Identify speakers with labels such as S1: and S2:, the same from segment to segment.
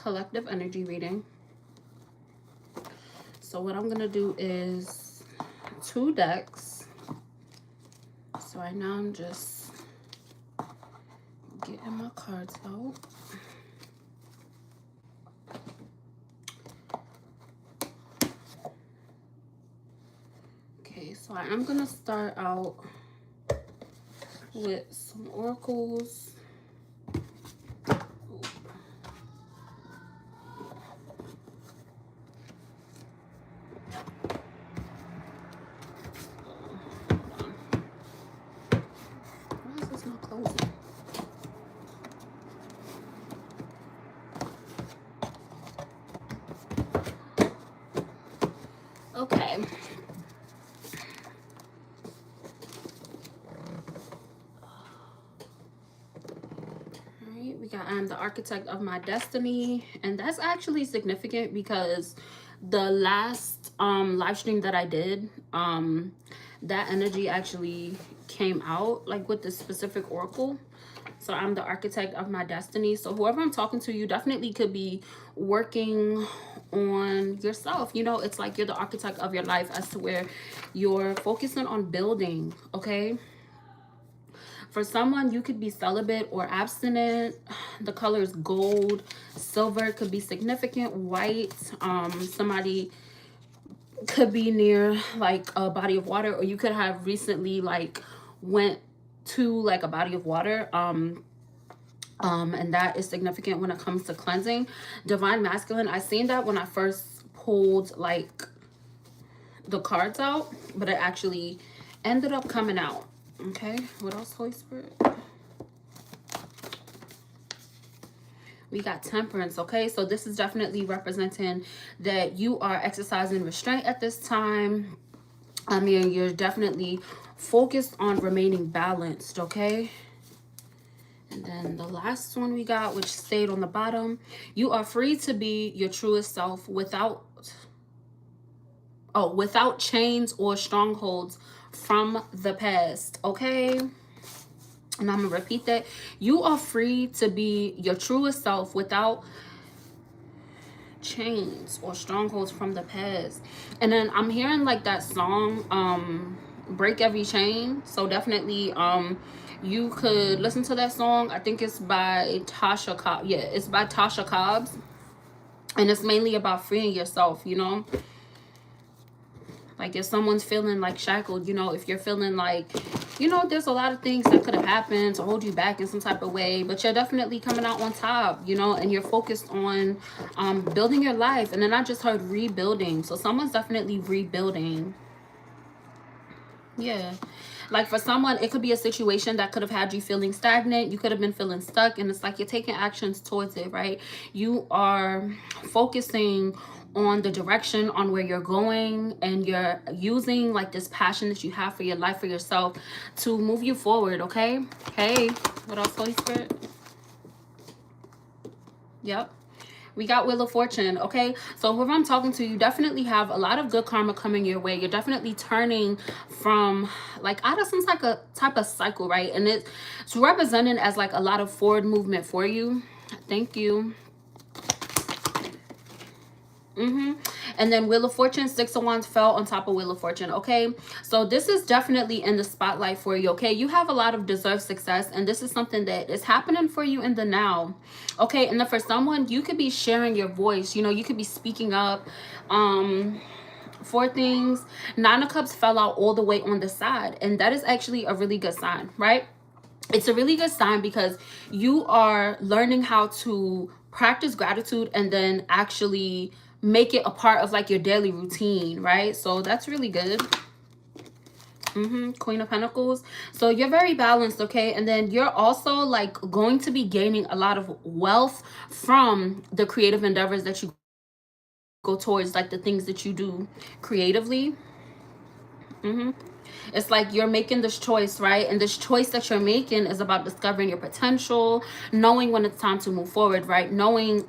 S1: collective energy reading. So what I'm gonna do is 2 decks. So right now I'm just getting my cards out. Okay, so I am gonna start out with some oracles. Why is this not closing? Okay. We got I'm the architect of my destiny, and that's actually significant because the last live stream that I did, that energy actually came out like with this specific oracle. So I'm the architect of my destiny. So whoever I'm talking to, you definitely could be working on yourself. You know, it's like you're the architect of your life as to where you're focusing on building. Okay, for someone, you could be celibate or abstinent. The color is gold. Silver could be significant. White, somebody could be near like a body of water, or you could have recently like went to like a body of water. And that is significant when it comes to cleansing. Divine masculine, I seen that when I first pulled like the cards out, but it actually ended up coming out. Okay, what else, Holy Spirit? We got temperance. Okay, so this is definitely representing that you are exercising restraint at this time. I mean, you're definitely focused on remaining balanced. Okay, and then the last one we got, which stayed on the bottom, you are free to be your truest self without chains or strongholds from the past. Okay, and I'm gonna repeat that. You are free to be your truest self without chains or strongholds from the past. And then I'm hearing like that song, Break Every Chain. So definitely you could listen to that song. I think it's by Tasha Cobb. Yeah, it's by Tasha Cobbs, and it's mainly about freeing yourself, you know. Like if someone's feeling like shackled, you know, if you're feeling like, you know, there's a lot of things that could have happened to hold you back in some type of way, but you're definitely coming out on top, you know, and you're focused on building your life. And then I just heard rebuilding. So someone's definitely rebuilding. Yeah. Like for someone, it could be a situation that could have had you feeling stagnant. You could have been feeling stuck, and it's like you're taking actions towards it, right? You are focusing on the direction, on where you're going, and you're using like this passion that you have for your life, for yourself, to move you forward. Okay. Hey, what else, Holy Spirit? Yep. We got Wheel of Fortune. Okay, so whoever I'm talking to, you definitely have a lot of good karma coming your way. You're definitely turning from like out of some type of cycle, right? And it's represented as like a lot of forward movement for you. Thank you. And then Wheel of Fortune, 6 of Wands fell on top of Wheel of Fortune. Okay, so this is definitely in the spotlight for you. Okay, you have a lot of deserved success, and this is something that is happening for you in the now. Okay, and then for someone, you could be sharing your voice. You know, you could be speaking up for things. 9 of Cups fell out all the way on the side, and that is actually a really good sign, right? It's a really good sign because you are learning how to practice gratitude and then actually make it a part of like your daily routine, right? So that's really good. Queen of Pentacles. So you're very balanced, okay? And then you're also like going to be gaining a lot of wealth from the creative endeavors that you go towards, like the things that you do creatively. It's like you're making this choice, right? And this choice that you're making is about discovering your potential, knowing when it's time to move forward, right? Knowing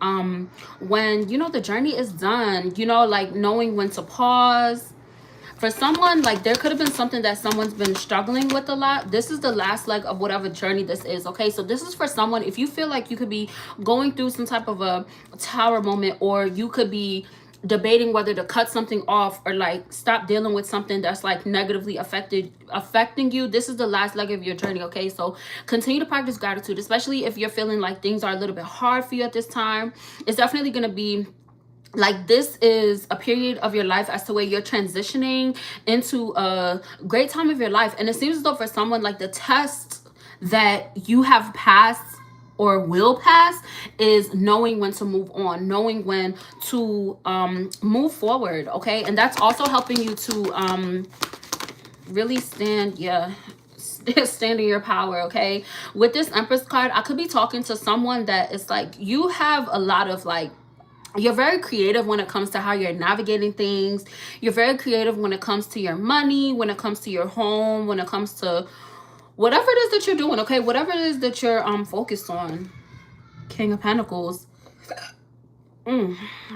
S1: when, you know, the journey is done, you know, like knowing when to pause, For someone, like, there could have been something that someone's been struggling with a lot. This is the last leg of whatever journey this is, okay? So this is for someone, if you feel like you could be going through some type of a tower moment, or you could be debating whether to cut something off or like stop dealing with something that's like negatively affecting you. This is the last leg of your journey, okay? So continue to practice gratitude, especially if you're feeling like things are a little bit hard for you at this time. It's definitely going to be like, this is a period of your life as to where you're transitioning into a great time of your life. And it seems as though for someone, like, the test that you have passed or will pass is knowing when to move on, knowing when to move forward, okay? And that's also helping you to really stand in your power, okay? With this Empress card, I could be talking to someone that is like, you have a lot of like, you're very creative when it comes to how you're navigating things. You're very creative when it comes to your money, when it comes to your home, when it comes to whatever it is that you're doing, okay? Whatever it is that you're focused on. King of Pentacles.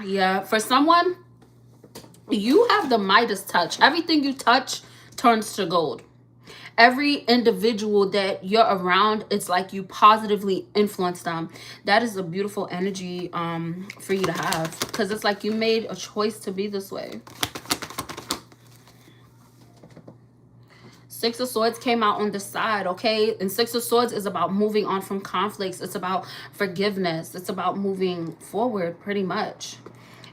S1: Yeah, for someone, you have the Midas touch. Everything you touch turns to gold. Every individual that you're around, it's like you positively influence them. That is a beautiful energy for you to have, because it's like you made a choice to be this way. Six of Swords came out on the side, okay? And Six of Swords is about moving on from conflicts. It's about forgiveness. It's about moving forward, pretty much.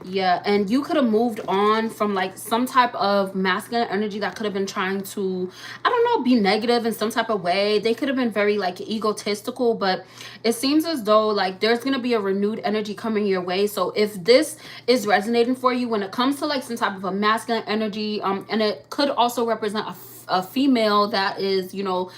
S1: Yeah, and you could have moved on from like some type of masculine energy that could have been trying to, I don't know, be negative in some type of way. They could have been very like egotistical, but it seems as though like there's going to be a renewed energy coming your way. So if this is resonating for you when it comes to like some type of a masculine energy, and it could also represent a female that is, you know,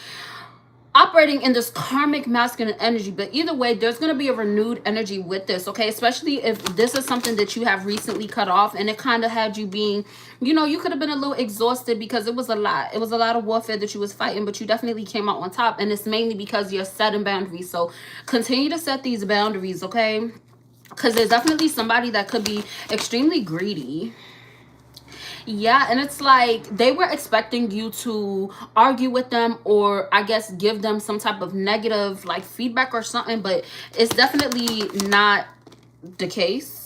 S1: operating in this karmic masculine energy, but either way, there's going to be a renewed energy with this, okay? Especially if this is something that you have recently cut off and it kind of had you being, you know, you could have been a little exhausted because it was a lot. It was a lot of warfare that you was fighting, but you definitely came out on top, and it's mainly because you're setting boundaries. So continue to set these boundaries, okay? Because there's definitely somebody that could be extremely greedy. Yeah, and it's like they were expecting you to argue with them, or I guess give them some type of negative like feedback or something, but it's definitely not the case.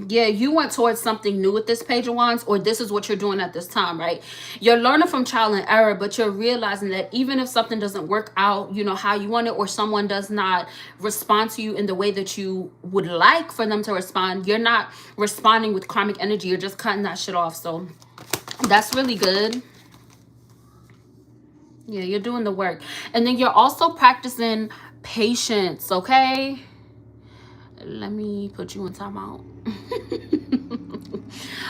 S1: Yeah, you went towards something new with this Page of Wands, or this is what you're doing at this time, right? You're learning from trial and error, but you're realizing that even if something doesn't work out, you know, how you want it, or someone does not respond to you in the way that you would like for them to respond, you're not responding with karmic energy. You're just cutting that shit off. So that's really good. Yeah, you're doing the work. And then you're also practicing patience, okay? Let me put you in timeout.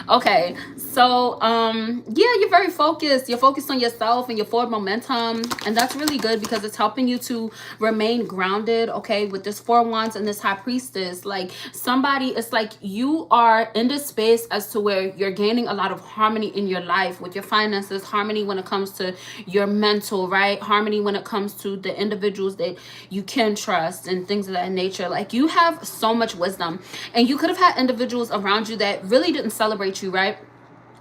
S1: Okay, so yeah, you're very focused. You're focused on yourself and your forward momentum, and that's really good because it's helping you to remain grounded, okay? With this Four of Wands and this High Priestess, like somebody, it's like you are in this space as to where you're gaining a lot of harmony in your life with your finances, harmony when it comes to your mental, right? Harmony when it comes to the individuals that you can trust and things of that nature. Like you have so much wisdom, and you could have had individuals around you that really didn't celebrate you, right?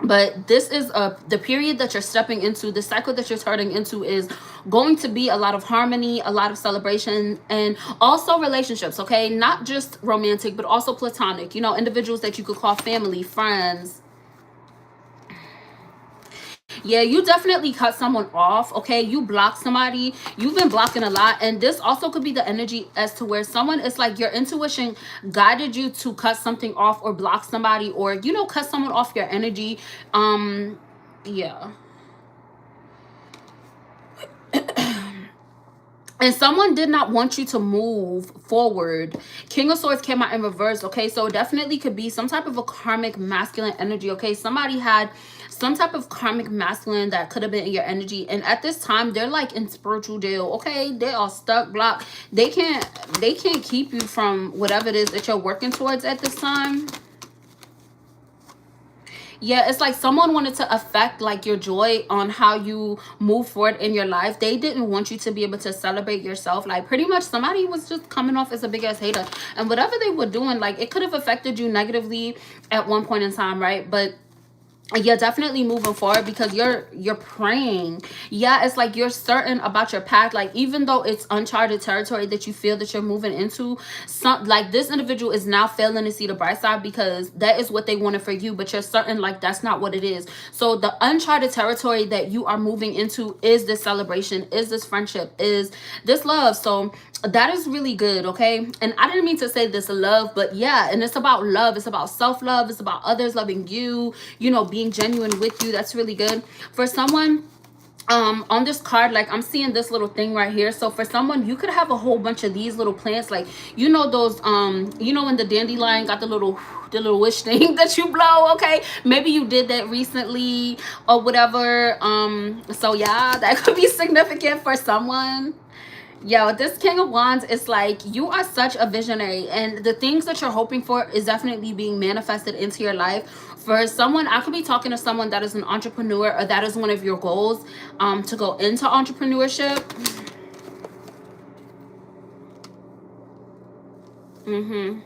S1: But this is the period that you're stepping into, the cycle that you're starting into is going to be a lot of harmony, a lot of celebration, and also relationships, okay? Not just romantic, but also platonic, you know, individuals that you could call family, friends. Yeah, you definitely cut someone off, okay? You block somebody. You've been blocking a lot. And this also could be the energy as to where someone, it's like your intuition guided you to cut something off or block somebody, or, you know, cut someone off your energy. Yeah. And someone did not want you to move forward. King of Swords came out in reverse, okay? So it definitely could be some type of a karmic masculine energy, okay? Somebody had some type of karmic masculine that could have been in your energy, and at this time they're like in spiritual jail, okay? They are stuck, blocked. They can't keep you from whatever it is that you're working towards at this time. Yeah, it's like someone wanted to affect like your joy on how you move forward in your life. They didn't want you to be able to celebrate yourself. Like pretty much somebody was just coming off as a big ass hater, and whatever they were doing, like it could have affected you negatively at one point in time, right? But you're definitely moving forward because you're praying. Yeah, it's like you're certain about your path, like even though it's uncharted territory that you feel that you're moving into, some like this individual is now failing to see the bright side because that is what they wanted for you, but you're certain like that's not what it is. So the uncharted territory that you are moving into is this celebration, is this friendship, is this love. So that is really good, okay? And I didn't mean to say this love, but yeah, and it's about love, it's about self-love, it's about others loving you, you know, being genuine with you. That's really good for someone. On this card, like I'm seeing this little thing right here. So for someone, you could have a whole bunch of these little plants, like you know those you know when the dandelion got the little wish thing that you blow, okay? Maybe you did that recently or whatever. So yeah, that could be significant for someone. Yeah, with this King of Wands, it's like you are such a visionary, and the things that you're hoping for is definitely being manifested into your life. For someone, I could be talking to someone that is an entrepreneur, or that is one of your goals, to go into entrepreneurship. Mm-hmm.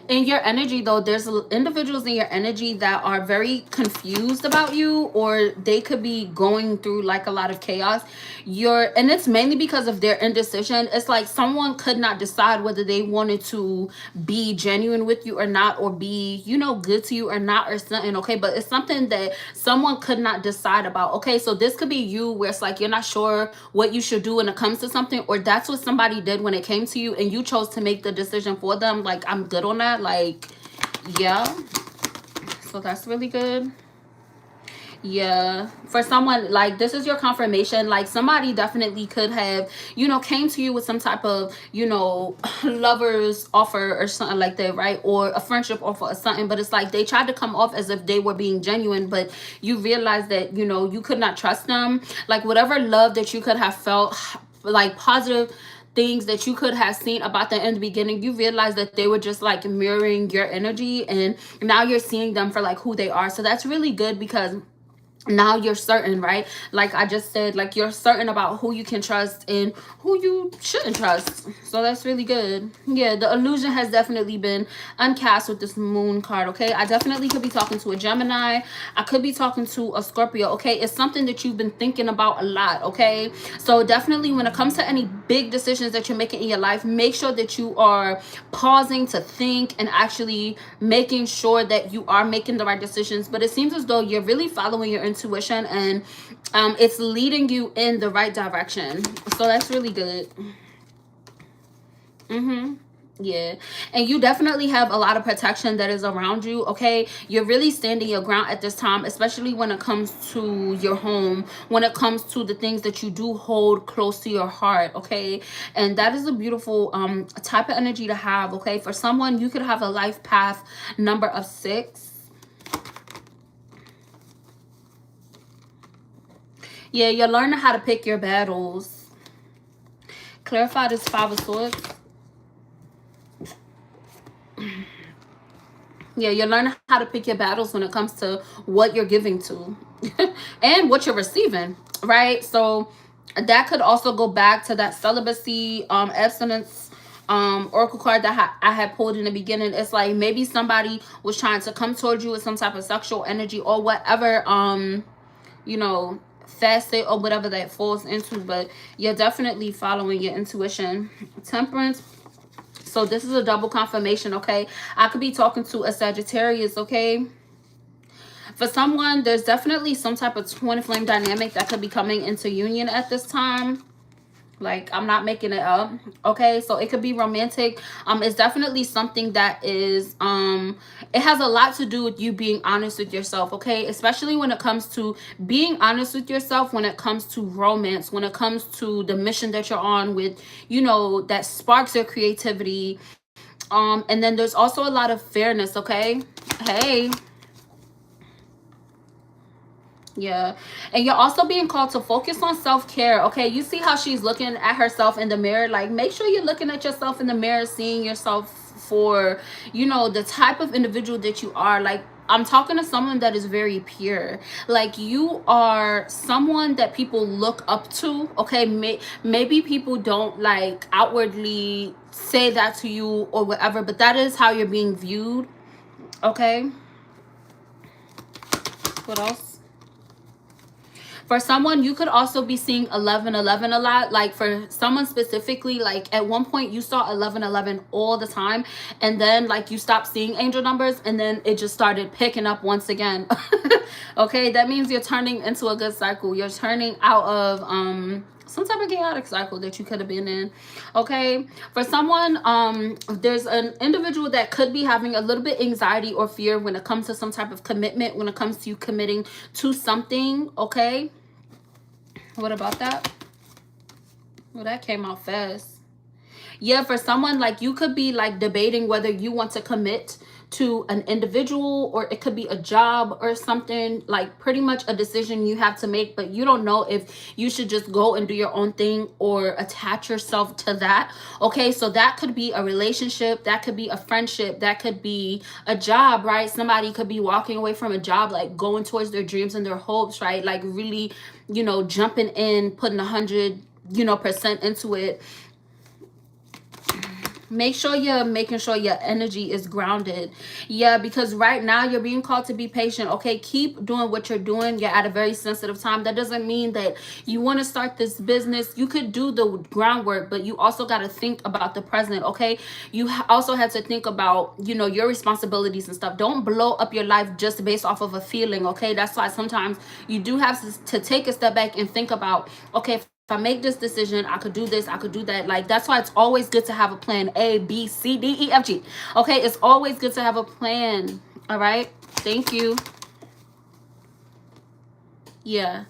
S1: In your energy though, there's individuals in your energy that are very confused about you, or they could be going through like a lot of chaos. And it's mainly because of their indecision. It's like someone could not decide whether they wanted to be genuine with you or not, or be, you know, good to you or not, or something, okay? But it's something that someone could not decide about, okay? So this could be you, where it's like you're not sure what you should do when it comes to something, or that's what somebody did when it came to you and you chose to make the decision for them. Like, I'm good on that. Like, yeah. So that's really good. Yeah, for someone, like this is your confirmation. Like somebody definitely could have, you know, came to you with some type of, you know, lovers offer or something like that, right? Or a friendship offer or something. But it's like they tried to come off as if they were being genuine, but you realize that, you know, you could not trust them. Like whatever love that you could have felt, like positive things that you could have seen about them in the beginning, you realize that they were just like mirroring your energy, and now you're seeing them for like who they are. So that's really good because now you're certain, right? Like I just said, like you're certain about who you can trust and who you shouldn't trust. So that's really good. Yeah, the illusion has definitely been uncast with this moon card, okay? I definitely could be talking to a Gemini. I could be talking to a Scorpio, okay? It's something that you've been thinking about a lot, okay? So definitely when it comes to any big decisions that you're making in your life, make sure that you are pausing to think and actually making sure that you are making the right decisions. But it seems as though you're really following your intuition, and it's leading you in the right direction. So that's really good. Mm-hmm. Yeah, and you definitely have a lot of protection that is around you, okay? You're really standing your ground at this time, especially when it comes to your home, when it comes to the things that you do hold close to your heart, okay? And that is a beautiful type of energy to have, okay? For someone, you could have a life path number of 6. Yeah, you're learning how to pick your battles. Clarify this 5 of Swords. Yeah, you're learning how to pick your battles when it comes to what you're giving to and what you're receiving, right? So that could also go back to that celibacy, abstinence, oracle card that I had pulled in the beginning. It's like maybe somebody was trying to come towards you with some type of sexual energy or whatever, you know, facet or whatever that falls into, but you're definitely following your intuition. Temperance. So this is a double confirmation, okay? I could be talking to a Sagittarius, okay? For someone, there's definitely some type of twin flame dynamic that could be coming into union at this time. Like, I'm not making it up, okay? So it could be romantic. It's definitely something that is it has a lot to do with you being honest with yourself, okay? Especially when it comes to being honest with yourself, when it comes to romance, when it comes to the mission that you're on with, you know, that sparks your creativity. And then there's also a lot of fairness, okay? Hey. Yeah, and you're also being called to focus on self-care, okay? You see how she's looking at herself in the mirror? Like, make sure you're looking at yourself in the mirror, seeing yourself for, you know, the type of individual that you are. Like, I'm talking to someone that is very pure. Like, you are someone that people look up to, okay? Maybe people don't, like, outwardly say that to you or whatever, but that is how you're being viewed, okay? What else? For someone, you could also be seeing 1111 a lot. Like for someone specifically, like at one point you saw 1111 all the time, and then like you stopped seeing angel numbers, and then it just started picking up once again. Okay, that means you're turning into a good cycle. You're turning out of some type of chaotic cycle that you could have been in. Okay, for someone, there's an individual that could be having a little bit anxiety or fear when it comes to some type of commitment, when it comes to you committing to something. Okay, what about that? Well, that came out fast. Yeah, for someone, like you could be like debating whether you want to commit to an individual, or it could be a job or something, like pretty much a decision you have to make, but you don't know if you should just go and do your own thing or attach yourself to that. Okay, so that could be a relationship, that could be a friendship, that could be a job, right? Somebody could be walking away from a job, like going towards their dreams and their hopes, right? Like really, jumping in, putting 100% into it. Make sure you're making sure your energy is grounded. Yeah, because right now you're being called to be patient. Okay, keep doing what you're doing. You're at a very sensitive time. That doesn't mean that you want to start this business. You could do the groundwork, but you also got to think about the present. Okay, you also have to think about your responsibilities and stuff. Don't blow up your life just based off of a feeling. Okay, that's why sometimes you do have to take a step back and think about, okay, if I make this decision, I could do this, I could do that. Like, that's why it's always good to have a plan. A, B, C, D, E, F, G. Okay, it's always good to have a plan. All right, thank you. Yeah,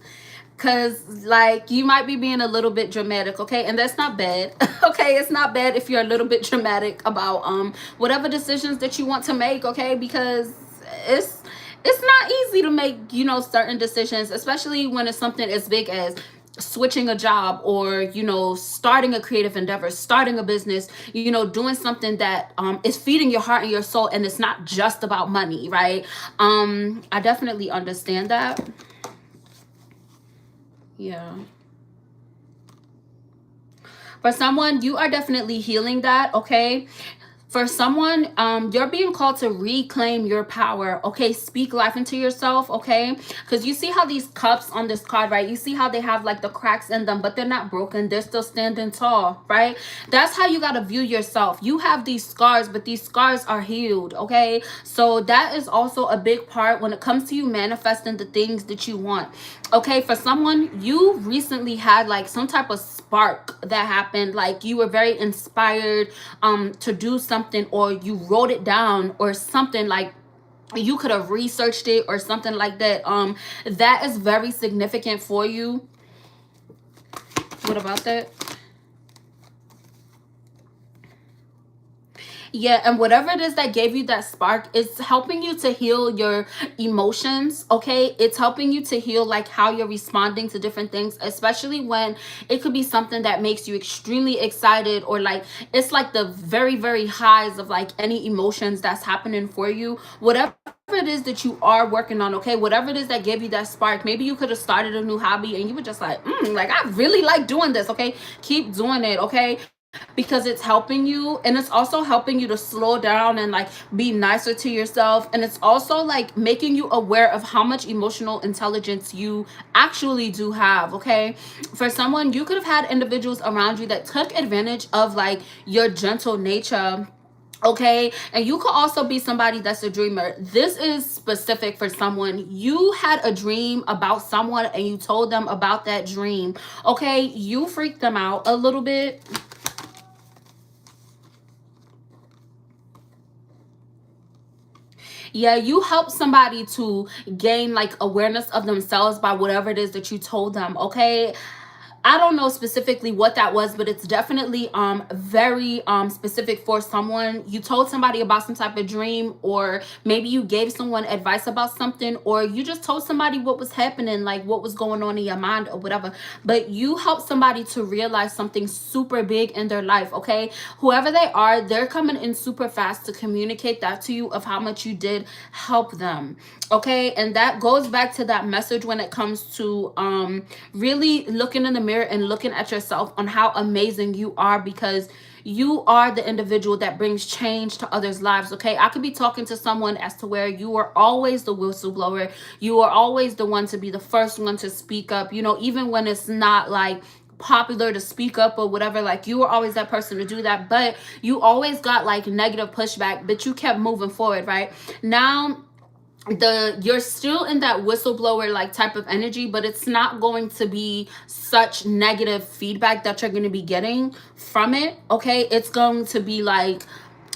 S1: because like you might be being a little bit dramatic. Okay, and that's not bad. Okay, it's not bad if you're a little bit dramatic about whatever decisions that you want to make. Okay, because it's not easy to make certain decisions, especially when it's something as big as switching a job, or starting a creative endeavor, starting a business, doing something that is feeding your heart and your soul, and it's not just about money, right? I definitely understand that. Yeah, for someone, you are definitely healing that. Okay, for someone, you're being called to reclaim your power. Okay, speak life into yourself. Okay, because you see how these cups on this card, right? You see how they have like the cracks in them, but they're not broken, they're still standing tall, right? That's how you got to view yourself. You have these scars, but these scars are healed. Okay, so that is also a big part when it comes to you manifesting the things that you want. Okay, for someone, you recently had like some type of spark that happened, like you were very inspired to do something, or you wrote it down or something, like you could have researched it or something like that. That is very significant for you. What about that? Yeah, and whatever it is that gave you that spark, it's helping you to heal your emotions. Okay, it's helping you to heal like how you're responding to different things, especially when it could be something that makes you extremely excited, or like it's like the very, very highs of like any emotions that's happening for you. Whatever it is that you are working on, okay, whatever it is that gave you that spark, maybe you could have started a new hobby and you were just like, like I really like doing this. Okay, keep doing it. Okay, because it's helping you, and it's also helping you to slow down and like be nicer to yourself, and it's also like making you aware of how much emotional intelligence you actually do have. Okay, for someone, you could have had individuals around you that took advantage of like your gentle nature. Okay, and you could also be somebody that's a dreamer. This is specific for someone. You had a dream about someone and you told them about that dream. Okay, you freaked them out a little bit. Yeah, you help somebody to gain like awareness of themselves by whatever it is that you told them. Okay, I don't know specifically what that was, but it's definitely very specific for someone. You told somebody about some type of dream, or maybe you gave someone advice about something, or you just told somebody what was happening, like what was going on in your mind or whatever. But you help somebody to realize something super big in their life. Okay, whoever they are, they're coming in super fast to communicate that to you of how much you did help them. Okay, and that goes back to that message when it comes to really looking in the mirror and looking at yourself on how amazing you are, because you are the individual that brings change to others' lives. Okay, I could be talking to someone as to where you are always the whistleblower, you are always the one to be the first one to speak up, you know, even when it's not like popular to speak up or whatever. Like, you were always that person to do that, but you always got like negative pushback, but you kept moving forward. Right now, you're still in that whistleblower like type of energy, but it's not going to be such negative feedback that you're going to be getting from it. Okay, it's going to be like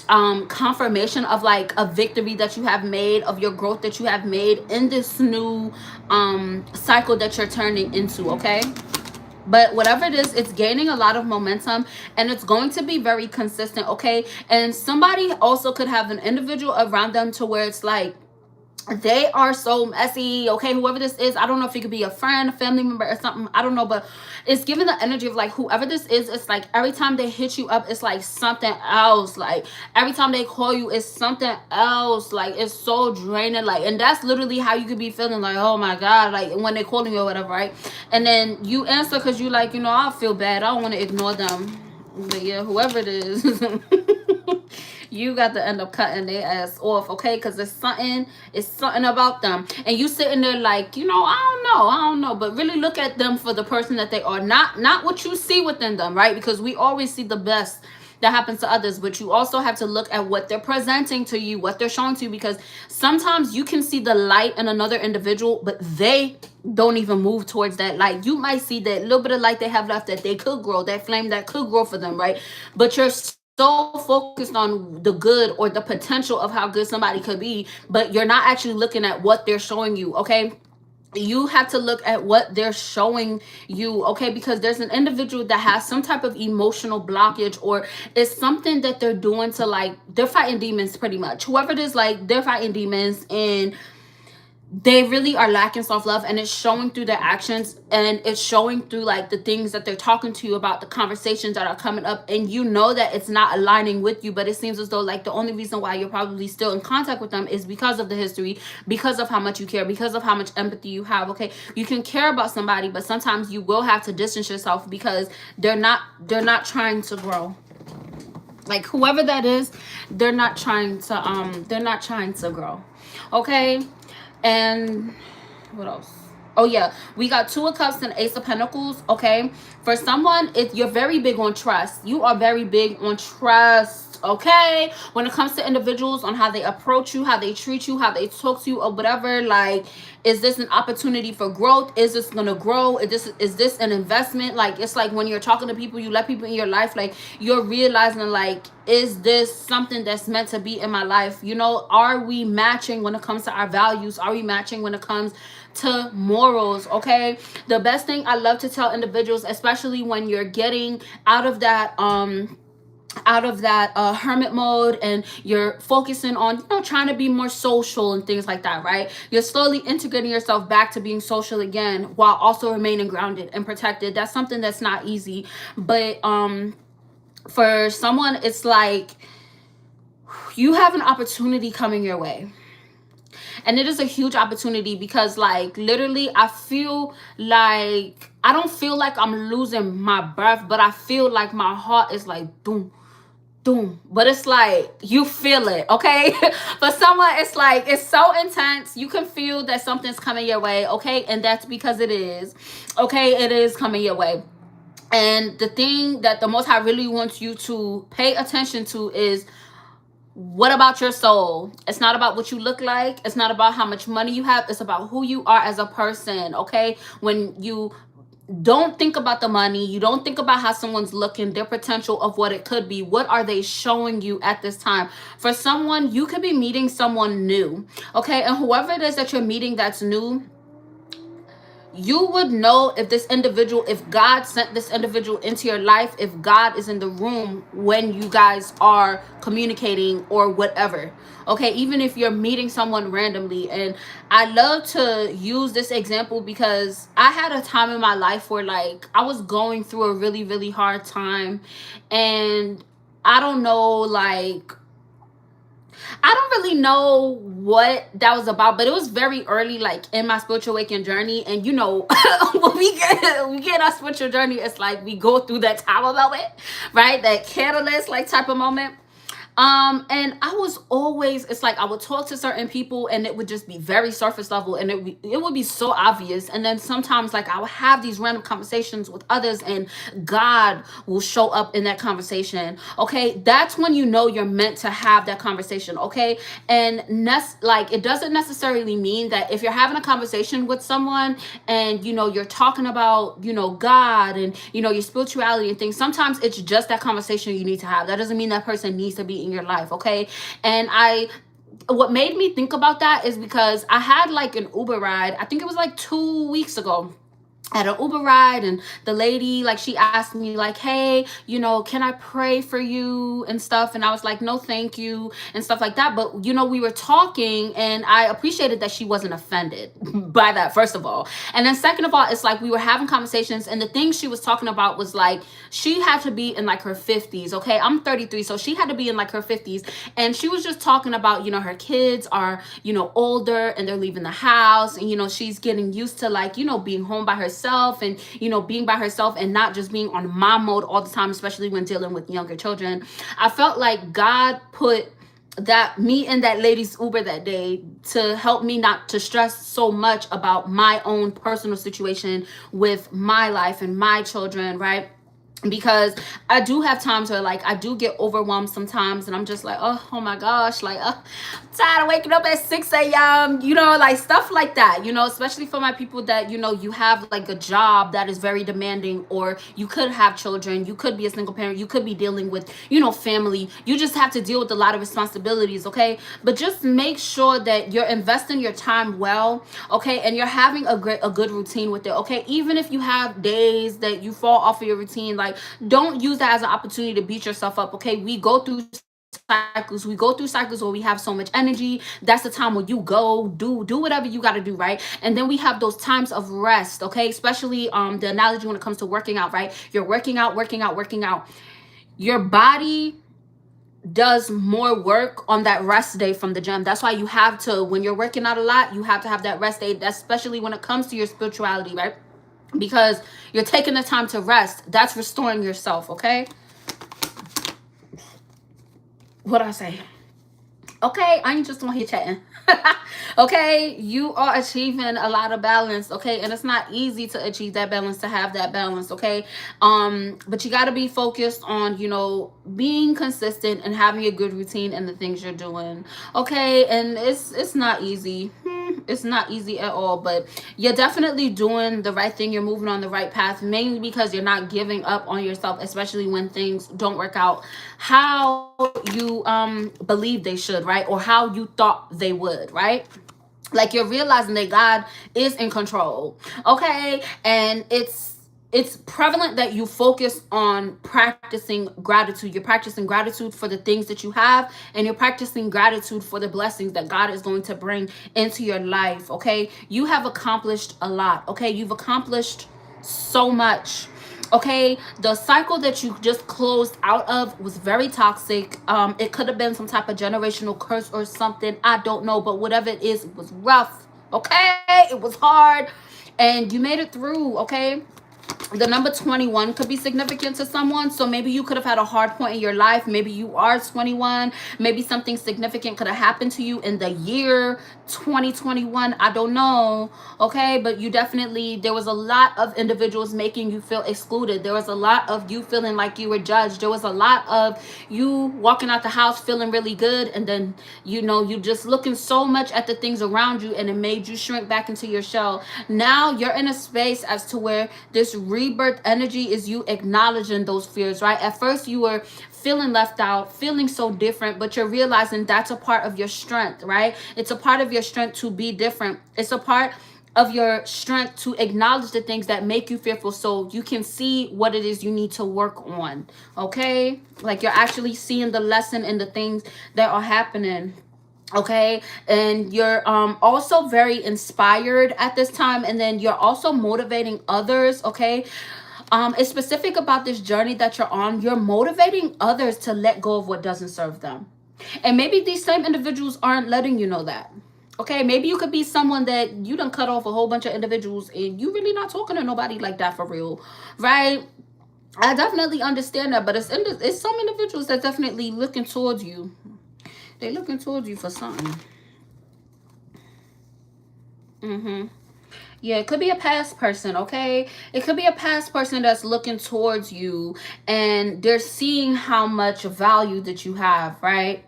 S1: confirmation of like a victory that you have made, of your growth that you have made in this new cycle that you're turning into. Okay, but whatever it is, it's gaining a lot of momentum, and it's going to be very consistent. Okay, and somebody also could have an individual around them to where it's like they are so messy. Okay, whoever this is, I don't know if it could be a friend, a family member, or something, I don't know, but it's giving the energy of like whoever this is, it's like every time they hit you up, it's like something else. Like every time they call you, it's something else. Like it's so draining. Like, and that's literally how you could be feeling, like, oh my god, like when they're calling you or whatever, right? And then you answer because you like, you know, I feel bad, I don't want to ignore them. But yeah, whoever it is you got to end up cutting their ass off. Okay, because it's something about them, and you sitting there like, you know, I don't know, but really look at them for the person that they are, not what you see within them, right? Because we always see the best that happens to others, but you also have to look at what they're presenting to you, what they're showing to you, because sometimes you can see the light in another individual, but they don't even move towards that light. You might see that little bit of light they have left, that they could grow, that flame that could grow for them, right? But you're so focused on the good or the potential of how good somebody could be, but you're not actually looking at what they're showing you. Okay, you have to look at what they're showing you. Okay, because there's an individual that has some type of emotional blockage, or it's something that they're doing to, like, they're fighting demons pretty much. Whoever it is, like, they're fighting demons, and they really are lacking self-love, and it's showing through their actions, and it's showing through like the things that they're talking to you about, the conversations that are coming up, and you know that it's not aligning with you, but it seems as though like the only reason why you're probably still in contact with them is because of the history, because of how much you care, because of how much empathy you have. Okay, you can care about somebody, but sometimes you will have to distance yourself because they're not trying to grow. Like whoever that is, they're not trying to grow. Okay. And what else? Oh yeah, we got Two of Cups and Ace of Pentacles. Okay, for someone, you're very big on trust. You are very big on trust. Okay, when it comes to individuals, on how they approach you, how they treat you, how they talk to you, or whatever. Like, is this an opportunity for growth? Is this gonna grow? Is this an investment? Like, it's like when you're talking to people, you let people in your life, like you're realizing, like, is this something that's meant to be in my life? You know, are we matching when it comes to our values? Are we matching when it comes to morals? Okay, the best thing I love to tell individuals, especially when you're getting out of that hermit mode, and you're focusing on, you know, trying to be more social and things like that, right? You're slowly integrating yourself back to being social again, while also remaining grounded and protected. That's something that's not easy, but for someone, it's like you have an opportunity coming your way. And it is a huge opportunity, because like literally I feel like, I don't feel like I'm losing my breath, but I feel like my heart is like doom, doom. But it's like you feel it. Okay. For someone, it's like it's so intense, you can feel that something's coming your way. Okay, and that's because it is. Okay, it is coming your way. And the thing that the Most High really wants you to pay attention to is, what about your soul? It's not about what you look like. It's not about how much money you have. It's about who you are as a person. Okay, when you don't think about the money, you don't think about how someone's looking, their potential of what it could be. What are they showing you at this time? For someone, you could be meeting someone new. Okay, and whoever it is that you're meeting that's new, you would know if this individual, if God sent this individual into your life, if God is in the room when you guys are communicating or whatever. Okay, even if you're meeting someone randomly. And I love to use this example because I had a time in my life where like I was going through a really, really hard time, and I don't know, like I don't really know what that was about, but it was very early, like in my spiritual awakening journey. And you know, when we get our spiritual journey, it's like we go through that tower moment, right? That catalyst like type of moment. And I was always, it's like I would talk to certain people and it would just be very surface level, and it would be so obvious. And then sometimes like I would have these random conversations with others and God will show up in that conversation. Okay. That's when you know you're meant to have that conversation. Okay. And like it doesn't necessarily mean that if you're having a conversation with someone and you know you're talking about, you know, God and you know your spirituality and things, sometimes it's just that conversation you need to have. That doesn't mean that person needs to be in your life. Okay. And what made me think about that is because I had like an Uber ride, I think it was like 2 weeks ago. At an Uber ride, and the lady, like, she asked me like, hey, you know, can I pray for you and stuff? And I was like, no thank you and stuff like that. But you know, we were talking and I appreciated that she wasn't offended by that, first of all. And then second of all, it's like we were having conversations and the thing she was talking about was like she had to be in like her 50s. Okay, I'm 33, so she had to be in like her 50s. And she was just talking about, you know, her kids are, you know, older and they're leaving the house, and you know, she's getting used to like, you know, being home by herself, and you know, being by herself and not just being on mom mode all the time, especially when dealing with younger children. I felt like God put that me and that lady's Uber that day to help me not to stress so much about my own personal situation with my life and my children, right? Because I do have times where like I do get overwhelmed sometimes, and I'm just like, oh my gosh, like I'm tired of waking up at 6 a.m, you know, like stuff like that, you know, especially for my people that, you know, you have like a job that is very demanding, or you could have children, you could be a single parent, you could be dealing with, you know, family, you just have to deal with a lot of responsibilities. Okay, but just make sure that you're investing your time well. Okay, and you're having a good routine with it. Okay, even if you have days that you fall off of your routine, like don't use that as an opportunity to beat yourself up. Okay, we go through cycles where we have so much energy. That's the time when you go do whatever you got to do, right? And then we have those times of rest. Okay, especially the analogy when it comes to working out, right? You're working out. Your body does more work on that rest day from the gym. That's why you have to, when you're working out a lot, you have to have that rest day, especially when it comes to your spirituality, right? Because you're taking the time to rest. That's restoring yourself. Okay, what I say? Okay, I ain't just on here chatting. Okay, you are achieving a lot of balance. Okay, and it's not easy to achieve that balance, to have that balance. Okay, but you got to be focused on, you know, being consistent and having a good routine in the things you're doing. Okay, and it's not easy. It's not easy at all, but you're definitely doing the right thing. You're moving on the right path, mainly because you're not giving up on yourself, especially when things don't work out how you believe they should, right? Or how you thought they would, right? Like you're realizing that God is in control. Okay, and it's prevalent that you focus on practicing gratitude. You're practicing gratitude for the things that you have, and you're practicing gratitude for the blessings that God is going to bring into your life. Okay, you have accomplished a lot. Okay, you've accomplished so much. Okay, the cycle that you just closed out of was very toxic. It could have been some type of generational curse or something, I don't know, but whatever it is, it was rough. Okay, it was hard, and you made it through. Okay, the number 21 could be significant to someone. So maybe you could have had a hard point in your life. Maybe you are 21. Maybe something significant could have happened to you in the year 2021. I don't know. Okay, but you definitely, there was a lot of individuals making you feel excluded. There was a lot of you feeling like you were judged. There was a lot of you walking out the house feeling really good, and then, you know, you just looking so much at the things around you, and it made you shrink back into your shell. Now you're in a space as to where this rebirth energy is you acknowledging those fears, right? At first you were feeling left out, feeling so different, but you're realizing that's a part of your strength, right? It's a part of your strength to be different. It's a part of your strength to acknowledge the things that make you fearful, so you can see what it is you need to work on. Okay, like you're actually seeing the lesson in the things that are happening. Okay, and you're also very inspired at this time, and then you're also motivating others. Okay, it's specific about this journey that you're on. You're motivating others to let go of what doesn't serve them. And maybe these same individuals aren't letting you know that. Okay, maybe you could be someone that you done cut off a whole bunch of individuals and you really not talking to nobody like that for real, right? I definitely understand that, but it's some individuals that definitely looking towards you. They looking towards you for something. Yeah, it could be a past person, okay? It could be a past person that's looking towards you and they're seeing how much value that you have, right?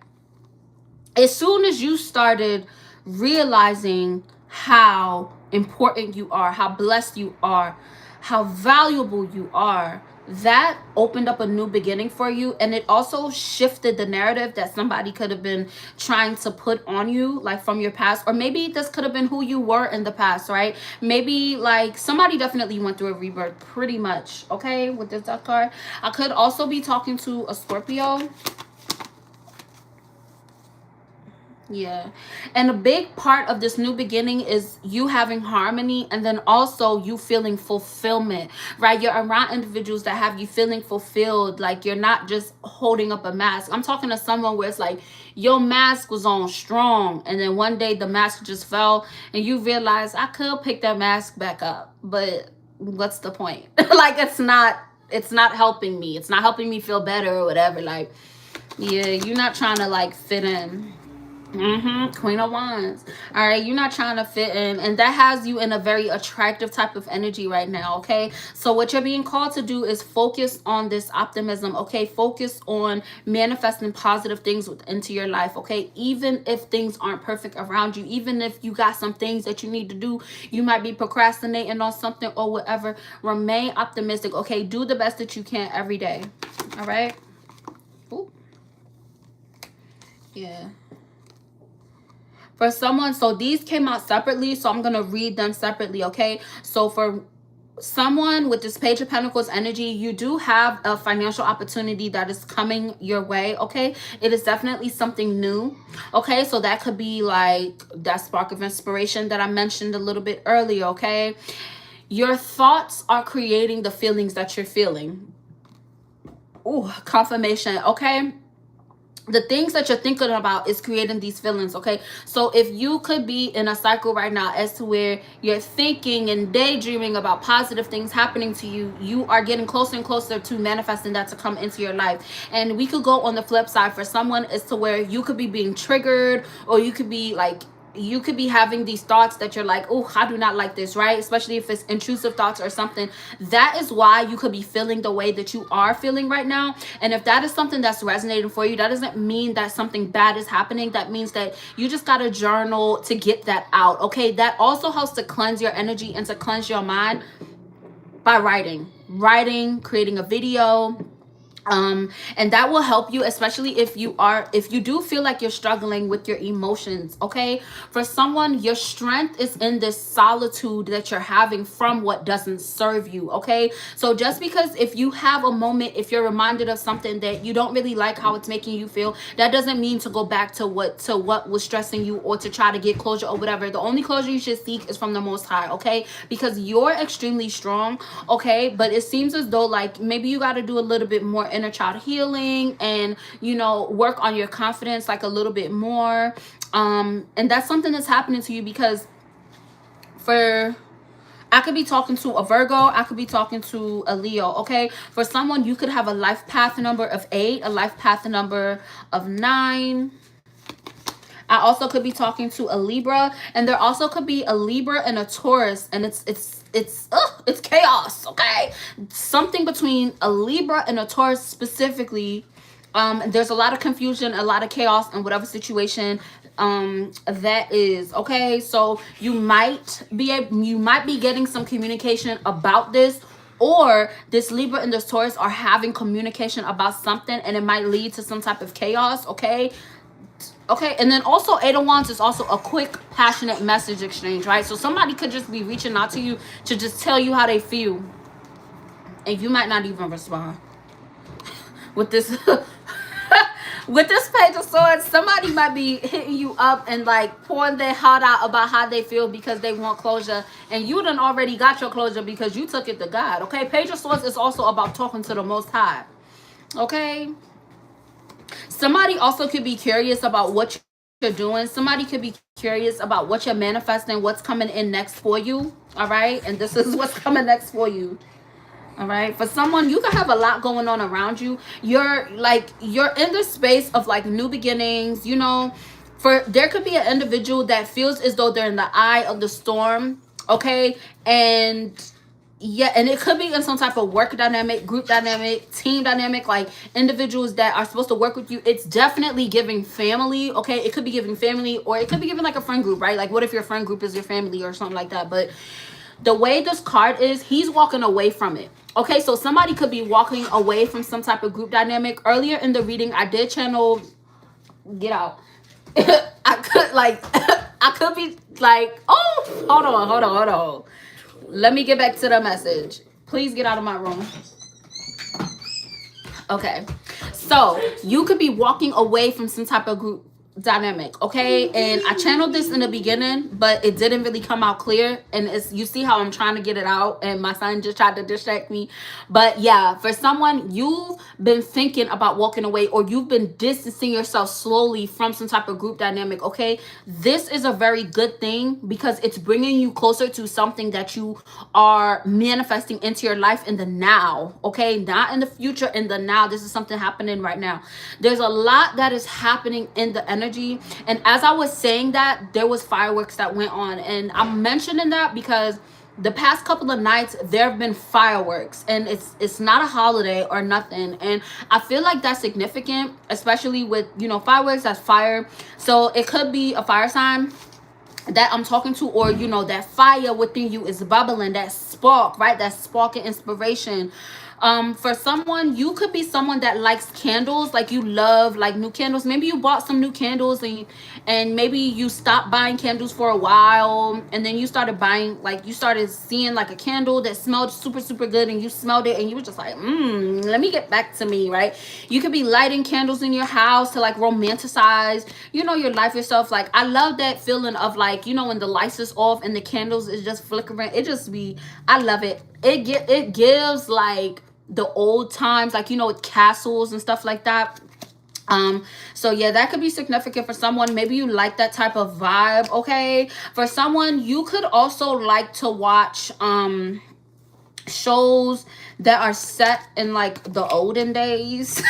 S1: As soon as you started realizing how important you are, how blessed you are, how valuable you are, that opened up a new beginning for you. And it also shifted the narrative that somebody could have been trying to put on you, like from your past. Or maybe this could have been who you were in the past, right? Maybe like somebody definitely went through a rebirth pretty much, okay, with this death card. I could also be talking to a Scorpio. Yeah. And a big part of this new beginning is you having harmony and then also you feeling fulfillment, right? You're around individuals that have you feeling fulfilled. Like you're not just holding up a mask. I'm talking to someone where it's like your mask was on strong and then one day the mask just fell and you realize I could pick that mask back up, but what's the point? Like it's not helping me. It's not helping me feel better or whatever. Like, yeah, you're not trying to like fit in. Queen of Wands. All right, you're not trying to fit in, and that has you in a very attractive type of energy right now. Okay, so what you're being called to do is focus on this optimism. Okay, focus on manifesting positive things into your life. Okay, even if things aren't perfect around you, even if you got some things that you need to do, you might be procrastinating on something or whatever. Remain optimistic. Okay, do the best that you can every day. All right. Ooh. Yeah. For someone, so these came out separately, so I'm going to read them separately, okay? So for someone with this Page of Pentacles energy, you do have a financial opportunity that is coming your way, okay? It is definitely something new, okay? So that could be like that spark of inspiration that I mentioned a little bit earlier, okay? Your thoughts are creating the feelings that you're feeling. Ooh, confirmation, okay? The things that you're thinking about is creating these feelings, okay? So if you could be in a cycle right now as to where you're thinking and daydreaming about positive things happening to you, you are getting closer and closer to manifesting that to come into your life. And we could go on the flip side for someone as to where you could be being triggered, or you could be like, you could be having these thoughts that you're like, oh, I do not like this, right? Especially if it's intrusive thoughts or something. That is why you could be feeling the way that you are feeling right now. And if that is something that's resonating for you, that doesn't mean that something bad is happening. That means that you just got to journal to get that out, okay? That also helps to cleanse your energy and to cleanse your mind by writing, creating a video, and that will help you, especially if you do feel like you're struggling with your emotions, okay? For someone, your strength is in this solitude that you're having from what doesn't serve you, okay? So just because if you have a moment, if you're reminded of something that you don't really like how it's making you feel, that doesn't mean to go back to what was stressing you or to try to get closure or whatever. The only closure you should seek is from the Most High, okay? Because you're extremely strong, okay? But it seems as though like maybe you got to do a little bit more inner child healing and, you know, work on your confidence like a little bit more. And that's something that's happening to you because I could be talking to a Virgo. I could be talking to a Leo, okay? For someone, you could have a life path number of 8, a life path number of 9. I also could be talking to a Libra, and there also could be a Libra and a Taurus, and it's chaos, okay? Something between a Libra and a Taurus specifically. There's a lot of confusion, a lot of chaos in whatever situation that is, okay? So you might be getting some communication about this, or this Libra and this Taurus are having communication about something, and it might lead to some type of chaos, okay? Okay, and then also 8 of Wands is also a quick, passionate message exchange, right? So somebody could just be reaching out to you to just tell you how they feel, and you might not even respond. With this with this Page of Swords, somebody might be hitting you up and like pouring their heart out about how they feel because they want closure, and you done already got your closure because you took it to God, okay? Page of Swords is also about talking to the Most High, okay? Somebody also could be curious about what you're doing. Somebody could be curious about what you're manifesting, what's coming in next for you. All right. And this is what's coming next for you. All right. For someone, you can have a lot going on around you. You're in the space of like new beginnings, you know. For there could be an individual that feels as though they're in the eye of the storm. Okay. And yeah, and it could be in some type of work dynamic, group dynamic, team dynamic, like individuals that are supposed to work with you. It's definitely giving family. Okay. It could be giving family, or it could be giving like a friend group, right? Like what if your friend group is your family or something like that? But the way this card is, he's walking away from it. Okay, so somebody could be walking away from some type of group dynamic. Earlier in the reading, I did channel, get out. I could like, I could be like, oh, hold on. Let me get back to the message. Please get out of my room. Okay, so you could be walking away from some type of group dynamic, okay? And I channeled this in the beginning, but it didn't really come out clear, and it's, you see how I'm trying to get it out, and my son just tried to distract me. But yeah, for someone, you've been thinking about walking away, or you've been distancing yourself slowly from some type of group dynamic, okay? This is a very good thing because it's bringing you closer to something that you are manifesting into your life in the now, okay? Not in the future, in the now. This is something happening right now. There's a lot that is happening in the energy. And as I was saying that, there was fireworks that went on, and I'm mentioning that because the past couple of nights there have been fireworks, and it's not a holiday or nothing, and I feel like that's significant, especially with, you know, fireworks, that's fire. So it could be a fire sign that I'm talking to, or you know, that fire within you is bubbling, that spark, right? That spark of inspiration. For someone, you could be someone that likes candles, like you love like new candles. Maybe you bought some new candles, and maybe you stopped buying candles for a while, and then you started buying, like you started seeing like a candle that smelled super good, and you smelled it and you were just like, let me get back to me, right? You could be lighting candles in your house to like romanticize, you know, your life yourself. Like I love that feeling of like, you know, when the lights is off and the candles is just flickering. It just be, I love it. It gives like the old times, like, you know, with castles and stuff like that. So yeah, that could be significant for someone. Maybe you like that type of vibe, okay? For someone, you could also like to watch shows that are set in like the olden days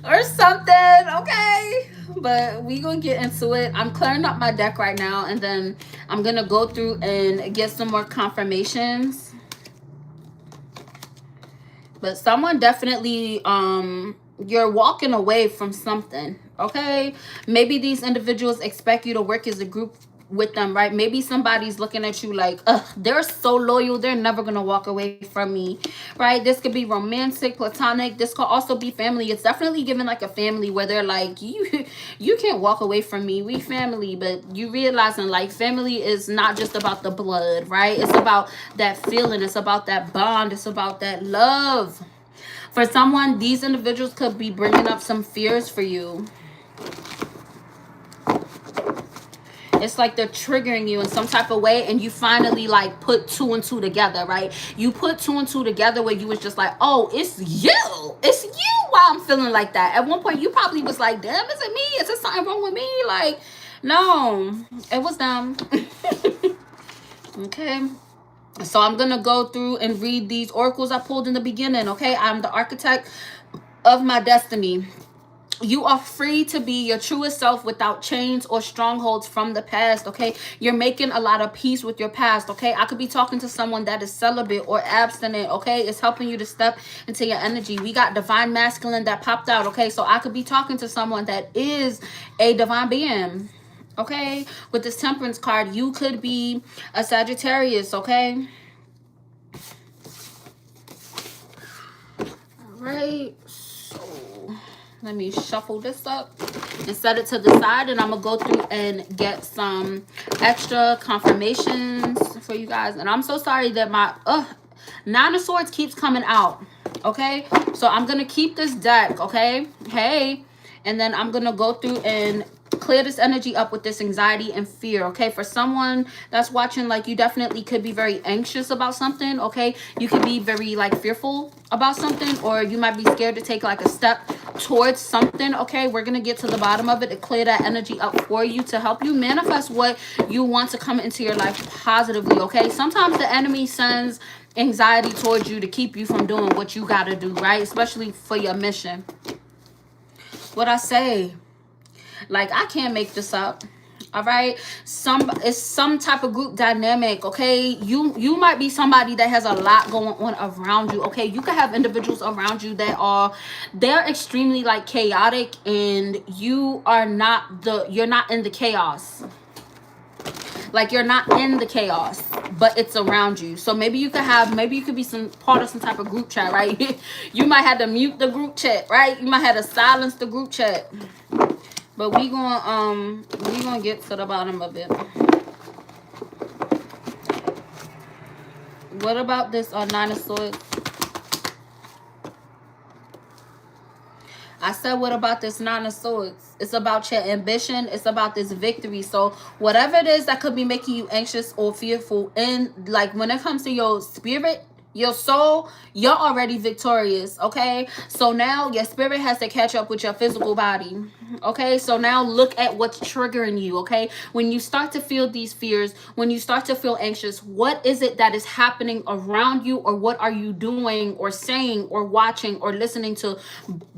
S1: or something, okay? But we gonna get into it. I'm clearing up my deck right now, and then I'm gonna go through and get some more confirmations. But someone definitely, you're walking away from something, okay? Maybe these individuals expect you to work as a group with them, right? Maybe somebody's looking at you like, they're so loyal, they're never gonna walk away from me, right? This could be romantic, platonic. This could also be family. It's definitely giving like a family where they're like, you can't walk away from me, we family. But you realizing like family is not just about the blood, right? It's about that feeling, it's about that bond, it's about that love. For someone, these individuals could be bringing up some fears for you. It's like they're triggering you in some type of way, and you finally like put two and two together, right? You put two and two together where you was just like, oh, it's you. It's you why I'm feeling like that. At one point, you probably was like, damn, is it me? Is there something wrong with me? Like, no, it was them. Okay. So I'm going to go through and read these oracles I pulled in the beginning, okay? I'm the architect of my destiny. You are free to be your truest self without chains or strongholds from the past, okay? You're making a lot of peace with your past, okay? I could be talking to someone that is celibate or abstinent, okay? It's helping you to step into your energy. We got divine masculine that popped out, okay? So I could be talking to someone that is a divine being, okay? With this temperance card, you could be a Sagittarius, okay? All right. Let me shuffle this up and set it to the side, and I'm going to go through and get some extra confirmations for you guys. And I'm so sorry that my Nine of Swords keeps coming out, okay? So I'm going to keep this deck, okay? Hey. And then I'm going to go through and clear this energy up with this anxiety and fear, okay? For someone that's watching, like, you definitely could be very anxious about something, okay? You could be very like fearful about something, or you might be scared to take like a step towards something, okay? We're gonna get to the bottom of it to clear that energy up for you, to help you manifest what you want to come into your life positively, okay? Sometimes the enemy sends anxiety towards you to keep you from doing what you gotta do, right? Especially for your mission. What I say, like, I can't make this up. All right, it's some type of group dynamic, okay? You might be somebody that has a lot going on around you, okay? You could have individuals around you that they're extremely like chaotic, and you're not in the chaos. Like, you're not in the chaos, but it's around you. So maybe you could be some part of some type of group chat, right? You might have to mute the group chat, right? You might have to silence the group chat. But we gonna get to the bottom of it. What about this Nine of Swords? I said, what about this Nine of Swords? It's about your ambition. It's about this victory. So whatever it is that could be making you anxious or fearful, and like when it comes to your spirit, your soul, you're already victorious, okay? So now your spirit has to catch up with your physical body, okay? So now look at what's triggering you, okay? When you start to feel these fears, when you start to feel anxious, what is it that is happening around you, or what are you doing or saying or watching or listening to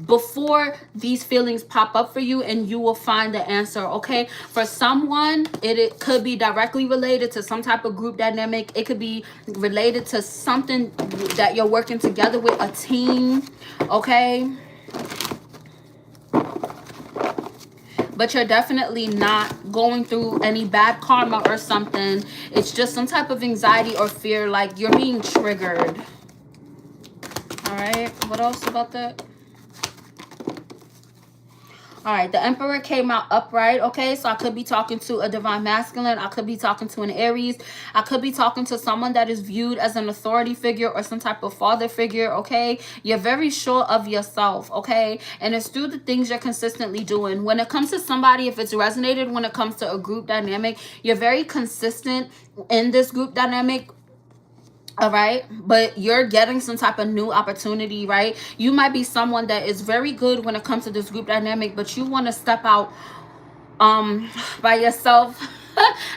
S1: before these feelings pop up for you, and you will find the answer, okay? For someone, it could be directly related to some type of group dynamic. It could be related to something that you're working together with, a team, okay? But you're definitely not going through any bad karma or something. It's just some type of anxiety or fear, like you're being triggered. All right, what else about that? All right, the Emperor came out upright, okay? So I could be talking to a divine masculine. I could be talking to an Aries. I could be talking to someone that is viewed as an authority figure or some type of father figure, okay? You're very sure of yourself, okay? And it's through the things you're consistently doing. When it comes to somebody, if it's resonated, when it comes to a group dynamic, you're very consistent in this group dynamic. All right, but you're getting some type of new opportunity, right? You might be someone that is very good when it comes to this group dynamic, but you want to step out by yourself.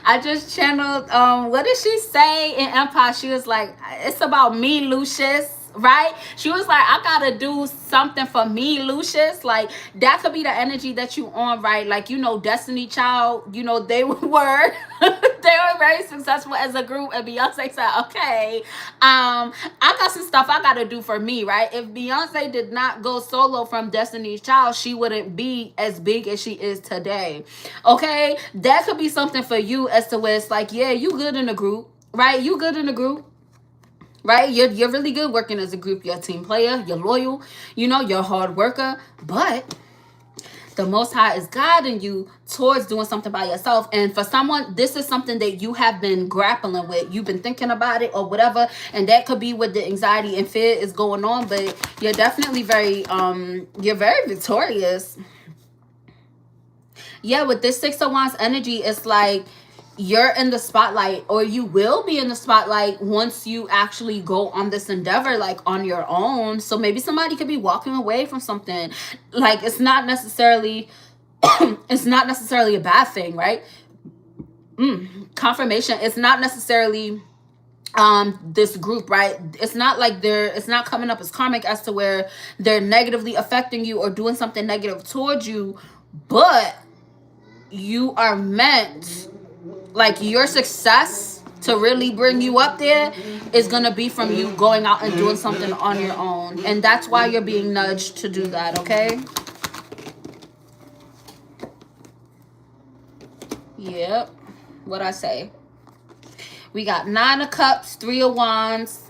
S1: I just channeled what did she say in Empire? She was like, it's about me, Lucius, right? She was like, I gotta do something for me, Lucius. Like, that could be the energy that you on, right? Like, you know, Destiny Child, you know, they were they were very successful as a group, and Beyonce said, okay, I got some stuff I gotta do for me, right? If Beyonce did not go solo from Destiny's Child, she wouldn't be as big as she is today, okay? That could be something for you, as to where it's like, yeah, you good in a group, right? You good in a group, right? You're really good working as a group. You're a team player. You're loyal. You know, you're a hard worker. But the Most High is guiding you towards doing something by yourself. And for someone, this is something that you have been grappling with. You've been thinking about it or whatever. And that could be what the anxiety and fear is going on. But you're definitely you're very victorious. Yeah, with this Six of Wands energy, it's like you're in the spotlight, or you will be in the spotlight once you actually go on this endeavor, like on your own. So maybe somebody could be walking away from something. Like, it's not necessarily it's not necessarily a bad thing, right? Confirmation. It's not necessarily this group, right? It's not like it's not coming up as karmic as to where they're negatively affecting you or doing something negative towards you, but you are meant, like, your success to really bring you up there is going to be from you going out and doing something on your own. And that's why you're being nudged to do that, okay? Yep. What I say? We got Nine of Cups, Three of Wands,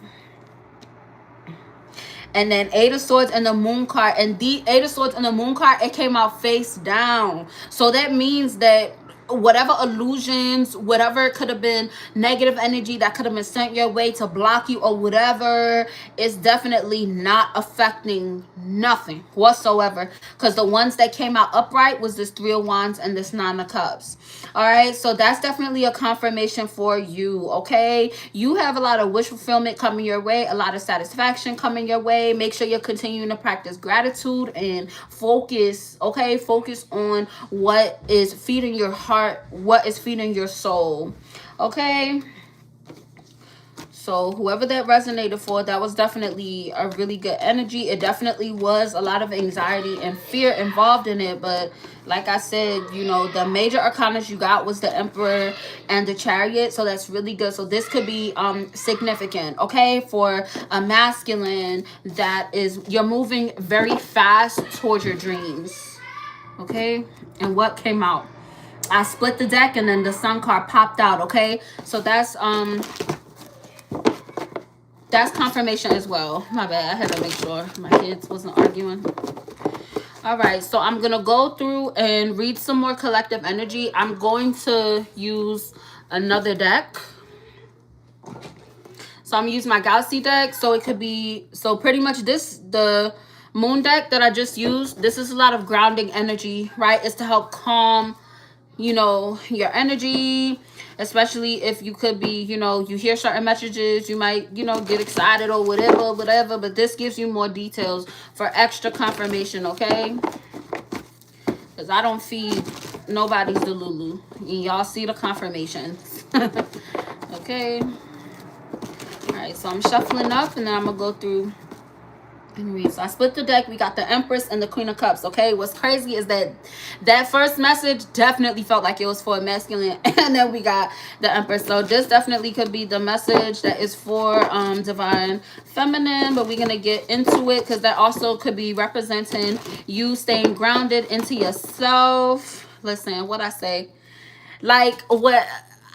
S1: and then Eight of Swords and the Moon card. And the Eight of Swords and the Moon card, it came out face down. So that means that whatever illusions, whatever could have been negative energy that could have been sent your way to block you or whatever, is definitely not affecting nothing whatsoever, because the ones that came out upright was this Three of Wands and this Nine of Cups. All right, so that's definitely a confirmation for you. Okay, you have a lot of wish fulfillment coming your way, a lot of satisfaction coming your way. Make sure you're continuing to practice gratitude and focus. Okay, focus on what is feeding your heart, what is feeding your soul. Okay, so whoever that resonated for, that was definitely a really good energy. It definitely was a lot of anxiety and fear involved in it. But like I said, you know, the major arcanas you got was the Emperor and the Chariot. So that's really good. So this could be significant, okay, for a masculine that is, you're moving very fast towards your dreams. Okay, and what came out? I split the deck and then the Sun card popped out. Okay, so that's confirmation as well. My bad, I had to make sure my kids wasn't arguing. All right, so I'm gonna go through and read some more collective energy. I'm going to use another deck. So I'm gonna use my Galaxy deck. So it could be, so pretty much this, the Moon deck that I just used, this is a lot of grounding energy, right? It's to help calm, you know, your energy, especially if you could be, you know, you hear certain messages, you might, you know, get excited or whatever, but this gives you more details for extra confirmation. Okay, because I don't feed nobody's Delulu, and y'all see the confirmations. Okay, all right, so I'm shuffling up and then I'm gonna go through and read. So I split the deck. We got the Empress and the Queen of Cups. Okay, what's crazy is that that first message definitely felt like it was for a masculine, and then we got the Empress. So this definitely could be the message that is for divine feminine, but we're gonna get into it because that also could be representing you staying grounded into yourself. Listen, what I say, like, what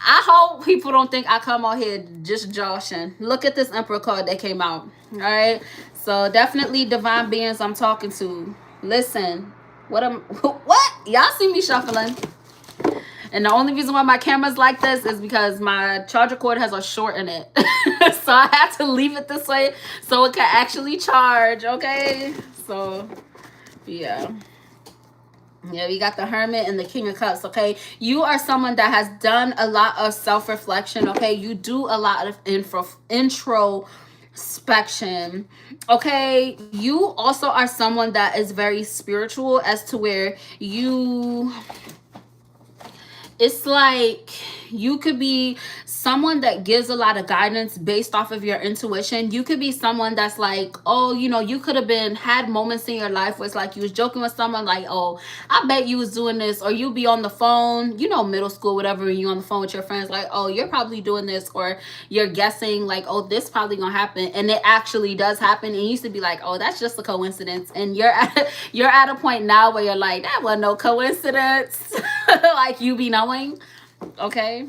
S1: I hope people don't think I come out here just joshing. Look at this Emperor card that came out. All right, so definitely divine beings I'm talking to. Listen, what y'all see me shuffling, and the only reason why my camera's like this is because my charger cord has a short in it. So I had to leave it this way so it can actually charge. Okay, so yeah. Yeah, we got the Hermit and the King of Cups. Okay, you are someone that has done a lot of self-reflection. Okay, you do a lot of introspection. Okay, you also are someone that is very spiritual, as to where you, it's like you could be someone that gives a lot of guidance based off of your intuition. You could be someone that's like, oh, you know, you could have had moments in your life where it's like you was joking with someone like, oh, I bet you was doing this, or you be on the phone, you know, middle school, whatever, and you on the phone with your friends like, oh, you're probably doing this, or you're guessing like, oh, this probably gonna happen, and it actually does happen, and you used to be like, oh, that's just a coincidence, and you're at a point now where you're like, that wasn't no coincidence. Like, you be knowing. Okay,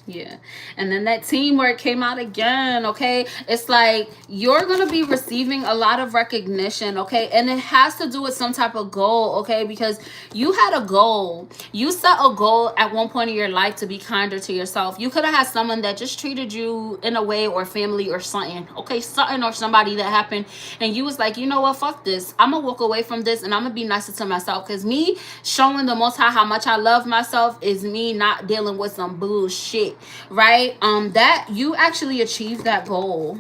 S1: yeah, and then that teamwork came out again. Okay, it's like you're gonna be receiving a lot of recognition. Okay, and it has to do with some type of goal. Okay, because you had a goal, you set a goal at one point in your life to be kinder to yourself. You could have had someone that just treated you in a way, or family or something. Okay, something or somebody that happened, and you was like, you know what, fuck this, I'm gonna walk away from this and I'm gonna be nicer to myself, because me showing the Most High how much I love myself is me not dealing with some bullshit. Right, that you actually achieved that goal.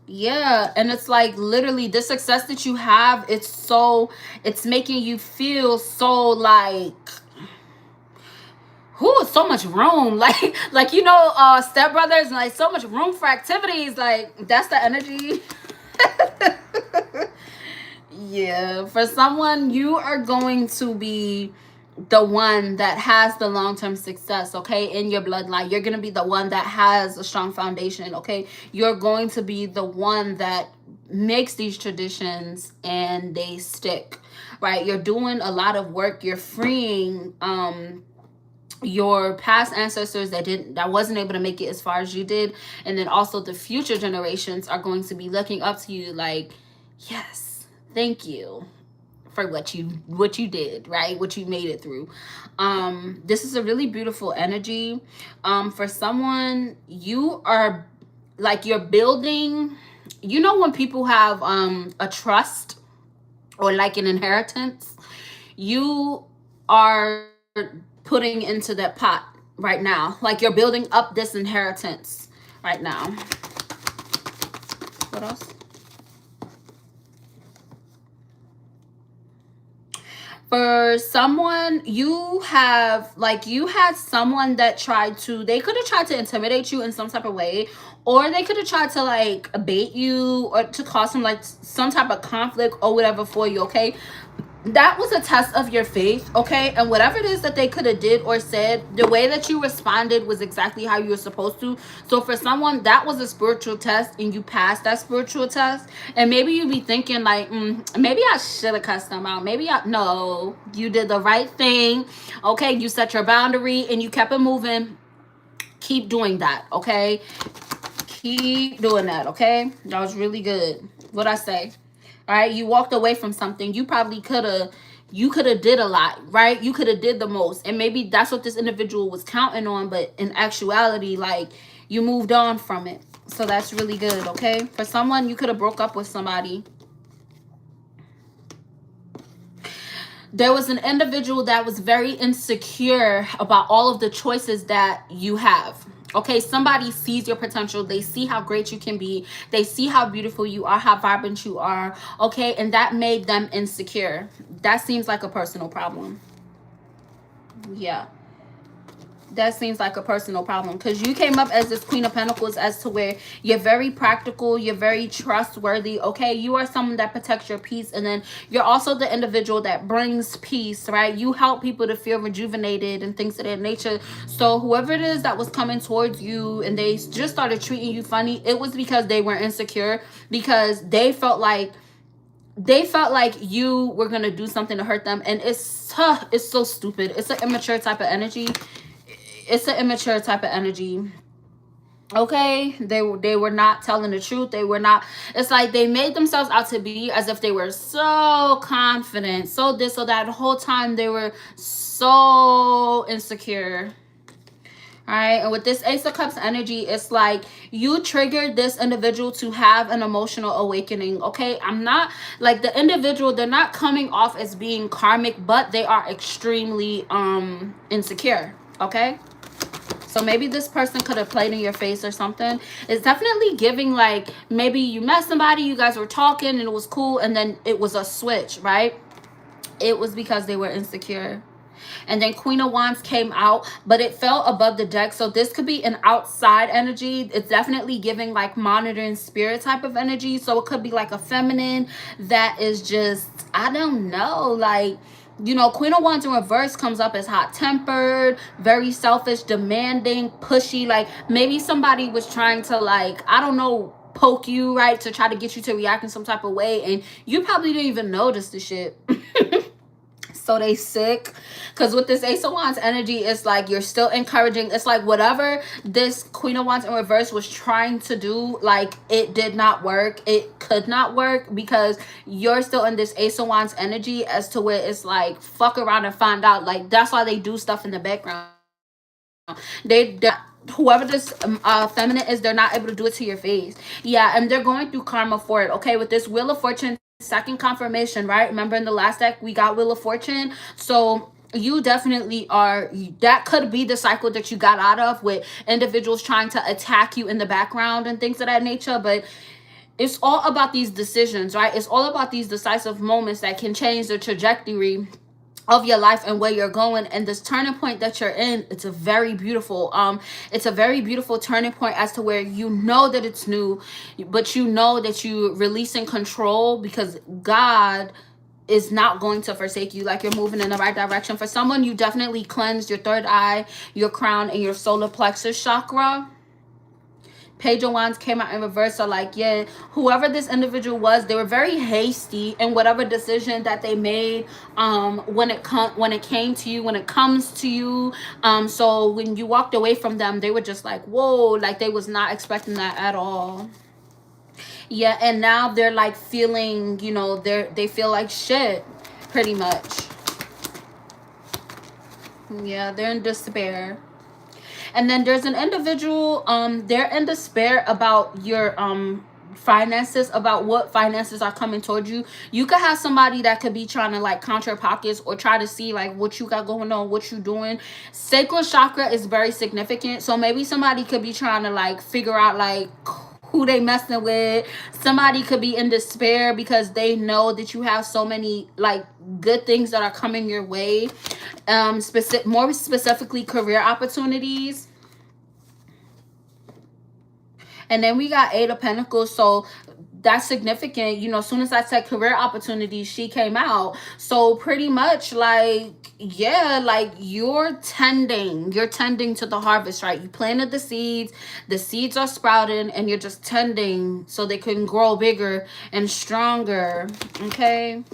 S1: Yeah, and it's like literally the success that you have, it's making you feel so like, who, so much room, like you know, Step Brothers, like so much room for activities, like that's the energy. Yeah, for someone, you are going to be the one that has the long-term success, okay, in your bloodline. You're going to be the one that has a strong foundation, okay. You're going to be the one that makes these traditions and they stick, right? You're doing a lot of work. You're freeing your past ancestors that wasn't able to make it as far as you did, and then also the future generations are going to be looking up to you like, yes, Thank you for what you did, right? What you made it through. This is a really beautiful energy. For someone, you are like you're building, you know, when people have a trust or like an inheritance, you are putting into that pot right now. Like you're building up this inheritance right now. What else? For someone, you have like you had someone that tried to, they could have tried to intimidate you in some type of way, or they could have tried to like bait you or to cause some like some type of conflict or whatever for you. Okay, that was a test of your faith. Okay, and whatever it is that they could have did or said, the way that you responded was exactly how you were supposed to. So for someone, that was a spiritual test and you passed that spiritual test. And maybe you be thinking like, maybe I should have cussed them out. Maybe I, no, you did the right thing. Okay, you set your boundary and you kept it moving. Keep doing that. Okay, keep doing that. Okay, that was really good. What I say? All right, you walked away from something. You probably could have, you could have did a lot, right? You could have did the most, and maybe that's what this individual was counting on, but in actuality, like, you moved on from it. So that's really good. Okay, for someone, you could have broke up with somebody. There was an individual that was very insecure about all of the choices that you have. Okay, somebody sees your potential. They see how great you can be. They see how beautiful you are, how vibrant you are. Okay, and that made them insecure. That seems like a personal problem. Yeah, that seems like a personal problem, because you came up as this Queen of Pentacles as to where you're very practical, you're very trustworthy. Okay, you are someone that protects your peace, and then you're also the individual that brings peace, right? You help people to feel rejuvenated and things of that nature. So whoever it is that was coming towards you and they just started treating you funny, it was because they were insecure, because they felt like you were gonna do something to hurt them. And it's so stupid. It's an immature type of energy. It's an immature type of energy. Okay, they were not telling the truth. They were not, it's like they made themselves out to be as if they were so confident, so this or that. The whole time they were so insecure. All right, and with this Ace of Cups energy, it's like you triggered this individual to have an emotional awakening. Okay, I'm not like the individual, they're not coming off as being karmic, but they are extremely insecure. Okay, so maybe this person could have played in your face or something. It's definitely giving like maybe you met somebody, you guys were talking and it was cool, and then it was a switch, right? It was because they were insecure. And then Queen of Wands came out, but it fell above the deck. So this could be an outside energy. It's definitely giving like monitoring spirit type of energy. So it could be like a feminine that is just, I don't know, like, you know, Queen of Wands in reverse comes up as hot-tempered, very selfish, demanding, pushy. Like maybe somebody was trying to like, I don't know, poke you, right, to try to get you to react in some type of way, and you probably didn't even notice the shit. So they sick, because with this Ace of Wands energy, it's like you're still encouraging. It's like whatever this Queen of Wands in reverse was trying to do, like it did not work. It could not work because you're still in this Ace of Wands energy as to where it's like fuck around and find out. Like that's why they do stuff in the background. They whoever this feminine is, they're not able to do it to your face. Yeah, and they're going through karma for it. Okay, with this Wheel of Fortune, second confirmation, right? Remember in the last deck we got Wheel of Fortune. So you definitely are, that could be the cycle that you got out of, with individuals trying to attack you in the background and things of that nature. But it's all about these decisions, right? It's all about these decisive moments that can change the trajectory of your life and where you're going. And this turning point that you're in, it's a very beautiful turning point as to where you know that it's new, but you know that you releasing control, because God is not going to forsake you. Like you're moving in the right direction. For someone, you definitely cleansed your third eye, your crown, and your solar plexus chakra. Page of Wands came out in reverse. So like, yeah, whoever this individual was, they were very hasty in whatever decision that they made when it came to you, when it comes to you. So when you walked away from them, they were just like, whoa, like they was not expecting that at all. Yeah, and now they're like feeling, they feel like shit, pretty much. Yeah, they're in despair. And then there's an individual, they're in despair about your finances, about what finances are coming towards you. You could have somebody that could be trying to like count your pockets or try to see like what you got going on, what you doing. Sacral chakra is very significant, so maybe somebody could be trying to like figure out like who they messing with. Somebody could be in despair because they know that you have so many like good things that are coming your way. More specifically, career opportunities. And then we got Eight of Pentacles. So that's significant. As soon as I said career opportunities, she came out. So pretty much like, yeah, like you're tending to the harvest, right? You planted the seeds are sprouting, and you're just tending so they can grow bigger and stronger. Okay.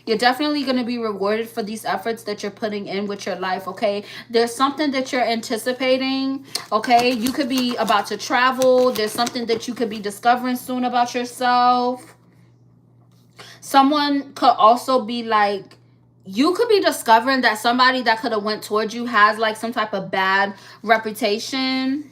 S1: You're definitely going to be rewarded for these efforts that you're putting in with your life, okay? There's something that you're anticipating, okay? You could be about to travel. There's something that you could be discovering soon about yourself. Someone could also be like, you could be discovering that somebody that could have went towards you has like some type of bad reputation.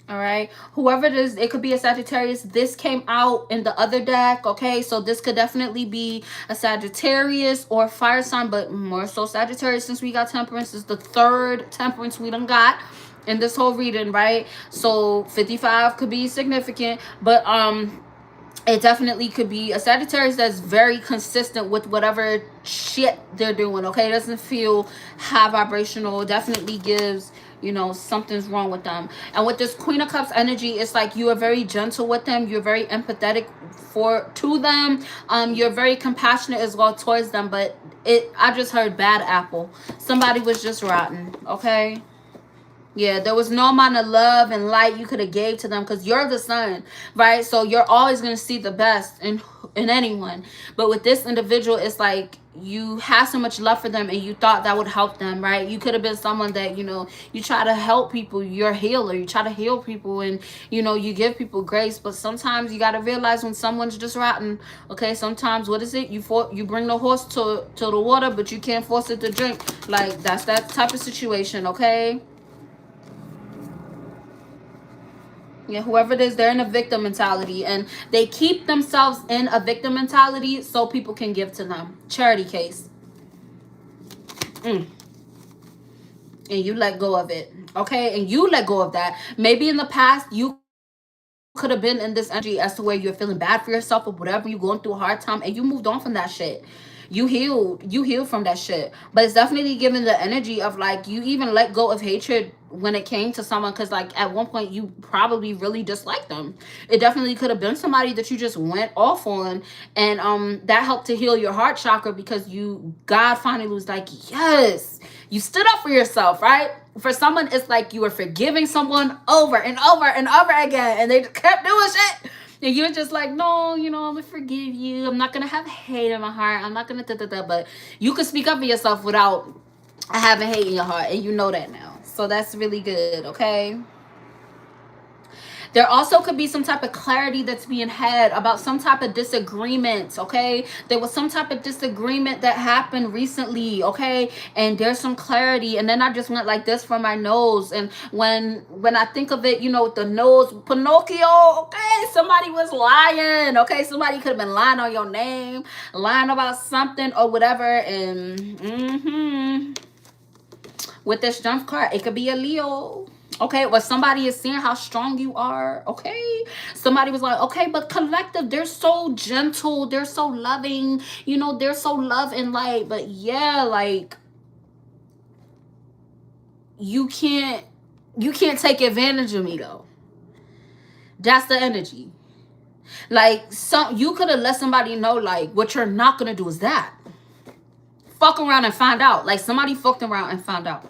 S1: All right, whoever it is, it could be a Sagittarius. This came out in the other deck, okay? So this could definitely be a Sagittarius or fire sign, but more so Sagittarius, since we got Temperance. This is the third Temperance we done got in this whole reading, right? So 55 could be significant, but it definitely could be a Sagittarius that's very consistent with whatever shit they're doing, okay? It doesn't feel high vibrational. It definitely gives, something's wrong with them. And with this Queen of Cups energy, it's like you are very gentle with them. You're very empathetic to them. You're very compassionate as well towards them. But I just heard bad apple. Somebody was just rotten, okay? Yeah, there was no amount of love and light you could have gave to them, because you're the sun, right? So you're always going to see the best in anyone. But with this individual, it's like you have so much love for them and you thought that would help them, right? You could have been someone that, you try to help people. You're a healer. You try to heal people, and, you give people grace. But sometimes you got to realize when someone's just rotten, okay? Sometimes, what is it? You bring the horse to the water, but you can't force it to drink. Like, that's that type of situation, okay? Yeah, whoever it is, they're in a victim mentality, and they keep themselves in a victim mentality so people can give to them. Charity case. And you let go of it, okay? And you let go of that. Maybe in the past, you could have been in this energy as to where you're feeling bad for yourself or whatever, you're going through a hard time, and you moved on from that shit. You healed from that shit. But it's definitely giving the energy of like you even let go of hatred when it came to someone, because like at one point you probably really disliked them. It definitely could have been somebody that you just went off on, and that helped to heal your heart chakra, because God finally was like, yes, you stood up for yourself, right? For someone, it's like you were forgiving someone over and over and over again, and they just kept doing shit. And you're just like, no, I'm gonna forgive you. I'm not gonna have hate in my heart. I'm not gonna but you can speak up for yourself without having hate in your heart, and you know that now. So that's really good, okay? There also could be some type of clarity that's being had about some type of disagreement, okay? There was some type of disagreement that happened recently, okay? And there's some clarity. And then I just went like this for my nose. And when I think of it, with the nose, Pinocchio, okay? Somebody was lying, okay? Somebody could have been lying on your name, lying about something or whatever. And with this jump card, it could be a Leo. Okay, or somebody is seeing how strong you are. Okay, somebody was like, okay, but collective, they're so gentle, they're so loving, they're so love and light. But yeah, like you can't take advantage of me though. That's the energy. Like you could have let somebody know like what you're not gonna do is that. Fuck around and find out. Like somebody fucked around and found out.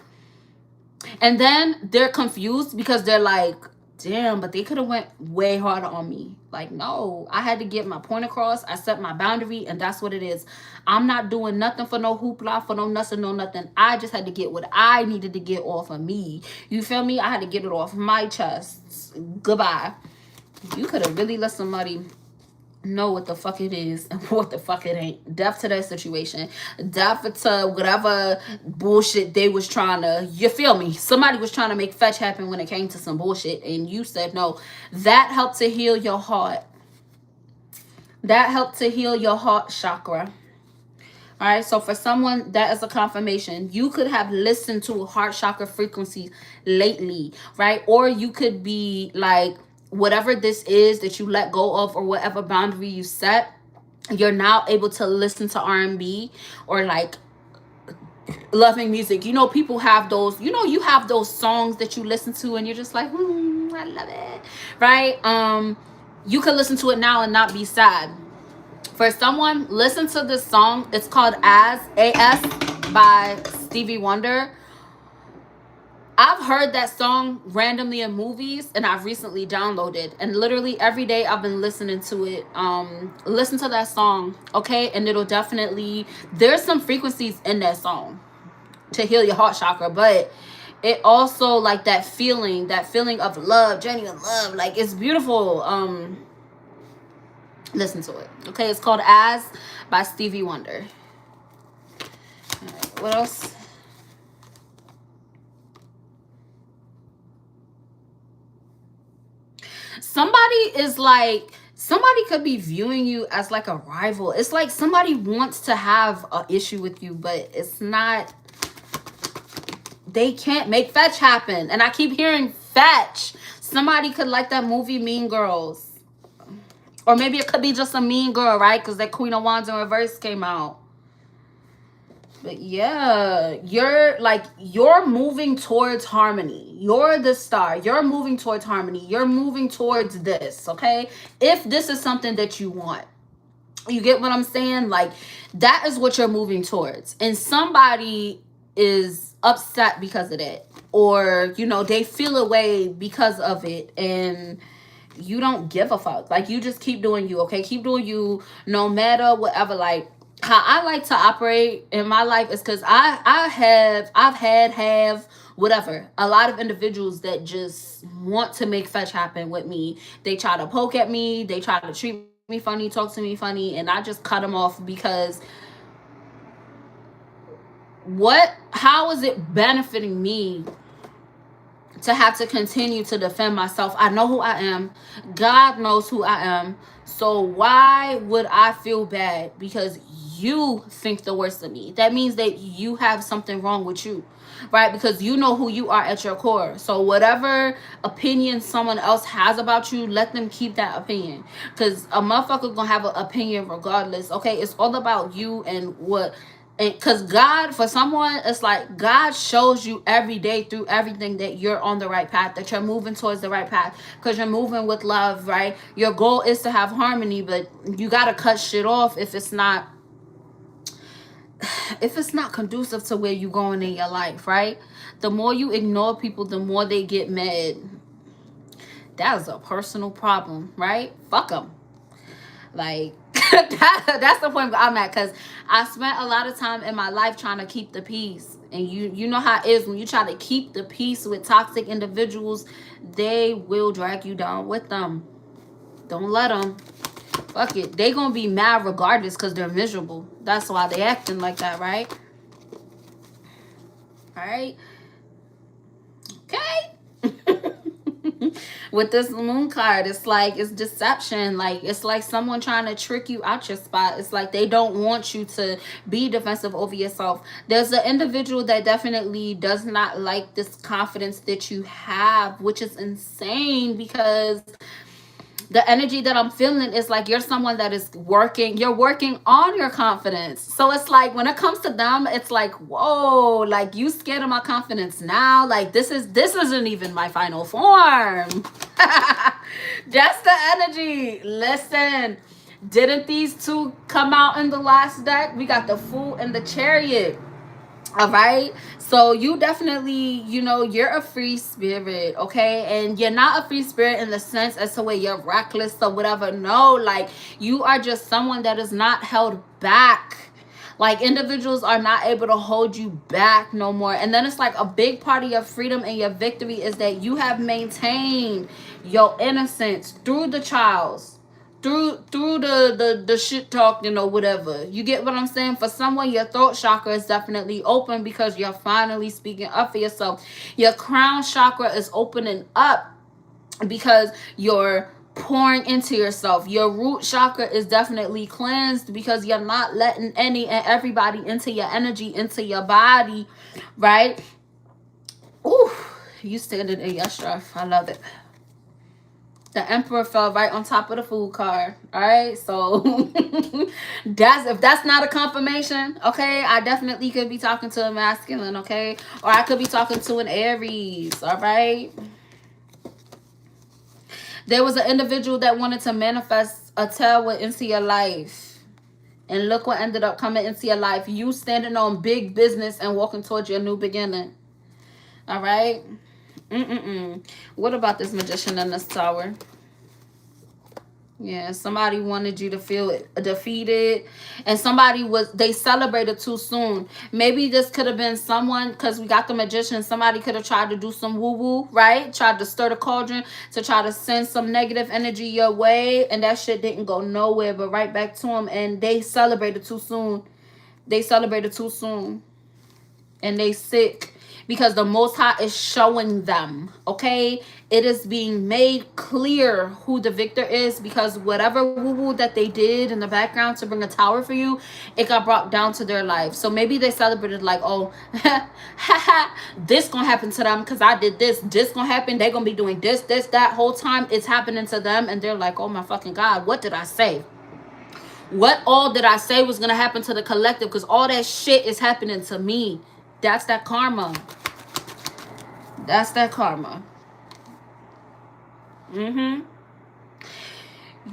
S1: And then they're confused because they're like, damn, but they could have went way harder on me. Like, no, I had to get my point across. I set my boundary, and that's what it is. I'm not doing nothing for no hoopla, for no nothing. I just had to get what I needed to get off of me. You feel me? I had to get it off my chest. Goodbye. You could have really let somebody know what the fuck it is and what the fuck it ain't. Deaf to that situation, deaf to whatever bullshit they was trying to, you feel me, somebody was trying to make fetch happen when it came to some bullshit, and you said no. That helped to heal your heart. That helped to heal your heart chakra. All right, so for someone, that is a confirmation. You could have listened to heart chakra frequencies lately, right? Or you could be like, whatever this is that you let go of, or whatever boundary you set, you're now able to listen to R&B or like loving music. You know, people have those, you know, you have those songs that you listen to and you're just like, I love it, right? You can listen to it now and not be sad. For someone, listen to this song. It's called As by Stevie Wonder. I've heard that song randomly in movies, and I've recently downloaded, and literally every day I've been listening to it. Listen to that song, okay? And it'll definitely, there's some frequencies in that song to heal your heart chakra, but it also, like, that feeling of love, genuine love, like, it's beautiful. Listen to it, okay? It's called As by Stevie Wonder. All right, what else? Somebody could be viewing you as like a rival. It's like somebody wants to have an issue with you, but it's not, they can't make fetch happen. And I keep hearing fetch. Somebody could like that movie Mean Girls. Or maybe it could be just a mean girl, right? Because that Queen of Wands in reverse came out. But yeah, you're moving towards harmony. You're the star. You're moving towards harmony. You're moving towards this, okay? If this is something that you want. You get what I'm saying? Like, that is what you're moving towards. And somebody is upset because of that. Or, you know, they feel a way because of it. And you don't give a fuck. Like, you just keep doing you, okay? Keep doing you no matter whatever. Like, how I like to operate in my life is because I've had whatever, a lot of individuals that just want to make fetch happen with me. They try to poke at me, they try to treat me funny, talk to me funny, and I just cut them off because how is it benefiting me to have to continue to defend myself? I know who I am. God knows who I am. So why would I feel bad because you think the worst of me? That means that you have something wrong with you, right? Because you know who you are at your core. So whatever opinion someone else has about you, let them keep that opinion. Because a motherfucker gonna have an opinion regardless, okay? It's all about you and what. And because God, for someone, it's like God shows you every day through everything that you're on the right path, that you're moving towards the right path, because you're moving with love, right? Your goal is to have harmony, but you got to cut shit off if it's not conducive to where you're going in your life, right? The more you ignore people, the more they get mad. That is a personal problem, right? Fuck them. Like, that's the point I'm at, because I spent a lot of time in my life trying to keep the peace. And you know how it is when you try to keep the peace with toxic individuals, they will drag you down with them. Don't let them. Fuck it. They gonna be mad regardless because they're miserable. That's why they acting like that, right? All right. Okay. With this moon card, it's like, it's deception. Like, it's like someone trying to trick you out your spot. It's like they don't want you to be defensive over yourself. There's an individual that definitely does not like this confidence that you have, which is insane, because the energy that I'm feeling is like you're someone that is you're working on your confidence. So it's like when it comes to them, it's like, whoa, like, you scared of my confidence now? Like, this isn't even my final form. Just the energy. Listen, didn't these two come out in the last deck? We got the Fool and the Chariot. All right, so you definitely, you're a free spirit, okay? And you're not a free spirit in the sense as to where you're reckless or whatever. No, like, you are just someone that is not held back. Like, individuals are not able to hold you back no more. And then it's like a big part of your freedom and your victory is that you have maintained your innocence through the trials, through the shit talking or whatever. You get what I'm saying? For someone, your throat chakra is definitely open because you're finally speaking up for yourself. Your crown chakra is opening up because you're pouring into yourself. Your root chakra is definitely cleansed because you're not letting any and everybody into your energy, into your body, right? Ooh, you standing in your strength. I love it. The Emperor fell right on top of the food card. All right, so if that's not a confirmation, okay, I definitely could be talking to a masculine, okay, or I could be talking to an Aries. All right. There was an individual that wanted to manifest a tailwind into your life. And look what ended up coming into your life. You standing on big business and walking towards your new beginning. All right? What about this Magician in this Tower? Yeah, somebody wanted you to feel defeated, and they celebrated too soon. Maybe this could have been someone, because we got the Magician, somebody could have tried to do some woo-woo, right? Tried to stir the cauldron to try to send some negative energy your way, and that shit didn't go nowhere, but right back to them, and they celebrated too soon. They celebrated too soon, and they sick. Because the Most High is showing them, okay? It is being made clear who the victor is, because whatever woo-woo that they did in the background to bring a tower for you, it got brought down to their life. So maybe they celebrated like, oh, this gonna happen to them because I did this. This gonna happen. They gonna be doing this, that. Whole time it's happening to them, and they're like, oh my fucking God, what did I say? What all did I say was gonna happen to the collective? Because all that shit is happening to me. That's that karma. That's that karma.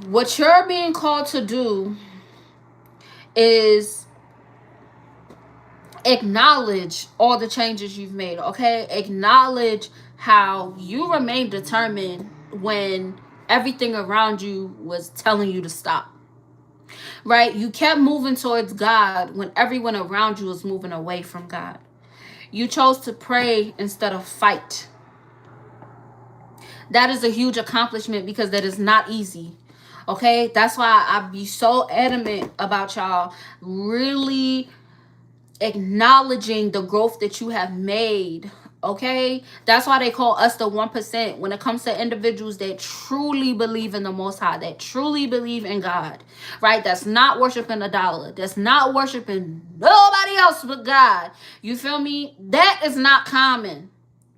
S1: What you're being called to do is acknowledge all the changes you've made, okay? Acknowledge how you remained determined when everything around you was telling you to stop. Right? You kept moving towards God when everyone around you was moving away from God. You chose to pray instead of fight. That is a huge accomplishment because that is not easy. Okay? That's why I be so adamant about y'all really acknowledging the growth that you have made. Okay? That's why they call us the 1% when it comes to individuals that truly believe in the Most High, that truly believe in God, right? That's not worshiping a dollar. That's not worshiping nobody else but God. You feel me? That is not common.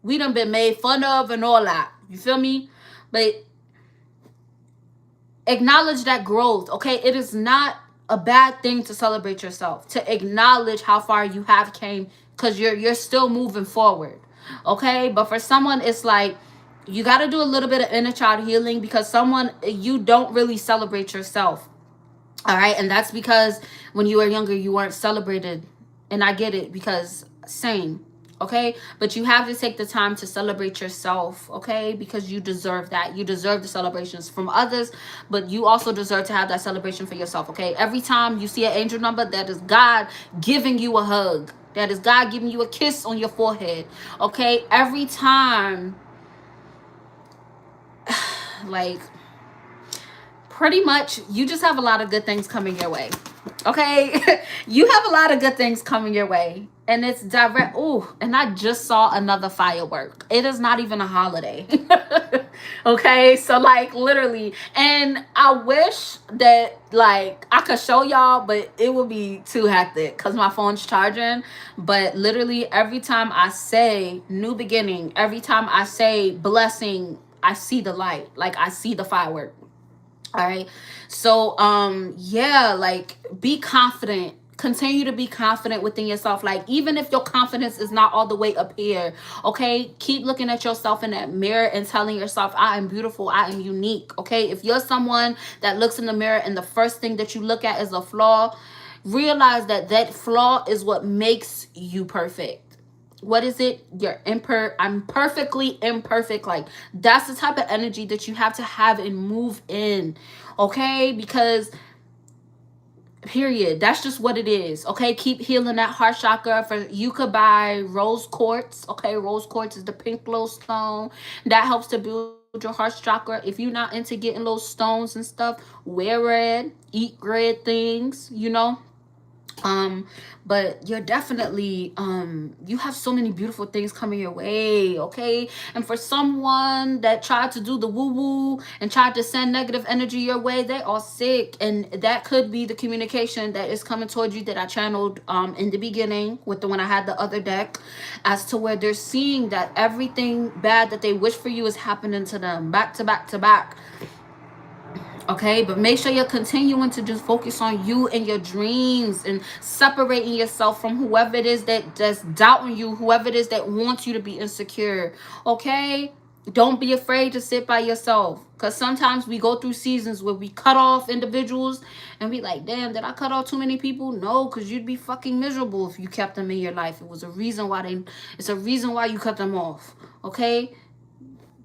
S1: We done been made fun of and all that. You feel me? But acknowledge that growth, okay? It is not a bad thing to celebrate yourself, to acknowledge how far you have came, because you're still moving forward, okay? But for someone, it's like you got to do a little bit of inner child healing, because you don't really celebrate yourself, all right? And that's because when you were younger, you weren't celebrated, and I get it, because same. Okay, but you have to take the time to celebrate yourself, okay, because you deserve that. You deserve the celebrations from others, but you also deserve to have that celebration for yourself, okay? Every time you see an angel number, that is God giving you a hug. That is God giving you a kiss on your forehead, okay? Every time, like, pretty much you just have a lot of good things coming your way, okay? You have a lot of good things coming your way. And it's direct. Ooh, and I just saw another firework. It is not even a holiday. Okay, so like literally, and I wish that like I could show y'all, but it would be too hectic because my phone's charging. But literally every time I say new beginning, every time I say blessing, I see the light. Like I see the firework. All right. So yeah, like be confident. Continue to be confident within yourself. Like even if your confidence is not all the way up here, okay, keep looking at yourself in that mirror and telling yourself, I am beautiful, I am unique. Okay, if you're someone that looks in the mirror and the first thing that you look at is a flaw, realize that that flaw is what makes you perfect. What is it? I'm perfectly imperfect. Like that's the type of energy that you have to have and move in, okay? Because period, that's just what it is, okay? Keep healing that heart chakra. You could buy rose quartz, okay? Rose quartz is the pink glow stone that helps to build your heart chakra. If you're not into getting those stones and stuff, wear red, eat red things, you know. But you're definitely you have so many beautiful things coming your way, okay? And for someone that tried to do the woo woo and tried to send negative energy your way, they are sick. And that could be the communication that is coming towards you that I channeled in the beginning with the when I had the other deck, as to where they're seeing that everything bad that they wish for you is happening to them back to back to back. Okay, but make sure you're continuing to just focus on you and your dreams, and separating yourself from whoever it is that's doubting you, whoever it is that wants you to be insecure. Okay, don't be afraid to sit by yourself, because sometimes we go through seasons where we cut off individuals and we like, damn, did I cut off too many people? No, because you'd be fucking miserable if you kept them in your life. It was a reason why it's a reason why you cut them off. Okay,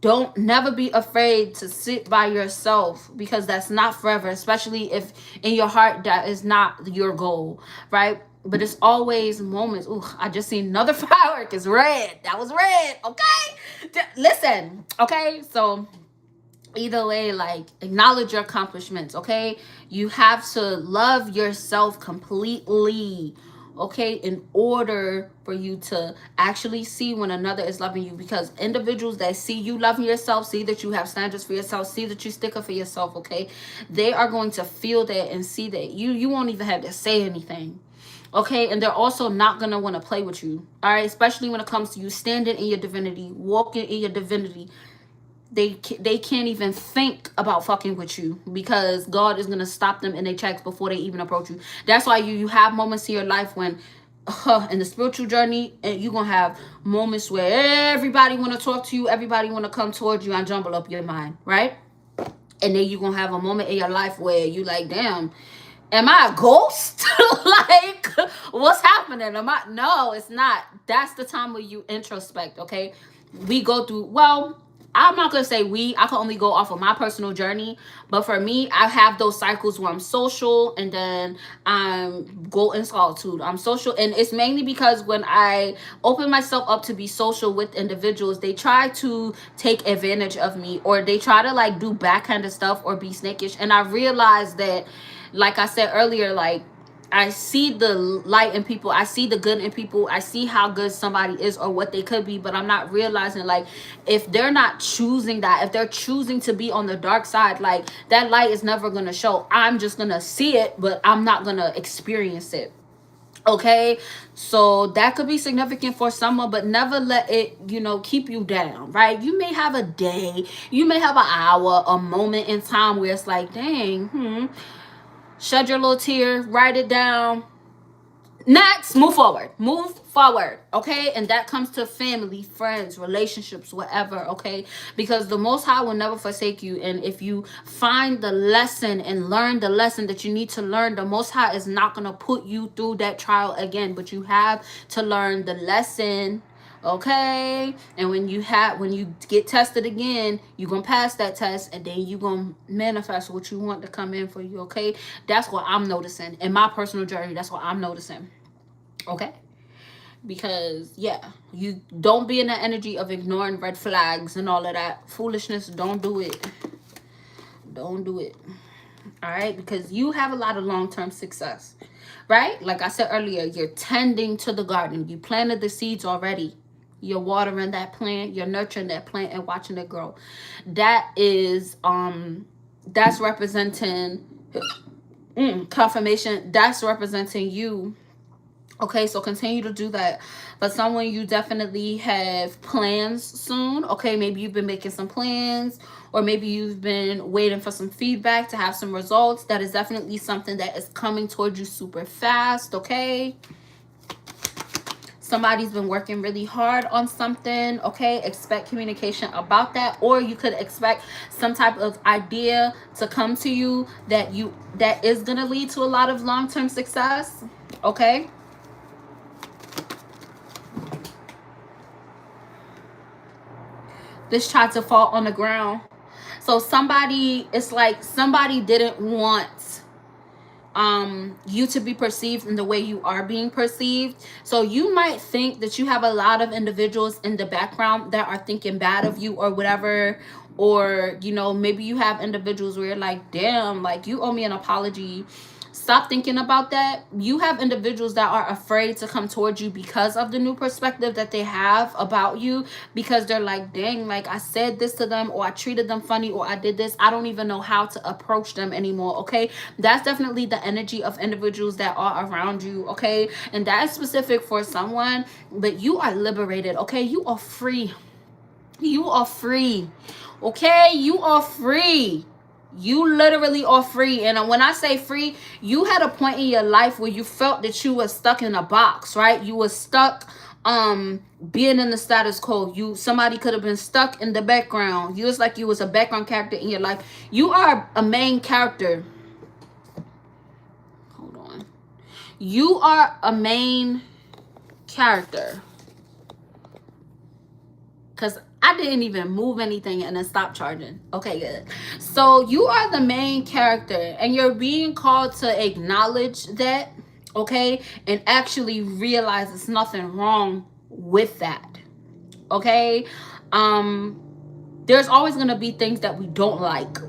S1: don't never be afraid to sit by yourself, because that's not forever, especially if in your heart that is not your goal, right? But it's always moments. Ooh, I just seen another firework. It's red. That was red. Okay, listen. Okay, so either way, like, acknowledge your accomplishments. Okay, you have to love yourself completely, okay, in order for you to actually see when another is loving you. Because individuals that see you loving yourself, see that you have standards for yourself, see that you stick up for yourself, okay, they are going to feel that and see that you won't even have to say anything. Okay, and they're also not going to want to play with you. All right, especially when it comes to you standing in your divinity, walking in your divinity. They can't even think about fucking with you, because God is going to stop them in their tracks before they even approach you. That's why you have moments in your life when in the spiritual journey, and you're going to have moments where everybody want to talk to you, everybody want to come towards you and jumble up your mind, right? And then you're going to have a moment in your life where you like, damn, am I a ghost? Like, what's happening? No, it's not. That's the time where you introspect, okay? We go through, well, I'm not going to say I can only go off of my personal journey. But for me, I have those cycles where I'm social and then I'm go in solitude. I'm social. And it's mainly because when I open myself up to be social with individuals, they try to take advantage of me, or they try to like do backhand stuff or be snakish. And I realized that, like I said earlier, like, I see the light in people. I see the good in people. I see how good somebody is or what they could be, but I'm not realizing, like, if they're not choosing that, if they're choosing to be on the dark side, like, that light is never going to show. I'm just going to see it, but I'm not going to experience it. Okay, so that could be significant for someone, but never let it, keep you down, right? You may have a day, you may have an hour, a moment in time where it's like, dang, shed your little tear, write it down. Next, move forward, okay? And that comes to family, friends, relationships, whatever, okay? Because the Most High will never forsake you. And if you find the lesson and learn the lesson that you need to learn, the Most High is not going to put you through that trial again. But you have to learn the lesson, okay? And when you get tested again, you're gonna pass that test, and then you're gonna manifest what you want to come in for you, okay? That's what I'm noticing in my personal journey. That's what I'm noticing, okay? Because you don't be in the energy of ignoring red flags and all of that foolishness. Don't do it. All right? Because you have a lot of long-term success, right? Like I said earlier, you're tending to the garden. You planted the seeds already. You're watering that plant, you're nurturing that plant and watching it grow. That is that's representing confirmation. That's representing you. Okay, so continue to do that. But someone, you definitely have plans soon. Okay, maybe you've been making some plans, or maybe you've been waiting for some feedback to have some results. That is definitely something that is coming towards you super fast, okay? Somebody's been working really hard on something, okay? Expect communication about that. Or you could expect some type of idea to come to you that is going to lead to a lot of long-term success, okay? This tried to fall on the ground. So it's like somebody didn't want you to be perceived in the way you are being perceived. So you might think that you have a lot of individuals in the background that are thinking bad of you or whatever, Or, you know, maybe you have individuals where you're like, damn, like you owe me an apology. Stop thinking about that. You have individuals that are afraid to come towards you because of the new perspective that they have about you, because they're like, dang, like I said this to them, or I treated them funny, or I did this. I don't even know how to approach them anymore. Okay, that's definitely the energy of individuals that are around you. Okay, and that is specific for someone, but you are liberated. Okay, you are free. You are free. Okay, you are free. You literally are free. And when I say free, you had a point in your life where you felt that you were stuck in a box, right? You were stuck being in the status quo. Somebody could have been stuck in the background. You was like you was a background character in your life. You are a main character. Hold on. You are a main character. Because I didn't even move anything and then stop charging. Okay, good. So you are the main character, and you're being called to acknowledge that, okay, and actually realize there's nothing wrong with that. Okay? There's always gonna be things that we don't like.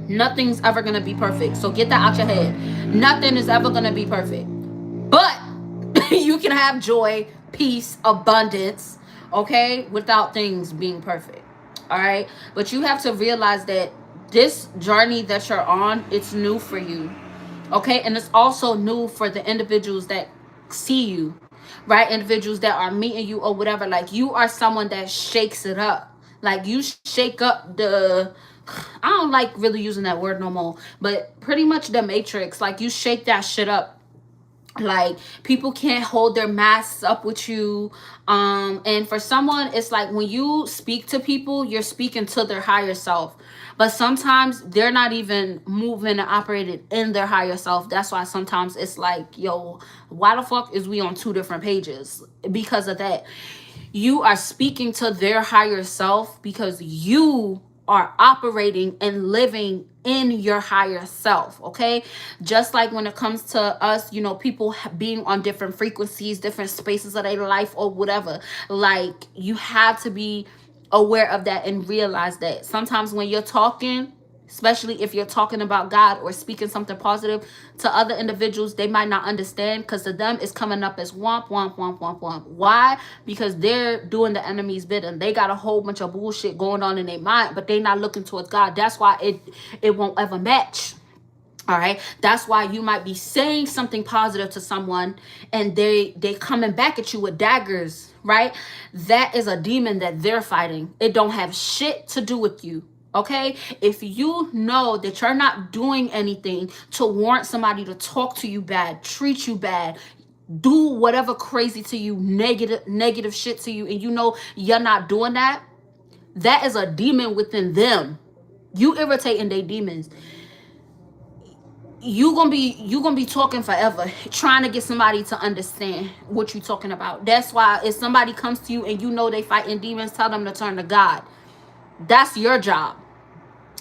S1: Nothing's ever gonna be perfect. So get that out your head. Nothing is ever gonna be perfect. But you can have joy, peace, abundance, okay, without things being perfect. All right, but you have to realize that this journey that you're on, it's new for you. Okay, and it's also new for the individuals that see you, right? Individuals that are meeting you or whatever. Like, you are someone that shakes it up. Like, you shake up the, I don't like really using that word no more, but pretty much the matrix. Like, you shake that shit up. Like, people can't hold their masks up with you. And for someone, it's like when you speak to people, you're speaking to their higher self, but sometimes they're not even moving and operating in their higher self. That's why sometimes it's like, yo, why the fuck is we on two different pages? Because of that. You are speaking to their higher self because you are operating and living in your higher self. Okay, just like when it comes to us, you know, people being on different frequencies, different spaces of their life or whatever, like, you have to be aware of that and realize that sometimes when you're talking, especially if you're talking about God or speaking something positive to other individuals, they might not understand, because to them it's coming up as womp womp womp womp womp. Why? Because they're doing the enemy's bidding. They got a whole bunch of bullshit going on in their mind, but they're not looking towards God. That's why it won't ever match. All right, that's why you might be saying something positive to someone and they coming back at you with daggers, right? That is a demon that they're fighting. It don't have shit to do with you. Okay, if you know that you're not doing anything to warrant somebody to talk to you bad, treat you bad, do whatever crazy to you, negative shit to you, and you know you're not doing that, that is a demon within them. You irritating their demons. You gonna be talking forever trying to get somebody to understand what you're talking about. That's why if somebody comes to you and you know they fighting demons, tell them to turn to God. That's your job,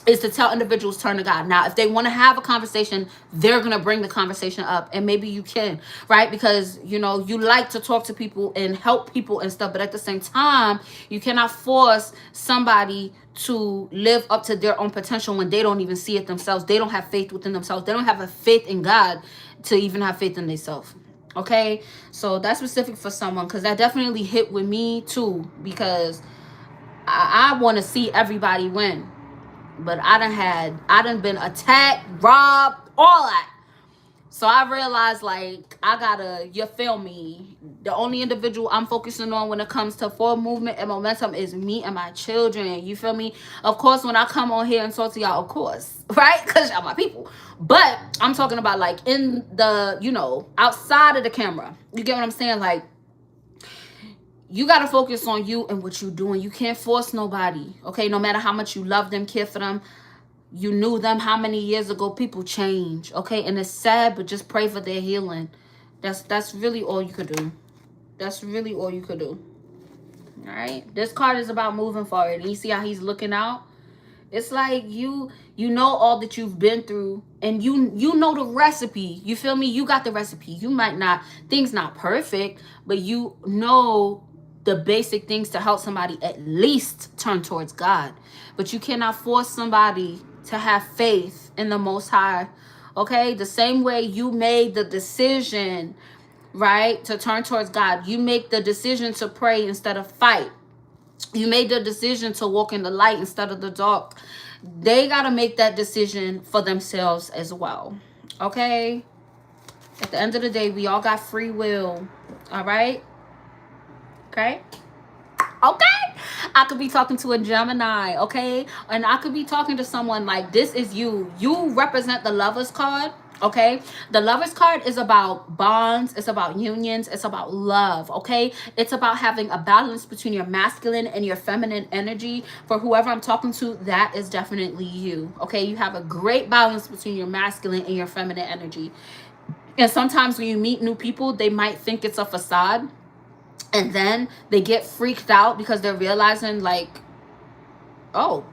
S1: is to tell individuals turn to God. Now, if they want to have a conversation, they're going to bring the conversation up, and maybe you can, right? Because, you know, you like to talk to people and help people and stuff, but at the same time, you cannot force somebody to live up to their own potential when they don't even see it themselves. They don't have faith within themselves. They don't have a faith in God to even have faith in themselves. Okay? So that's specific for someone, because that definitely hit with me too, because I want to see everybody win. But I done been attacked, robbed, all that. So I realized, like, I gotta, you feel me? The only individual I'm focusing on when it comes to forward movement and momentum is me and my children. You feel me? Of course, when I come on here and talk to y'all, of course, right? Because y'all my people. But I'm talking about, like, in the, you know, outside of the camera. You get what I'm saying? Like, you got to focus on you and what you're doing. You can't force nobody, okay? No matter how much you love them, care for them, you knew them how many years ago. People change, okay? And it's sad, but just pray for their healing. That's really all you could do. That's really all you could do. All right? This card is about moving forward. And you see how he's looking out? It's like you know all that you've been through, and you know the recipe. You feel me? You got the recipe. You might not, things not perfect, but you know the basic things to help somebody at least turn towards God. But you cannot force somebody to have faith in the Most High. Okay? The same way you made the decision, right, to turn towards God. You make the decision to pray instead of fight. You made the decision to walk in the light instead of the dark. They got to make that decision for themselves as well. Okay? At the end of the day, we all got free will. All right? Okay? Okay? I could be talking to a Gemini, okay? And I could be talking to someone like, this is you. You represent the Lover's card, okay? The Lover's card is about bonds. It's about unions. It's about love, okay? It's about having a balance between your masculine and your feminine energy. For whoever I'm talking to, that is definitely you, okay? You have a great balance between your masculine and your feminine energy. And sometimes when you meet new people, they might think it's a facade. And then they get freaked out because they're realizing, like, oh,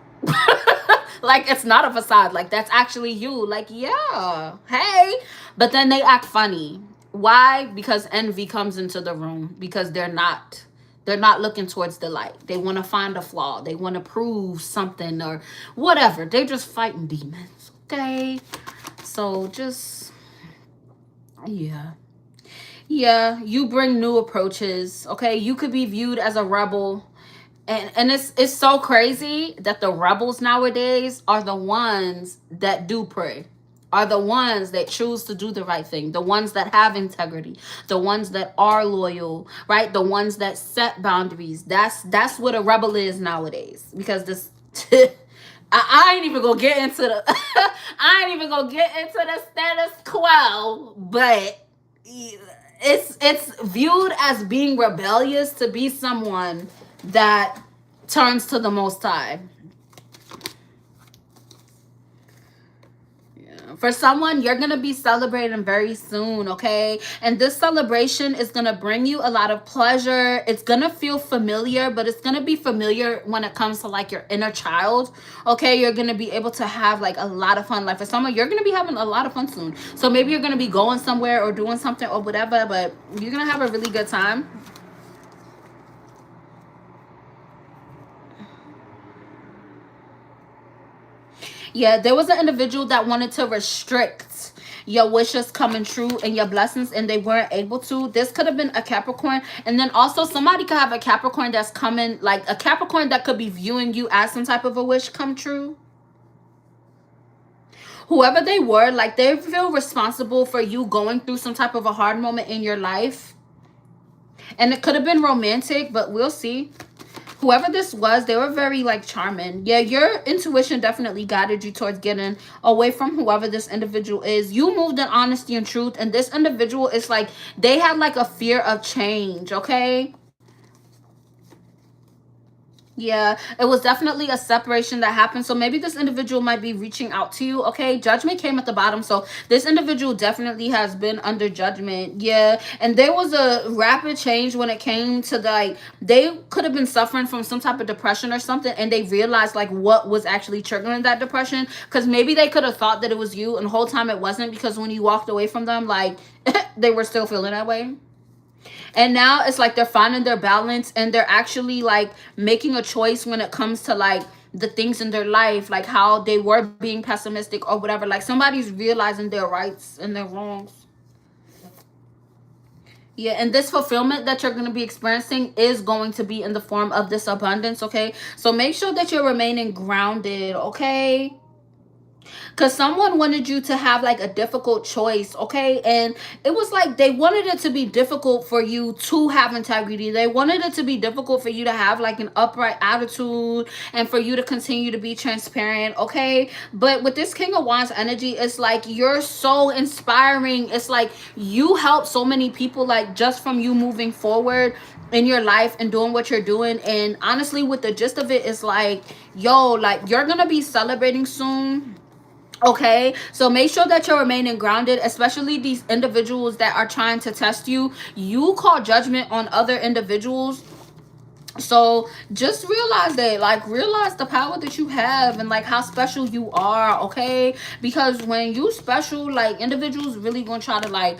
S1: like, it's not a facade. Like, that's actually you. Like, yeah, hey. But then they act funny. Why? Because envy comes into the room. Because they're not looking towards the light. They want to find a flaw. They want to prove something or whatever. They're just fighting demons. Okay? So just, yeah. Yeah, you bring new approaches, okay? You could be viewed as a rebel. And it's so crazy that the rebels nowadays are the ones that do pray, are the ones that choose to do the right thing, the ones that have integrity, the ones that are loyal, right? The ones that set boundaries. That's what a rebel is nowadays. Because this I ain't even gonna get into the I ain't even gonna get into the status quo, but it's viewed as being rebellious to be someone that turns to the Most High. Yeah. For someone, you're going to be celebrating very soon, okay? And this celebration is going to bring you a lot of pleasure. It's going to feel familiar, but it's going to be familiar when it comes to, like, your inner child, okay? You're going to be able to have, like, a lot of fun. Like, for someone, you're going to be having a lot of fun soon. So maybe you're going to be going somewhere or doing something or whatever, but you're going to have a really good time. Yeah, there was an individual that wanted to restrict your wishes coming true and your blessings, and they weren't able to. This could have been a Capricorn. And then also somebody could have a Capricorn that's coming, like a Capricorn that could be viewing you as some type of a wish come true. Whoever they were, like, they feel responsible for you going through some type of a hard moment in your life. And it could have been romantic, but we'll see. Whoever this was, they were very, like, charming. Yeah, your intuition definitely guided you towards getting away from whoever this individual is. You moved in honesty and truth, and this individual is like, they had, like, a fear of change, okay? Yeah, it was definitely a separation that happened. So maybe this individual might be reaching out to you, okay? Judgment came at the bottom. So this individual definitely has been under judgment. Yeah, and there was a rapid change when it came to, like, they could have been suffering from some type of depression or something, and they realized, like, what was actually triggering that depression. Because maybe they could have thought that it was you, and the whole time it wasn't, because when you walked away from them, like, they were still feeling that way. And now it's like they're finding their balance, and they're actually, like, making a choice when it comes to, like, the things in their life, like how they were being pessimistic or whatever. Like, somebody's realizing their rights and their wrongs. Yeah, and this fulfillment that you're going to be experiencing is going to be in the form of this abundance, okay? So make sure that you're remaining grounded, okay? Because someone wanted you to have, like, a difficult choice, okay? And it was like they wanted it to be difficult for you to have integrity. They wanted it to be difficult for you to have, like, an upright attitude and for you to continue to be transparent, okay? But with this King of Wands energy, it's like you're so inspiring. It's like you help so many people, like, just from you moving forward in your life and doing what you're doing. And honestly, with the gist of it, it's like, yo, like, you're gonna be celebrating soon. Okay, so make sure that you're remaining grounded, especially these individuals that are trying to test you. You call judgment on other individuals. So just realize that, like, realize the power that you have and, like, how special you are, okay? Because when you special, like, individuals really gonna try to, like,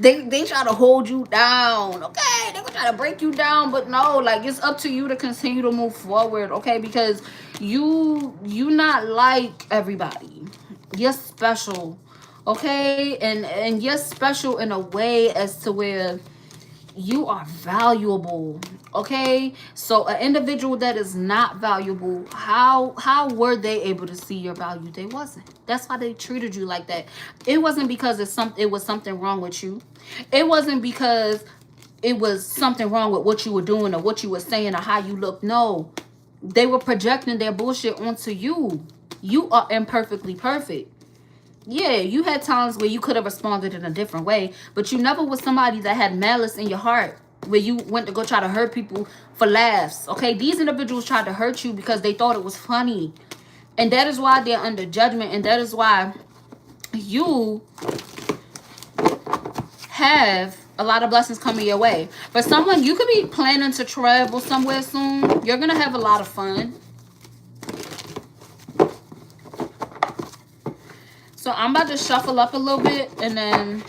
S1: They try to hold you down, okay? They gonna try to break you down, but no, like, it's up to you to continue to move forward, okay? Because you not like everybody. You're special, okay? And you're special in a way as to where you are valuable, okay? So an individual that is not valuable, how were they able to see your value? They wasn't. That's why they treated you like that. It wasn't because it was something wrong with you. It wasn't because it was something wrong with what you were doing or what you were saying or how you look. No, they were projecting their bullshit onto you. You are imperfectly perfect. Yeah, you had times where you could have responded in a different way, but you never was somebody that had malice in your heart where you went to go try to hurt people for laughs, okay? These individuals tried to hurt you because they thought it was funny, and that is why they're under judgment, and that is why you have a lot of blessings coming your way. For someone, you could be planning to travel somewhere soon. You're gonna have a lot of fun. So I'm about to shuffle up a little bit, and then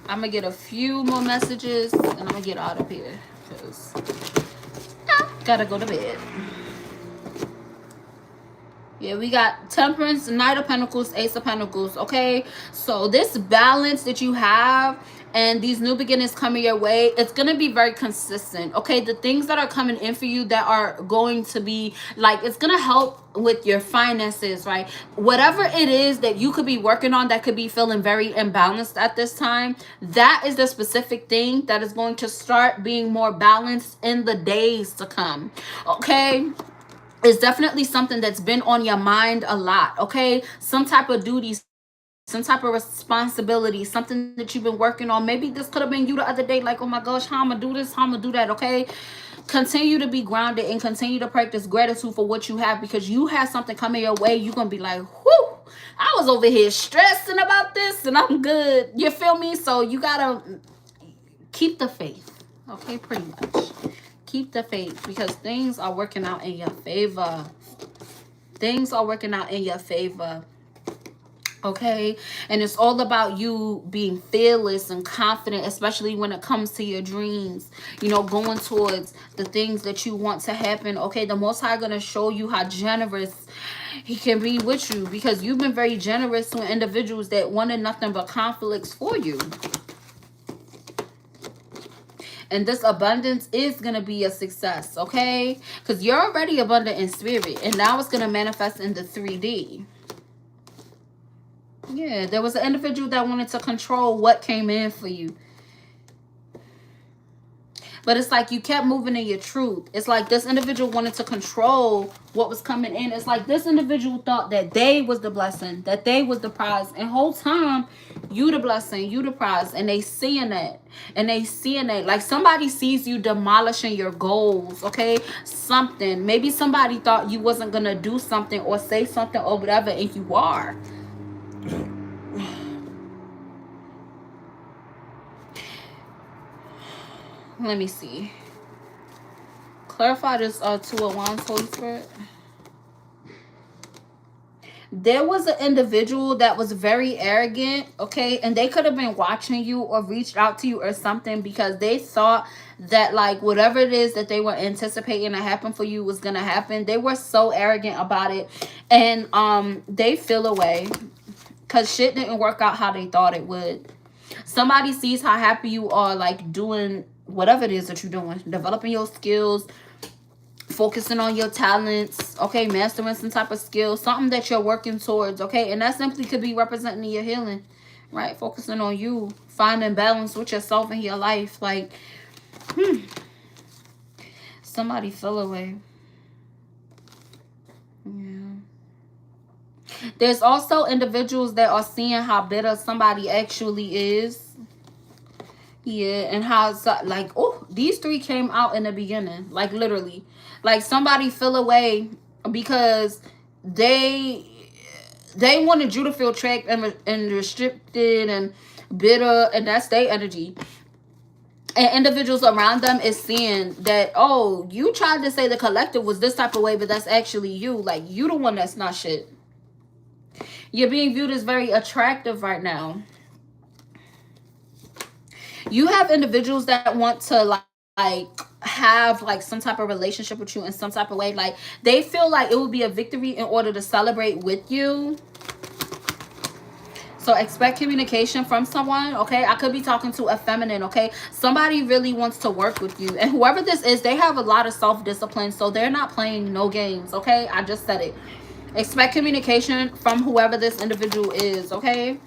S1: I'm gonna get a few more messages, and I'm gonna get out of here because I gotta go to bed. Yeah, we got Temperance, Knight of Pentacles, Ace of Pentacles, okay? So this balance that you have and these new beginnings coming your way, it's going to be very consistent, okay? The things that are coming in for you that are going to be, like, it's going to help with your finances, right? Whatever it is that you could be working on that could be feeling very imbalanced at this time, that is the specific thing that is going to start being more balanced in the days to come, okay? It's definitely something that's been on your mind a lot, okay? Some type of duties, some type of responsibility, something that you've been working on. Maybe this could have been you the other day, like, oh my gosh, how I'm gonna do this, how I'm gonna do that, okay? Continue to be grounded and continue to practice gratitude for what you have, because you have something coming your way. You're gonna be like, whoo, I was over here stressing about this and I'm good. You feel me? So you gotta keep the faith, okay? Pretty much. Keep the faith, because things are working out in your favor. Things are working out in your favor. Okay? And it's all about you being fearless and confident, especially when it comes to your dreams. You know, going towards the things that you want to happen. Okay? The Most High going to show you how generous He can be with you, because you've been very generous to individuals that wanted nothing but conflicts for you. And this abundance is going to be a success, okay? Because you're already abundant in spirit. And now it's going to manifest in the 3D. Yeah, there was an individual that wanted to control what came in for you. But it's like you kept moving in your truth. It's like this individual wanted to control what was coming in. It's like this individual thought that they was the blessing, that they was the prize. And whole time, you the blessing, you the prize. And they seeing that. And they seeing that. Like somebody sees you demolishing your goals, okay? Something. Maybe somebody thought you wasn't going to do something or say something or whatever, and you are. Let me see. Clarify this 2 of Wands, Holy Spirit. There was an individual that was very arrogant, okay? And they could have been watching you or reached out to you or something, because they thought that, like, whatever it is that they were anticipating to happen for you was going to happen. They were so arrogant about it. And they feel away because shit didn't work out how they thought it would. Somebody sees how happy you are, like, doing whatever it is that you're doing, developing your skills, focusing on your talents, okay, mastering some type of skill, something that you're working towards, okay, and that simply could be representing your healing, right? Focusing on you, finding balance with yourself in your life, like, somebody fell away. Yeah. There's also individuals that are seeing how bitter somebody actually is. Yeah, and how it's like, oh, these 3 came out in the beginning, like literally, like somebody fell away because they wanted you to feel trapped and restricted and bitter, and that's their energy. And individuals around them is seeing that, oh, you tried to say the collective was this type of way, but that's actually you. Like, you the one that's not shit. You're being viewed as very attractive right now. You have individuals that want to have like some type of relationship with you in some type of way. Like they feel like it would be a victory in order to celebrate with you. So expect communication from someone, okay? I could be talking to a feminine, okay? Somebody really wants to work with you. And whoever this is, they have a lot of self-discipline, so they're not playing no games, okay? I just said it. Expect communication from whoever this individual is, okay?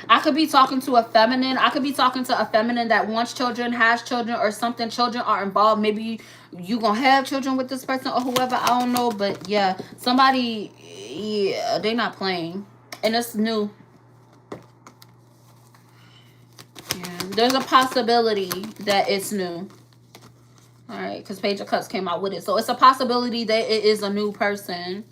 S1: I could be talking to a feminine. I could be talking to a feminine that wants children, has children, or something. Children are involved. Maybe you gonna have children with this person or whoever. I don't know, but yeah, somebody, yeah, they not playing, and it's new. Yeah, there's a possibility that it's new. All right, because Page of Cups came out with it, so it's a possibility that it is a new person.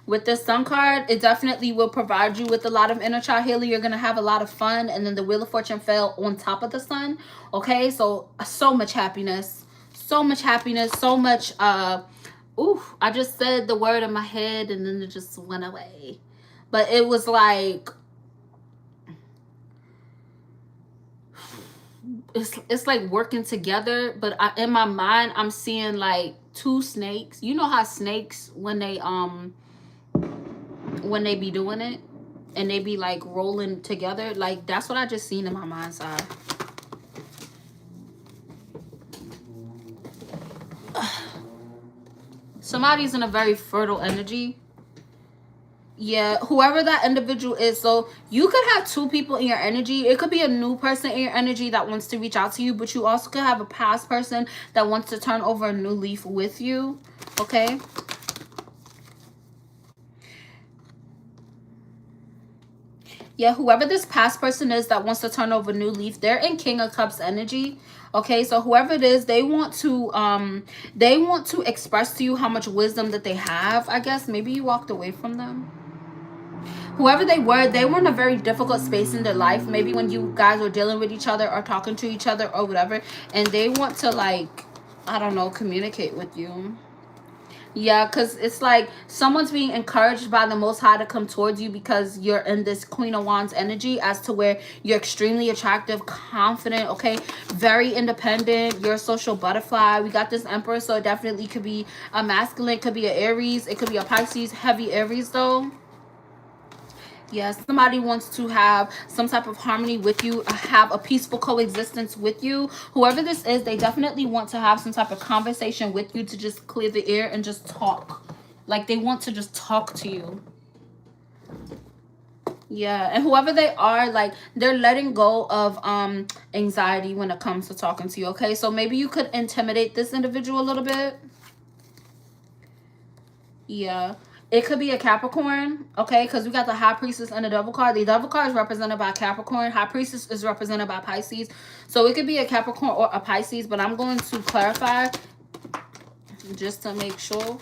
S1: With this Sun card, it definitely will provide you with a lot of inner child healing. You're going to have a lot of fun. And then the Wheel of Fortune fell on top of the Sun. Okay, so much happiness. So much happiness. So much, I just said the word in my head and then it just went away. But it was like, it's like working together. But in my mind, I'm seeing like two snakes. You know how snakes, when they be doing it and they be like rolling together, like that's what I just seen in my mind's eye. Somebody's in a very fertile energy. Yeah, whoever that individual is. So you could have two people in your energy. It could be a new person in your energy that wants to reach out to you, but you also could have a past person that wants to turn over a new leaf with you. Okay. Yeah, whoever this past person is that wants to turn over a new leaf, they're in King of Cups energy. Okay, so whoever it is, they want to express to you how much wisdom that they have. I guess maybe you walked away from them. Whoever they were in a very difficult space in their life. Maybe when you guys were dealing with each other or talking to each other or whatever, and they want to, like, I don't know, communicate with you. Yeah, because it's like someone's being encouraged by the Most High to come towards you because you're in this Queen of Wands energy, as to where you're extremely attractive, confident, okay, very independent. You're a social butterfly. We got this Emperor, so it definitely could be a masculine, could be an Aries, it could be a Pisces, heavy Aries though. Yes, somebody wants to have some type of harmony with you, have a peaceful coexistence with you. Whoever this is, they definitely want to have some type of conversation with you to just clear the air and just talk. Like they want to just talk to you. Yeah, and whoever they are, like they're letting go of anxiety when it comes to talking to you. Okay, so maybe you could intimidate this individual a little bit. Yeah. It could be a Capricorn, okay? Because we got the High Priestess and the Devil card. The Devil card is represented by Capricorn. High Priestess is represented by Pisces. So it could be a Capricorn or a Pisces, but I'm going to clarify just to make sure.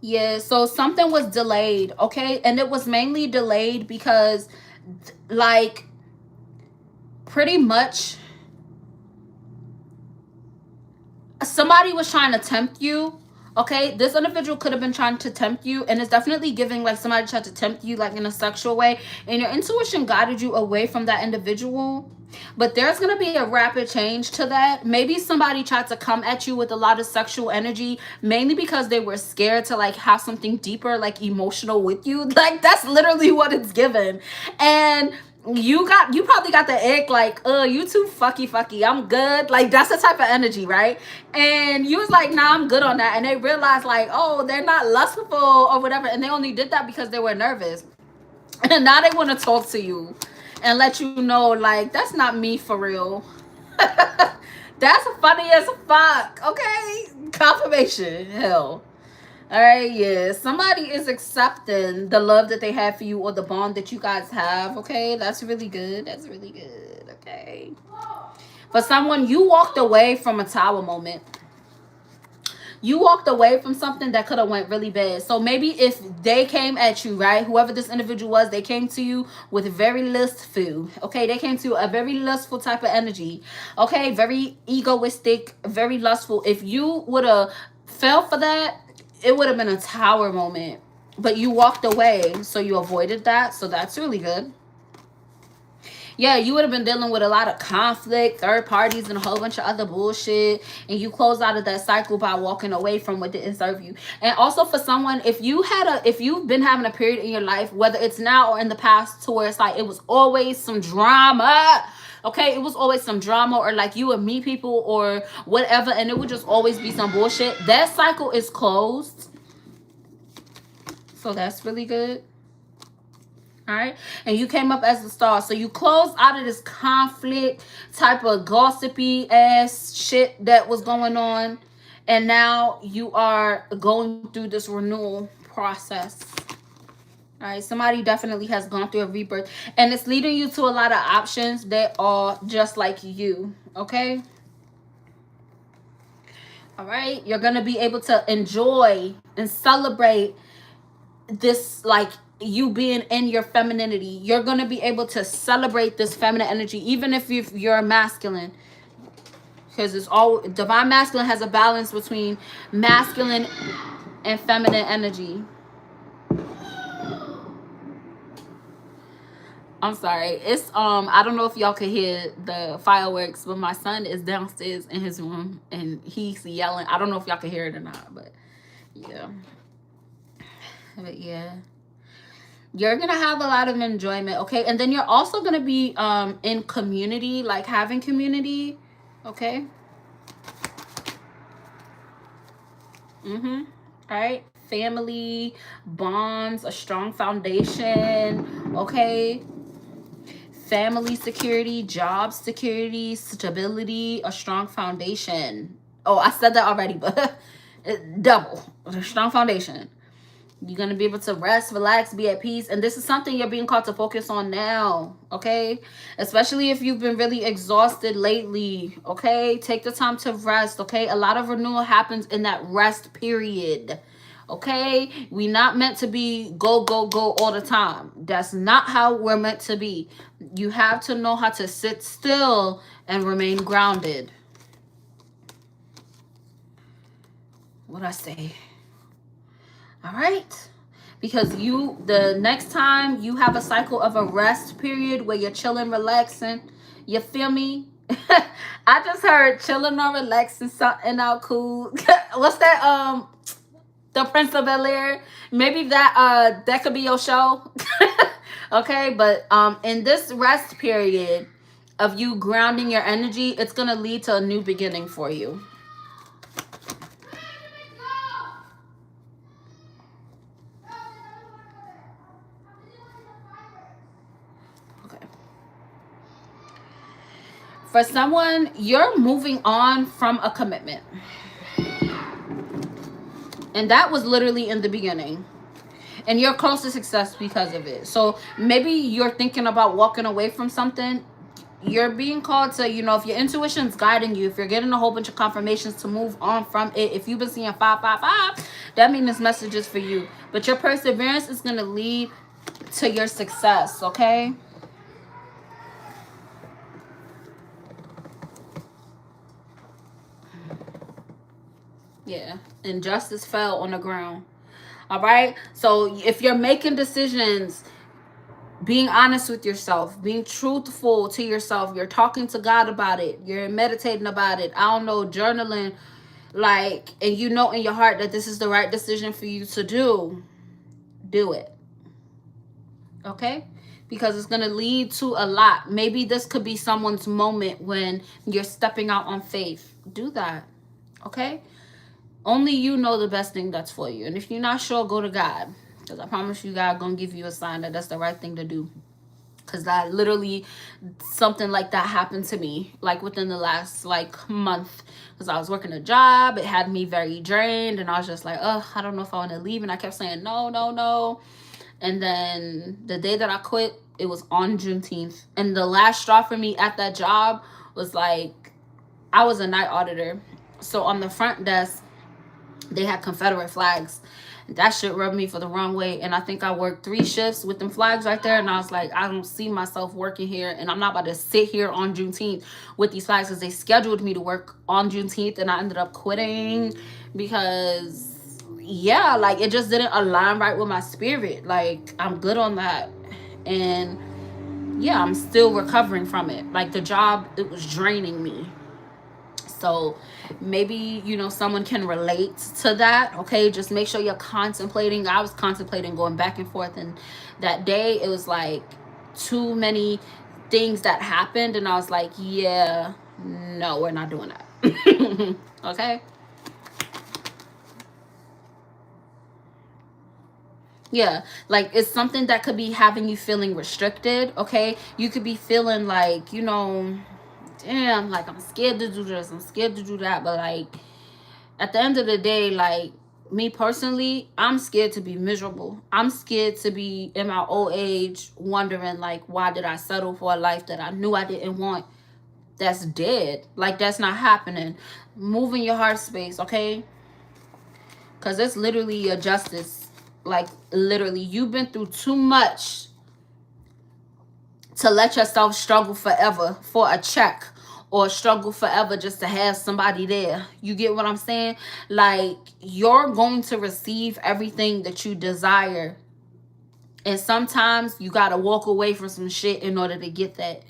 S1: Yeah, so something was delayed, okay? And it was mainly delayed because, like, pretty much somebody was trying to tempt you. Okay, this individual could have been trying to tempt you, and it's definitely giving like somebody tried to tempt you like in a sexual way, and your intuition guided you away from that individual. But there's going to be a rapid change to that. Maybe somebody tried to come at you with a lot of sexual energy, mainly because they were scared to like have something deeper, like emotional with you. Like that's literally what it's given. And you probably got the ick, like, you too fucky, I'm good. Like that's the type of energy, right? And you was like, nah, I'm good on that. And they realized like, oh, they're not lustful or whatever, and they only did that because they were nervous. And now they want to talk to you and let you know, like, that's not me for real. That's funny as fuck. Okay, confirmation. Hell. All right, yeah. Somebody is accepting the love that they have for you or the bond that you guys have. Okay, that's really good. That's really good. Okay. For someone, you walked away from a tower moment. you walked away from something that could have went really bad. So maybe if they came at you, right, whoever this individual was, they came to you with very lustful, okay, they came to a very lustful type of energy, okay, very egoistic, very lustful. If you would have fell for that, it would have been a tower moment, but you walked away, so you avoided that, so that's really good. Yeah, you would have been dealing with a lot of conflict, third parties, and a whole bunch of other bullshit. And you close out of that cycle by walking away from what didn't serve you. And also for someone, if you've been having a period in your life, whether it's now or in the past, to where it's like it was always some drama. Okay, it was always some drama, or like you would meet people or whatever, and it would just always be some bullshit. That cycle is closed. So that's really good. All right, and you came up as the star, so you closed out of this conflict type of gossipy ass shit that was going on, and now you are going through this renewal process. All right, somebody definitely has gone through a rebirth, and it's leading you to a lot of options that are just like you. Okay, all right, you're gonna be able to enjoy and celebrate this, like, you being in your femininity. You're going to be able to celebrate this feminine energy, even if you're masculine, because it's all divine masculine has a balance between masculine and feminine energy. I'm sorry, it's I don't know if y'all can hear the fireworks, but my son is downstairs in his room and he's yelling. I don't know if y'all can hear it or not, but yeah. But yeah, you're gonna have a lot of enjoyment, okay? And then you're also gonna be in community, like having community, okay? All right, family bonds, a strong foundation, okay? Family security, job security, stability, a strong foundation. Oh, I said that already, but double, a strong foundation. You're going to be able to rest, relax, be at peace. And this is something you're being called to focus on now, okay? Especially if you've been really exhausted lately, okay? Take the time to rest, okay? A lot of renewal happens in that rest period, okay? We're not meant to be go, go, go all the time. That's not how we're meant to be. You have to know how to sit still and remain grounded. What'd I say? All right, because the next time you have a cycle of a rest period where you're chilling, relaxing, you feel me? I just heard chilling or relaxing, something out cool. What's that? The Prince of Bel-Air. Maybe that could be your show. Okay, but in this rest period of you grounding your energy, it's gonna lead to a new beginning for you. For someone, you're moving on from a commitment. And that was literally in the beginning. And you're close to success because of it. So maybe you're thinking about walking away from something. You're being called to, if your intuition's guiding you, if you're getting a whole bunch of confirmations to move on from it, if you've been seeing 555, that means this message is for you. But your perseverance is going to lead to your success, okay? Yeah, injustice fell on the ground. All right, so if you're making decisions, being honest with yourself, being truthful to yourself, you're talking to God about it, you're meditating about it, I don't know, journaling, like, and you know in your heart that this is the right decision for you to do it. Okay, because it's going to lead to a lot. Maybe this could be someone's moment when you're stepping out on faith. Do that. Okay, only you know the best thing that's for you. And if you're not sure, go to God. Because I promise you, God going to give you a sign that that's the right thing to do. Because that literally, something like that happened to me, like within the last month. Because I was working a job. It had me very drained. And I was just like, I don't know if I want to leave. And I kept saying, no, no, no. And then the day that I quit, it was on Juneteenth. And the last straw for me at that job was I was a night auditor. So on the front desk, they had Confederate flags. That shit rubbed me for the wrong way. And I think I worked 3 shifts with them flags right there. And I was like, I don't see myself working here. And I'm not about to sit here on Juneteenth with these flags, because they scheduled me to work on Juneteenth. And I ended up quitting because, yeah, like it just didn't align right with my spirit. Like, I'm good on that. And yeah, I'm still recovering from it. Like, the job, it was draining me. So maybe, you know, someone can relate to that. Okay, just make sure you're contemplating. I was contemplating going back and forth, and that day it was like too many things that happened, and I was like, yeah, no, we're not doing that. Okay. Yeah, like it's something that could be having you feeling restricted. Okay, you could be feeling like, you know, damn, like I'm scared to do this, I'm scared to do that. But like at the end of the day, like me personally, I'm scared to be miserable. I'm scared to be in my old age wondering like, why did I settle for a life that I knew I didn't want? That's dead. Like, that's not happening. Move in your heart space, okay? Because it's literally your justice. Like, literally, you've been through too much to let yourself struggle forever for a check, or struggle forever just to have somebody there. You get what I'm saying? Like, you're going to receive everything that you desire. And sometimes you got to walk away from some shit in order to get that,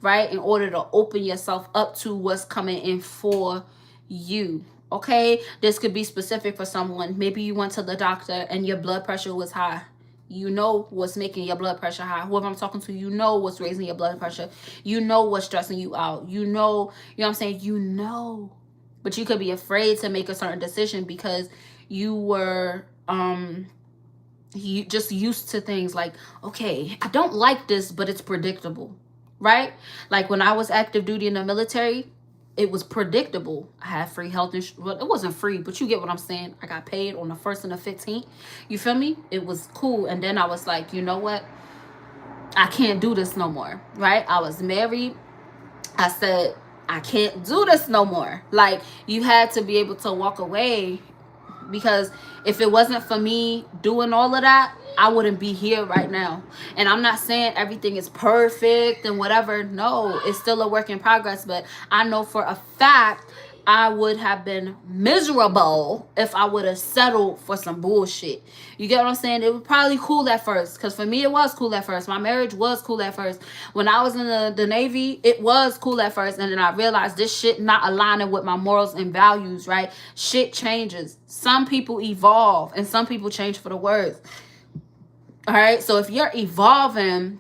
S1: right? In order to open yourself up to what's coming in for you. Okay? This could be specific for someone. Maybe you went to the doctor and your blood pressure was high. You know what's making your blood pressure high. Whoever I'm talking to, you know what's raising your blood pressure. You know what's stressing you out. You know what I'm saying? You know. But you could be afraid to make a certain decision because you were you just used to things like, okay, I don't like this, but it's predictable, right? Like when I was active duty in the military, it was predictable. I had free health insurance. Well, it wasn't free, but you get what I'm saying. I got paid on the 1st and the 15th. You feel me? It was cool. And then I was like, you know what? I can't do this no more, right? I was married. I said, I can't do this no more. Like, you had to be able to walk away, because if it wasn't for me doing all of that, I wouldn't be here right now. And I'm not saying everything is perfect and whatever. No, it's still a work in progress. But I know for a fact I would have been miserable if I would have settled for some bullshit. You get what I'm saying? It was probably cool at first. Because for me, it was cool at first. My marriage was cool at first. When I was in the Navy, it was cool at first. And then I realized this shit not aligning with my morals and values, right? Shit changes. Some people evolve and some people change for the worse. All right? So if you're evolving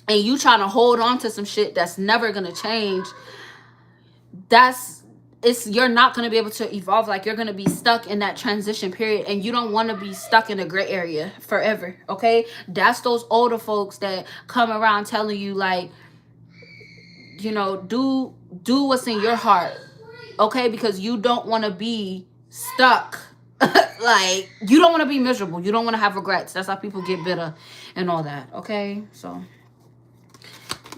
S1: and you trying to hold on to some shit that's never going to change, you're not going to be able to evolve. Like, you're going to be stuck in that transition period, and you don't want to be stuck in a gray area forever. Okay, that's those older folks that come around telling you like, you know, do what's in your heart, okay, because you don't want to be stuck. Like, you don't want to be miserable, you don't want to have regrets. That's how people get bitter and all that. Okay, so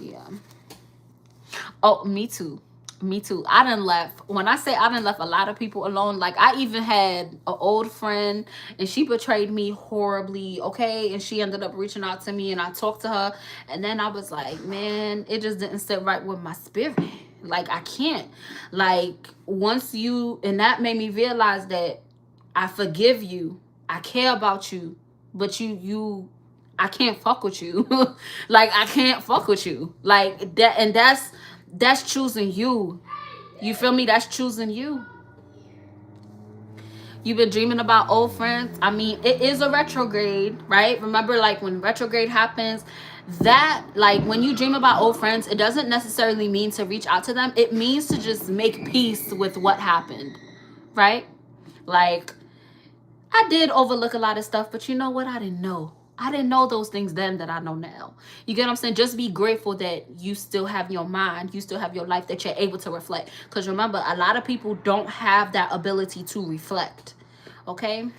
S1: yeah. Oh, me too. Me too. I done left. When I say I done left a lot of people alone, like I even had an old friend and she betrayed me horribly, okay? And she ended up reaching out to me and I talked to her. And then I was like, man, it just didn't sit right with my spirit. Like, I can't. Like, once you, and that made me realize that I forgive you. I care about you. But I can't fuck with you. Like, I can't fuck with you. Like, that, and that's choosing you. You feel me? That's choosing you. You've been dreaming about old friends. I mean, it is a retrograde, right? Remember, like, when retrograde happens, that, like, when you dream about old friends, it doesn't necessarily mean to reach out to them. It means to just make peace with what happened, right? Like, I did overlook a lot of stuff, but you know what? I didn't know. I didn't know those things then that I know now. You get what I'm saying? Just be grateful that you still have your mind. You still have your life, that you're able to reflect. Because remember, a lot of people don't have that ability to reflect. Okay?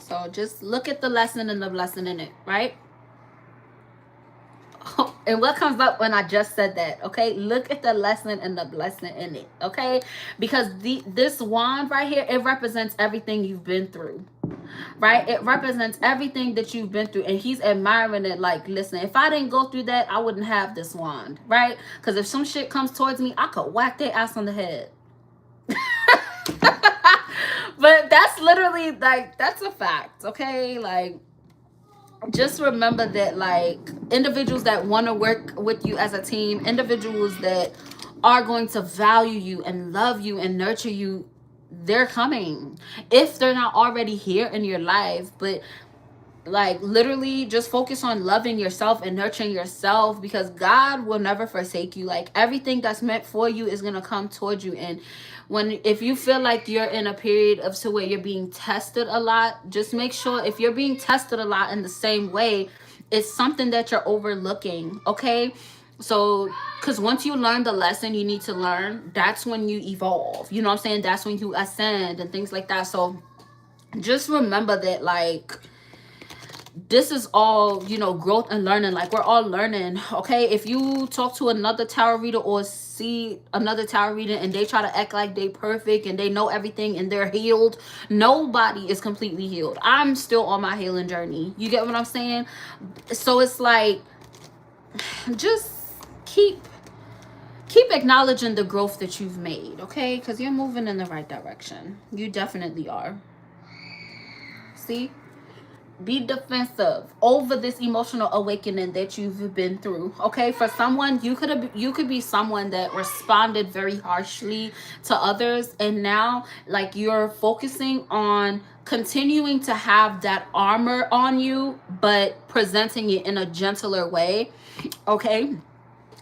S1: So just look at the lesson and the blessing in it, right? And what comes up when I just said that? Okay, look at the lesson and the blessing in it. Okay, because this wand right here, it represents everything you've been through, right? It represents everything that you've been through, and he's admiring it. Like, listen, if I didn't go through that, I wouldn't have this wand, right? Because if some shit comes towards me, I could whack their ass on the head. But that's literally, like, that's a fact. Okay, like, just remember that, like, individuals that want to work with you as a team, individuals that are going to value you and love you and nurture you, they're coming, if they're not already here in your life. But like, literally just focus on loving yourself and nurturing yourself, because God will never forsake you. Like, everything that's meant for you is going to come towards you. And if you feel like you're in a period of to where you're being tested a lot, just make sure, if you're being tested a lot in the same way, it's something that you're overlooking. Okay, so because once you learn the lesson you need to learn, that's when you evolve, you know what I'm saying? That's when you ascend and things like that. So just remember that, like, this is all, you know, growth and learning. Like, we're all learning. Okay, if you talk to another tarot reader or see another tarot reader and they try to act like they perfect and they know everything and they're healed, nobody is completely healed. I'm still on my healing journey, you get what I'm saying? So it's like, just keep acknowledging the growth that you've made, okay? Because you're moving in the right direction. You definitely are. See, be defensive over this emotional awakening that you've been through. Okay, for someone, you could be someone that responded very harshly to others, and now, like, you're focusing on continuing to have that armor on you, but presenting it in a gentler way. Okay,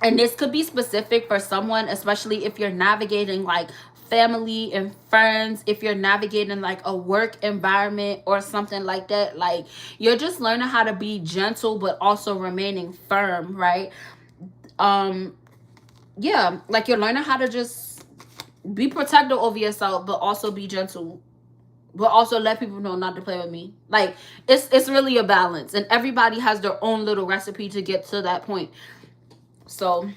S1: and this could be specific for someone, especially if you're navigating, like, family and friends, if you're navigating, like, a work environment or something like that. Like, you're just learning how to be gentle but also remaining firm, right? Yeah, like, you're learning how to just be protective over yourself but also be gentle, but also let people know not to play with me. Like, it's really a balance, and everybody has their own little recipe to get to that point. So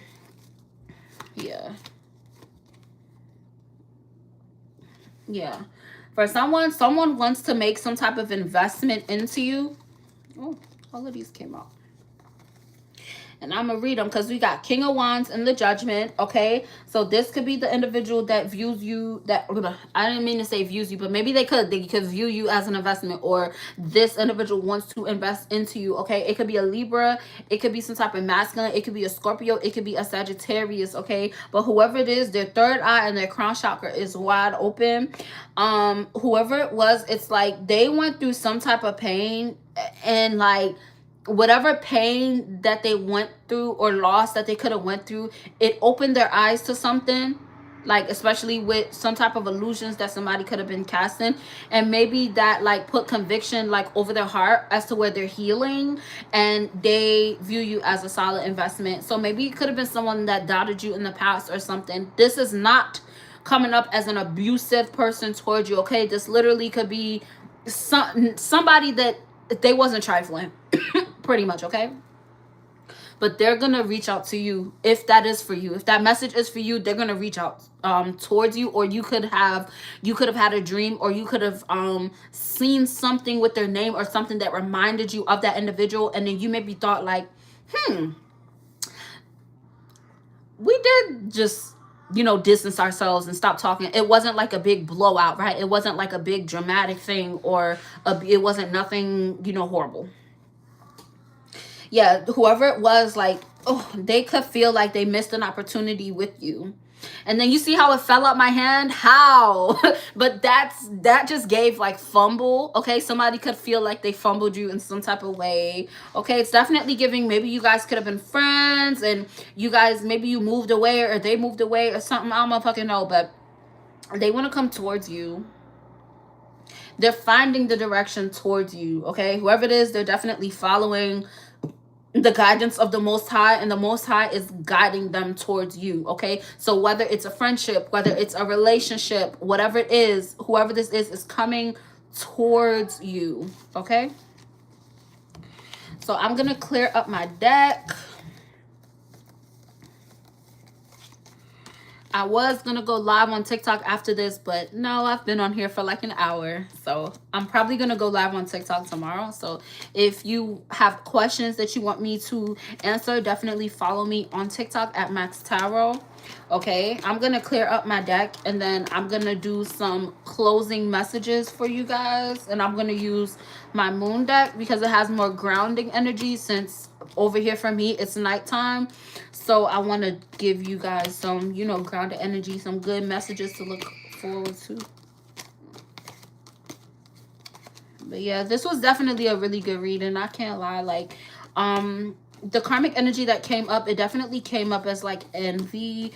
S1: yeah, for someone wants to make some type of investment into you. Oh, all of these came out. And I'm gonna read them because we got King of Wands and the Judgment. Okay, so this could be the individual that views you, that, I didn't mean to say views you, but maybe they could view you as an investment, or this individual wants to invest into you. Okay, it could be a Libra, it could be some type of masculine, it could be a Scorpio, it could be a Sagittarius. Okay, but whoever it is, their third eye and their crown chakra is wide open. Whoever it was, it's like they went through some type of pain, and, like, whatever pain that they went through or loss that they could have went through, it opened their eyes to something, like, especially with some type of illusions that somebody could have been casting, and maybe that, like, put conviction, like, over their heart as to where they're healing, and they view you as a solid investment. So maybe it could have been someone that doubted you in the past or something. This is not coming up as an abusive person towards you. Okay, this literally could be somebody that they wasn't trifling pretty much. Okay, but they're gonna reach out to you if that is for you. If that message is for you, they're gonna reach out towards you. Or you could have had a dream, or you could have seen something with their name or something that reminded you of that individual, and then you maybe thought, like, we did just, distance ourselves and stop talking. It wasn't like a big blowout, right? It wasn't like a big dramatic thing, or it wasn't nothing, horrible. Yeah, whoever it was, like, oh, they could feel like they missed an opportunity with you. And then you see how it fell out my hand? How? But that just gave, like, fumble. Okay, somebody could feel like they fumbled you in some type of way. Okay, it's definitely giving, maybe you guys could have been friends, and you guys, maybe you moved away, or they moved away or something. I don't fucking know, but they want to come towards you. They're finding the direction towards you. Okay, whoever it is, they're definitely following the guidance of the Most High, and the Most High is guiding them towards you. Okay, so whether it's a friendship, whether it's a relationship, whatever it is, whoever this is coming towards you. Okay, so I'm gonna clear up my deck. I was gonna go live on TikTok after this, but no, I've been on here for like an hour. So I'm probably gonna go live on TikTok tomorrow. So if you have questions that you want me to answer, definitely follow me on TikTok at Max Tarot. Okay, I'm gonna clear up my deck and then I'm gonna do some closing messages for you guys. And I'm gonna use my moon deck because it has more grounding energy, since over here for me it's nighttime. So I want to give you guys some, you know, grounded energy, some good messages to look forward to. But yeah, this was definitely a really good reading. I can't lie. Like, the karmic energy that came up, it definitely came up as like envy.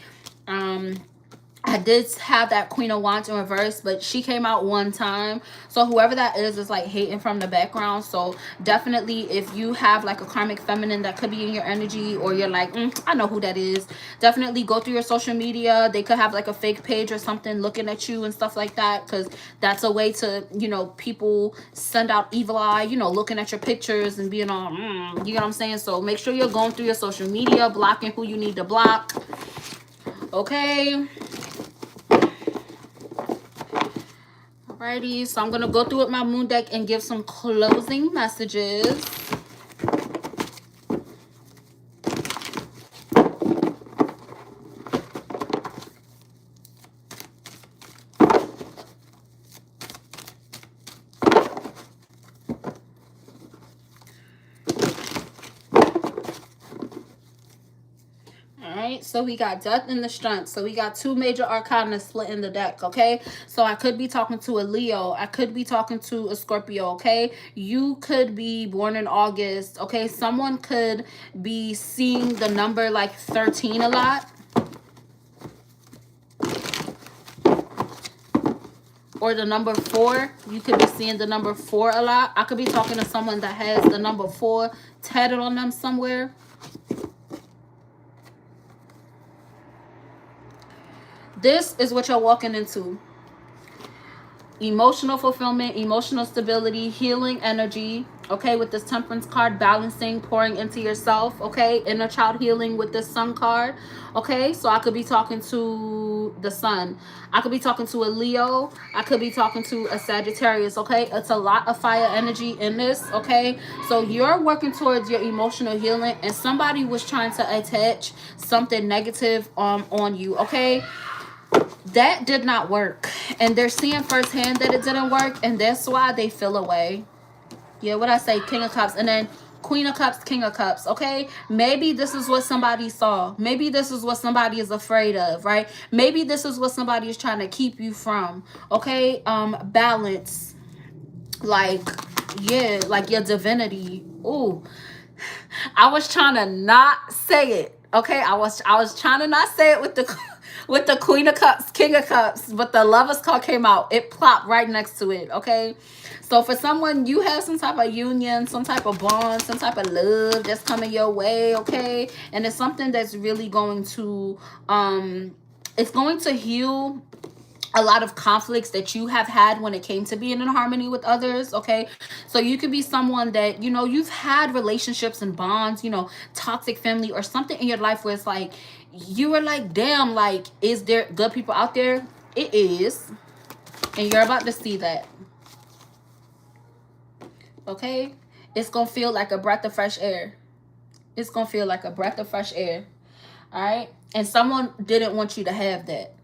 S1: I did have that Queen of Wands in reverse, but she came out one time. So whoever that is like hating from the background. So definitely if you have like a karmic feminine that could be in your energy, or you're like, I know who that is, definitely go through your social media. They could have like a fake page or something looking at you and stuff like that, because that's a way to, you know, people send out evil eye, you know, looking at your pictures and being all, you know what I'm saying? So make sure you're going through your social media, blocking who you need to block. Okay. Alrighty, so I'm going to go through with my moon deck and give some closing messages. So we got death and the strength. So we got two major arcana split in the deck. Okay, so I could be talking to a Leo, I could be talking to a Scorpio. Okay, you could be born in August. Okay, someone could be seeing the number like 13 a lot, or the number 4. You could be seeing the number 4 a lot. I could be talking to someone that has the number 4 tatted on them somewhere. This is what you're walking into. Emotional fulfillment, emotional stability, healing energy. Okay, with this Temperance card, balancing, pouring into yourself. Okay, inner child healing with this Sun card. Okay, so I could be talking to the Sun. I could be talking to a Leo. I could be talking to a Sagittarius. Okay, it's a lot of fire energy in this. Okay, so you're working towards your emotional healing, and somebody was trying to attach something negative on you. Okay, that did not work, and they're seeing firsthand that it didn't work, and that's why they feel away. Yeah, what I say, King of Cups, and then Queen of Cups, King of Cups. Okay, maybe this is what somebody saw. Maybe this is what somebody is afraid of, right? Maybe this is what somebody is trying to keep you from. Okay, balance, like, yeah, like your divinity. Ooh, I was trying to not say it. Okay, I was trying to not say it with the Queen of Cups, King of Cups, but the Lover's card came out. It plopped right next to it. Okay, so for someone, you have some type of union, some type of bond, some type of love that's coming your way. Okay, and it's something that's really going to it's going to heal a lot of conflicts that you have had when it came to being in harmony with others. Okay, so you could be someone that, you know, you've had relationships and bonds, you know, toxic family or something in your life where it's like you were like, damn, like, is there good people out there? It is, and you're about to see that. Okay, it's gonna feel like a breath of fresh air. It's gonna feel like a breath of fresh air. All right, and someone didn't want you to have that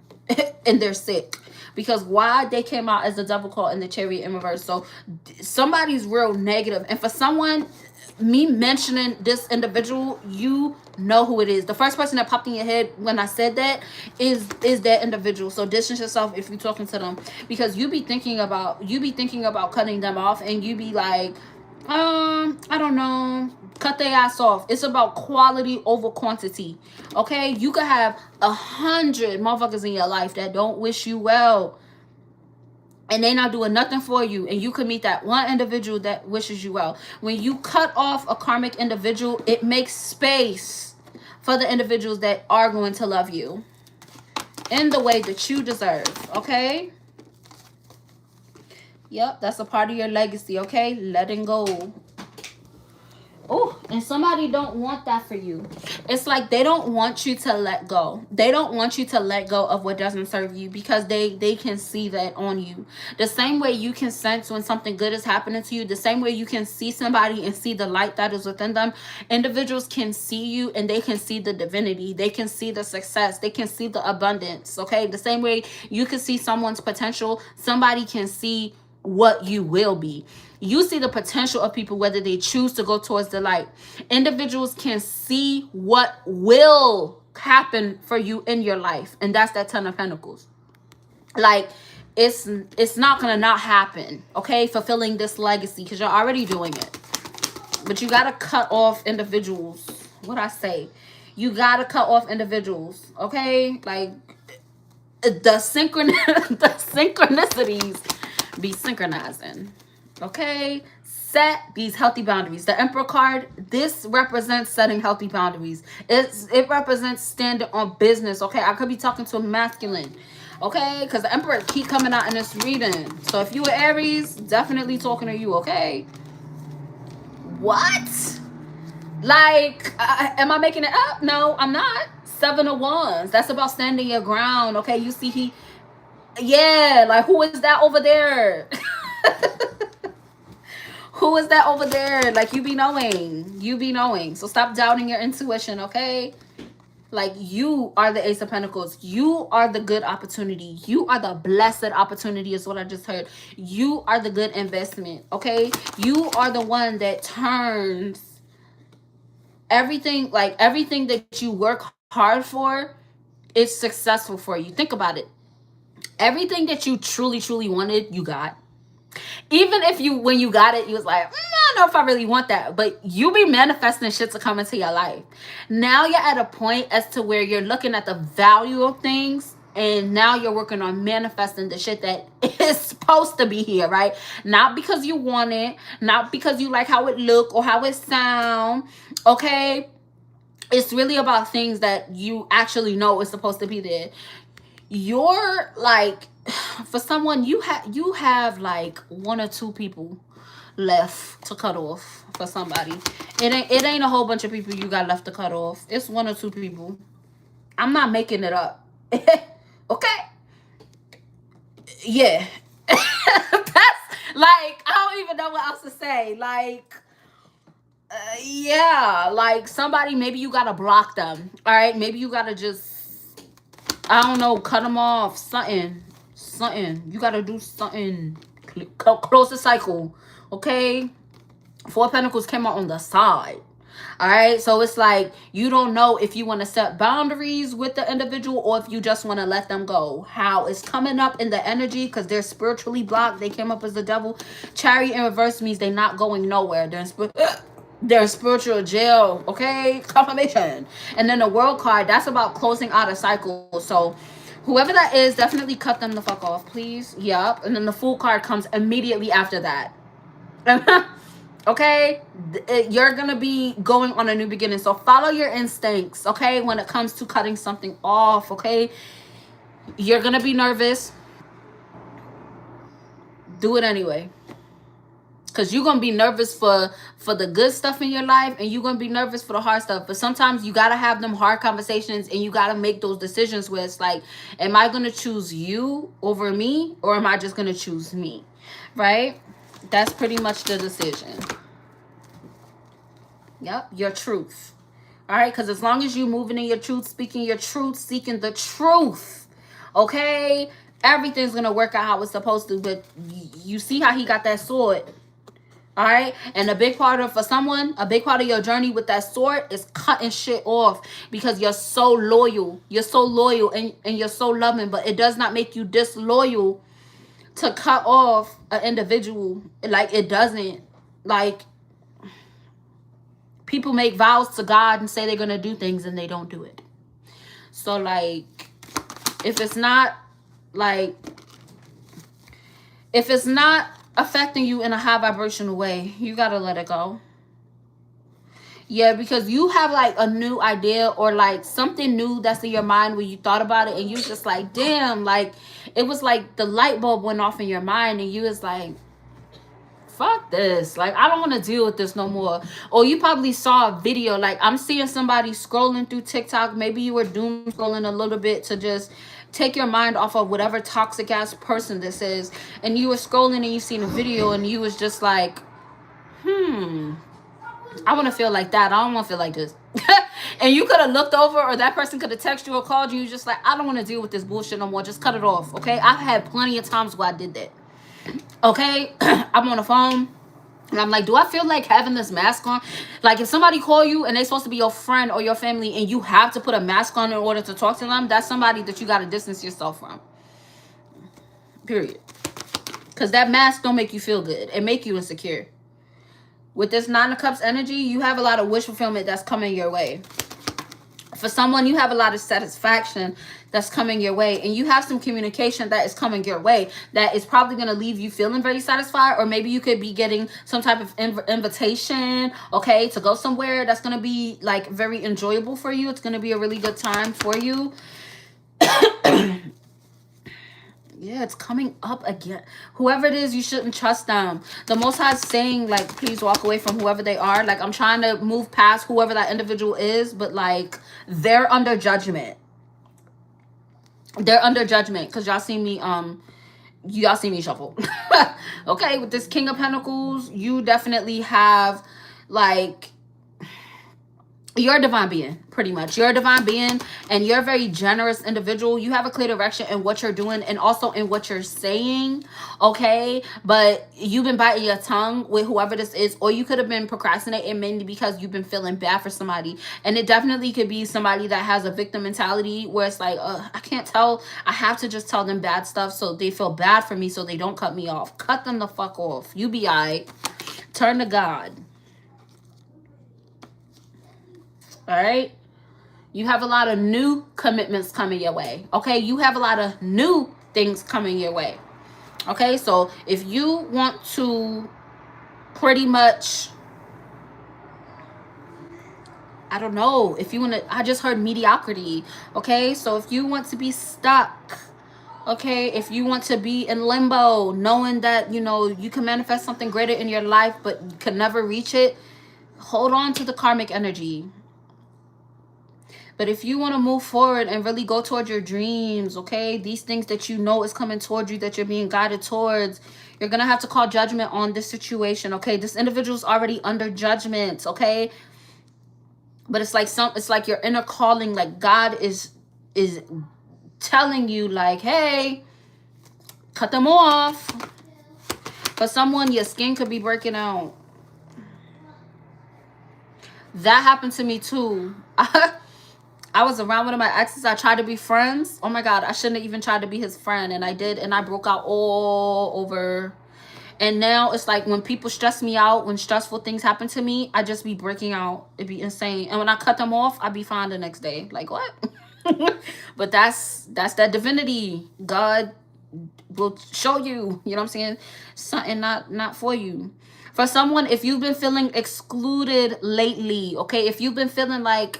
S1: and they're sick, because why? They came out as the Devil card in the Chariot in reverse. So somebody's real negative, and for someone, me mentioning this individual, you know who it is. The first person that popped in your head when I said that is that individual. So distance yourself if you're talking to them, because you be thinking about cutting them off, and you be like, I don't know, cut their ass off. It's about quality over quantity. Okay, you could have 100 motherfuckers in your life that don't wish you well, and they not doing nothing for you, and you could meet that one individual that wishes you well. When you cut off a karmic individual, it makes space for the individuals that are going to love you in the way that you deserve. Okay, yep, that's a part of your legacy. Okay, letting go. Oh, and somebody don't want that for you. It's like they don't want you to let go. They don't want you to let go of what doesn't serve you, because they can see that on you. The same way you can sense when something good is happening to you, the same way you can see somebody and see the light that is within them, individuals can see you and they can see the divinity. They can see the success. They can see the abundance. Okay, the same way you can see someone's potential, somebody can see what you will be. You see the potential of people, whether they choose to go towards the light. Individuals can see what will happen for you in your life, and that's that 10 of Pentacles. Like, it's not gonna not happen. Okay, fulfilling this legacy, because you're already doing it. But you gotta cut off individuals. What I say, you gotta cut off individuals. Okay, like the synchronicities be synchronizing. Okay, set these healthy boundaries. The Emperor card, this represents setting healthy boundaries. It represents standing on business. Okay, I could be talking to a masculine. Okay, because the Emperor keep coming out in this reading. So if you were Aries, definitely talking to you. Okay, what? Like, am I making it up? No, I'm not. 7 of Wands. That's about standing your ground. Okay, you see yeah, like, who is that over there? Who is that over there? Like, you be knowing. You be knowing. So stop doubting your intuition, okay? Like, you are the Ace of Pentacles. You are the good opportunity. You are the blessed opportunity is what I just heard. You are the good investment, okay? You are the one that turns everything, like everything that you work hard for, is successful for you. Think about it. Everything that you truly, truly wanted, you got. Even if you, when you got it, you was like, I don't know if I really want that. But you be manifesting shit to come into your life. Now you're at a point as to where you're looking at the value of things. And now you're working on manifesting the shit that is supposed to be here, right? Not because you want it. Not because you like how it look or how it sound. Okay? It's really about things that you actually know is supposed to be there. You're like, for someone, you have like 1 or 2 people left to cut off for somebody. It ain't a whole bunch of people you got left to cut off. It's 1 or 2 people. I'm not making it up. Okay? Yeah. That's like, I don't even know what else to say. Like, yeah, like somebody, maybe you gotta block them. All right, maybe you gotta just, I don't know, cut them off. Something. You gotta do something. Close the cycle. Okay? 4 Pentacles came out on the side. All right? So it's like, you don't know if you want to set boundaries with the individual or if you just want to let them go. How it's coming up in the energy, because they're spiritually blocked. They came up as the devil. Chariot in reverse means they're not going nowhere. They're in spiritual jail, okay? Confirmation. And then the World card, that's about closing out a cycle. So whoever that is, definitely cut them the fuck off, please. Yup. And then the Fool card comes immediately after that. Okay? You're going to be going on a new beginning. So follow your instincts, okay? When it comes to cutting something off, okay? You're going to be nervous. Do it anyway. Because you're going to be nervous for the good stuff in your life, and you're going to be nervous for the hard stuff. But sometimes you got to have them hard conversations, and you got to make those decisions where it's like, am I going to choose you over me, or am I just going to choose me? Right? That's pretty much the decision. Yep, your truth. All right? Because as long as you're moving in your truth, speaking your truth, seeking the truth, okay, everything's going to work out how it's supposed to. But you see how he got that sword. All right, and a big part of, for someone, a big part of your journey with that sword is cutting shit off, because you're so loyal. You're so loyal and you're so loving, but it does not make you disloyal to cut off an individual. Like, it doesn't. Like, people make vows to God and say they're going to do things and they don't do it. So, like, if it's not, like, if it's not affecting you in a high vibrational way, you gotta let it go. Yeah, because you have like a new idea or like something new that's in your mind when you thought about it, and you just like, damn, like it was like the light bulb went off in your mind, and you was like, fuck this. Like, I don't want to deal with this no more. Or you probably saw a video. Like, I'm seeing somebody scrolling through TikTok. Maybe you were doom scrolling a little bit to just take your mind off of whatever toxic ass person this is. And you were scrolling and you seen a video and you was just like, I want to feel like that. I don't want to feel like this. And you could have looked over, or that person could have texted you or called you. Just like, I don't want to deal with this bullshit no more. Just cut it off, okay? I've had plenty of times where I did that. Okay? I'm on the phone, and I'm like, do I feel like having this mask on? Like, if somebody call you, and they're supposed to be your friend or your family, and you have to put a mask on in order to talk to them, that's somebody that you got to distance yourself from. Period. Because that mask don't make you feel good. It make you insecure. With this Nine of Cups energy, you have a lot of wish fulfillment that's coming your way. For someone, you have a lot of satisfaction that's coming your way. And you have some communication that is coming your way that is probably going to leave you feeling very satisfied. Or maybe you could be getting some type of invitation, okay, to go somewhere that's going to be, like, very enjoyable for you. It's going to be a really good time for you. Yeah, it's coming up again. Whoever it is, you shouldn't trust them. The Most High is saying, like, please walk away from whoever they are. Like, I'm trying to move past whoever that individual is, but, like, they're under judgment. They're under judgment because y'all see me, shuffle. Okay, with this King of Pentacles, you definitely have, like, you're a divine being, pretty much. You're a divine being, and you're a very generous individual. You have a clear direction in what you're doing and also in what you're saying, okay? But you've been biting your tongue with whoever this is, or you could have been procrastinating mainly because you've been feeling bad for somebody. And it definitely could be somebody that has a victim mentality where it's like, I can't tell. I have to just tell them bad stuff so they feel bad for me so they don't cut me off. Cut them the fuck off. You be all right. Turn to God. All right, you have a lot of new commitments coming your way. Okay, you have a lot of new things coming your way. Okay, so if you want to pretty much, I don't know, if you want to, I just heard mediocrity. Okay, so if you want to be stuck, okay, if you want to be in limbo, knowing that, you know, you can manifest something greater in your life but you can never reach it, hold on to the karmic energy. But if you want to move forward and really go towards your dreams, okay, these things that you know is coming towards you, that you're being guided towards, you're going to have to call judgment on this situation, okay? This individual's already under judgment, okay? But it's like your inner calling, like God is telling you, like, hey, cut them off. For someone, your skin could be breaking out. That happened to me too. I was around one of my exes. I tried to be friends. Oh my God, I shouldn't have even tried to be his friend. And I did. And I broke out all over. And now it's like when people stress me out, when stressful things happen to me, I just be breaking out. It'd be insane. And when I cut them off, I'd be fine the next day. Like, what? But that's that divinity. God will show you, you know what I'm saying? Something not for you. For someone, if you've been feeling excluded lately, okay? If you've been feeling like,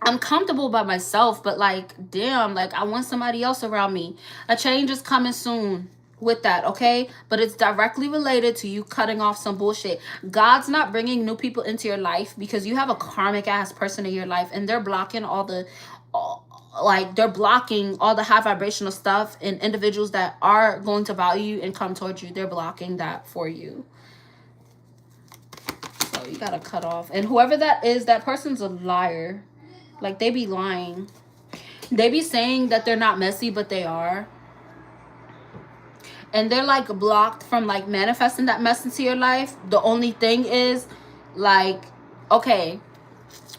S1: I'm comfortable by myself, but like, damn, like I want somebody else around me. A change is coming soon with that, okay? But it's directly related to you cutting off some bullshit. God's not bringing new people into your life because you have a karmic ass person in your life and they're blocking they're blocking all the high vibrational stuff and individuals that are going to value you and come towards you. They're blocking that for you. So you gotta cut off. And whoever that is, that person's a liar. Like, they be lying. They be saying that they're not messy, but they are. And they're, like, blocked from, like, manifesting that mess into your life. The only thing is, like, okay,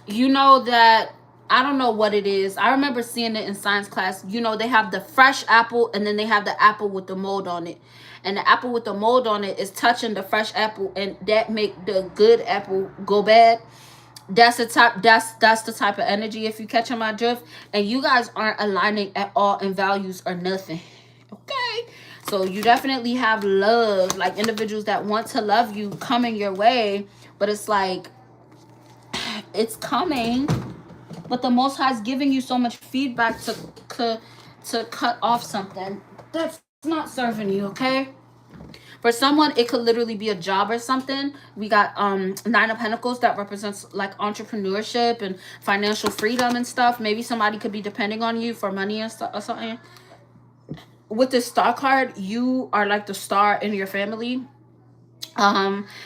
S1: you know that, I don't know what it is. I remember seeing it in science class. You know, they have the fresh apple, and then they have the apple with the mold on it. And the apple with the mold on it is touching the fresh apple, and that make the good apple go bad. That's the type of energy, if you catching my drift. And you guys aren't aligning at all in values or nothing, okay? So you definitely have love, like individuals that want to love you coming your way, but it's like, it's coming, but the Most High is giving you so much feedback to cut off something that's not serving you, okay? For someone, it could literally be a job or something. We got Nine of Pentacles that represents like entrepreneurship and financial freedom and stuff. Maybe somebody could be depending on you for money and stuff or something. With this star card, you are like the star in your family.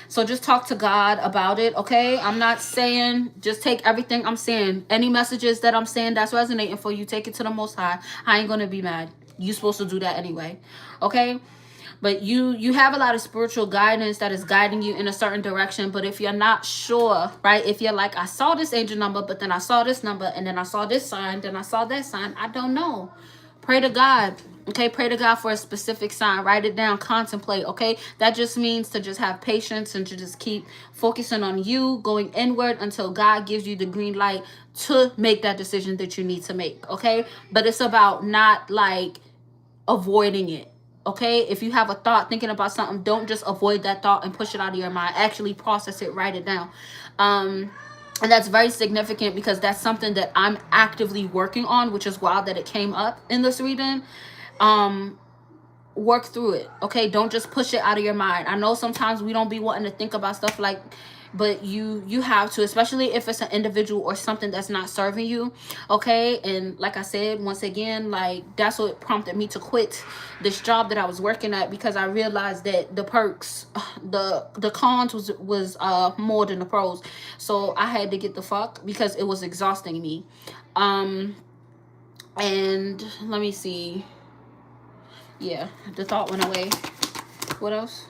S1: So just talk to God about it, okay? I'm not saying just take everything I'm saying. Any messages that I'm saying that's resonating for you, take it to the Most High. I ain't gonna be mad. You're supposed to do that anyway, okay? But you have a lot of spiritual guidance that is guiding you in a certain direction. But if you're not sure, right, if you're like, I saw this angel number, but then I saw this number, and then I saw this sign, then I saw that sign, I don't know. Pray to God. Okay, pray to God for a specific sign. Write it down, contemplate. Okay, that just means to just have patience and to just keep focusing on you, going inward until God gives you the green light to make that decision that you need to make. Okay, but it's about not like avoiding it. Okay, if you have a thought thinking about something, don't just avoid that thought and push it out of your mind. Actually process it, write it down. And that's very significant because that's something that I'm actively working on, which is wild that it came up in this reading. Work through it, okay? Don't just push it out of your mind. I know sometimes we don't be wanting to think about stuff like, but you have to, especially if it's an individual or something that's not serving you, okay? And like I said, once again, like that's what prompted me to quit this job that I was working at, because I realized that the perks, the cons was more than the pros. So I had to get the fuck because it was exhausting me. And let me see. Yeah, the thought went away. What else?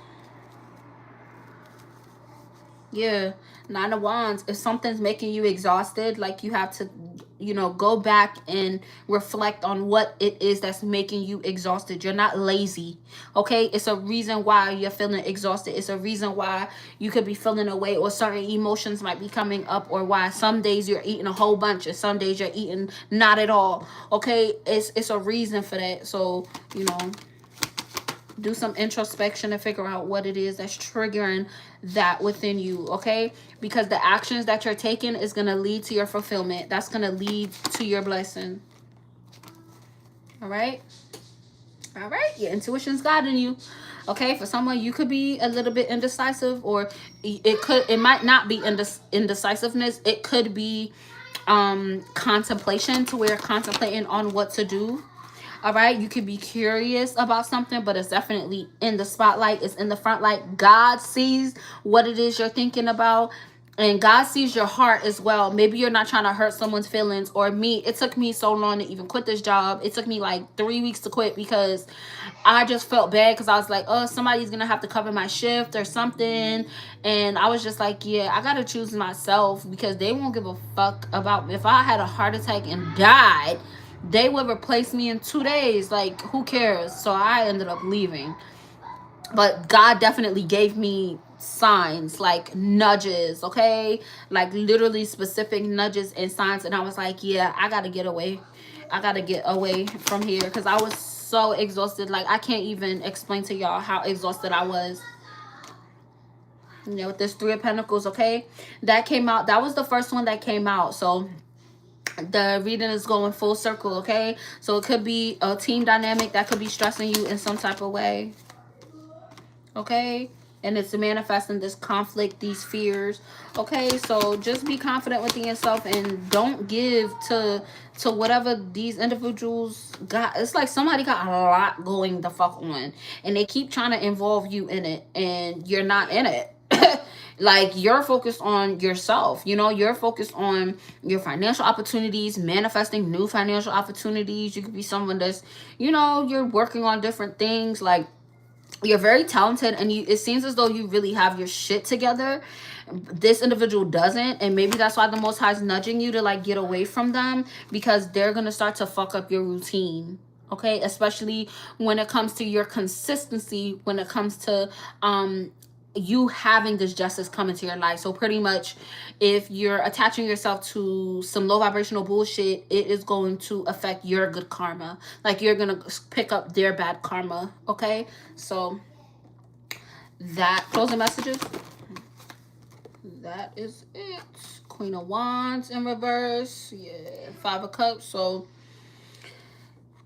S1: Yeah, Nine of Wands. If something's making you exhausted, like you have to, go back and reflect on what it is that's making you exhausted. You're not lazy, okay? It's a reason why you're feeling exhausted. It's a reason why you could be feeling away, or certain emotions might be coming up, or why some days you're eating a whole bunch and some days you're eating not at all, okay? It's a reason for that. So, do some introspection and figure out what it is that's triggering that within you, okay? Because the actions that you're taking is going to lead to your fulfillment. That's going to lead to your blessing. All right? All right? Your intuition's guiding you. Okay? For someone, you could be a little bit indecisive, or it might not be indecisiveness. It could be contemplation, to where contemplating on what to do. All right, you could be curious about something, but it's definitely in the spotlight. It's in the front light. God sees what it is you're thinking about, and God sees your heart as well. Maybe you're not trying to hurt someone's feelings. Or it took me so long to even quit this job. It took me like 3 weeks to quit because I just felt bad, because I was like, oh, somebody's gonna have to cover my shift or something. And I was just like, yeah, I gotta choose myself, because they won't give a fuck about me. If I had a heart attack and died, they would replace me in 2 days. Like, who cares? So I ended up leaving. But God definitely gave me signs, like nudges, okay? Like literally specific nudges and signs. And I was like, yeah, I gotta get away. I gotta get away from here, because I was so exhausted. Like, I can't even explain to y'all how exhausted I was. With this Three of Pentacles, okay? That came out. That was the first one that came out. So the reading is going full circle, okay? So it could be a team dynamic that could be stressing you in some type of way, okay? And it's manifesting this conflict, these fears, okay? So just be confident within yourself and don't give to whatever these individuals got. It's like somebody got a lot going the fuck on, and they keep trying to involve you in it, and you're not in it. Like, you're focused on yourself, you're focused on your financial opportunities, manifesting new financial opportunities. You could be someone that's, you're working on different things. Like, you're very talented, and it seems as though you really have your shit together. This individual doesn't, and maybe that's why the Most High is nudging you to like get away from them, because they're gonna start to fuck up your routine, okay? Especially when it comes to your consistency, when it comes to you having this justice come into your life. So pretty much, if you're attaching yourself to some low vibrational bullshit, it is going to affect your good karma. Like, you're gonna pick up their bad karma, okay? So that closing messages, that is it. Queen of Wands in reverse, yeah, Five of Cups. So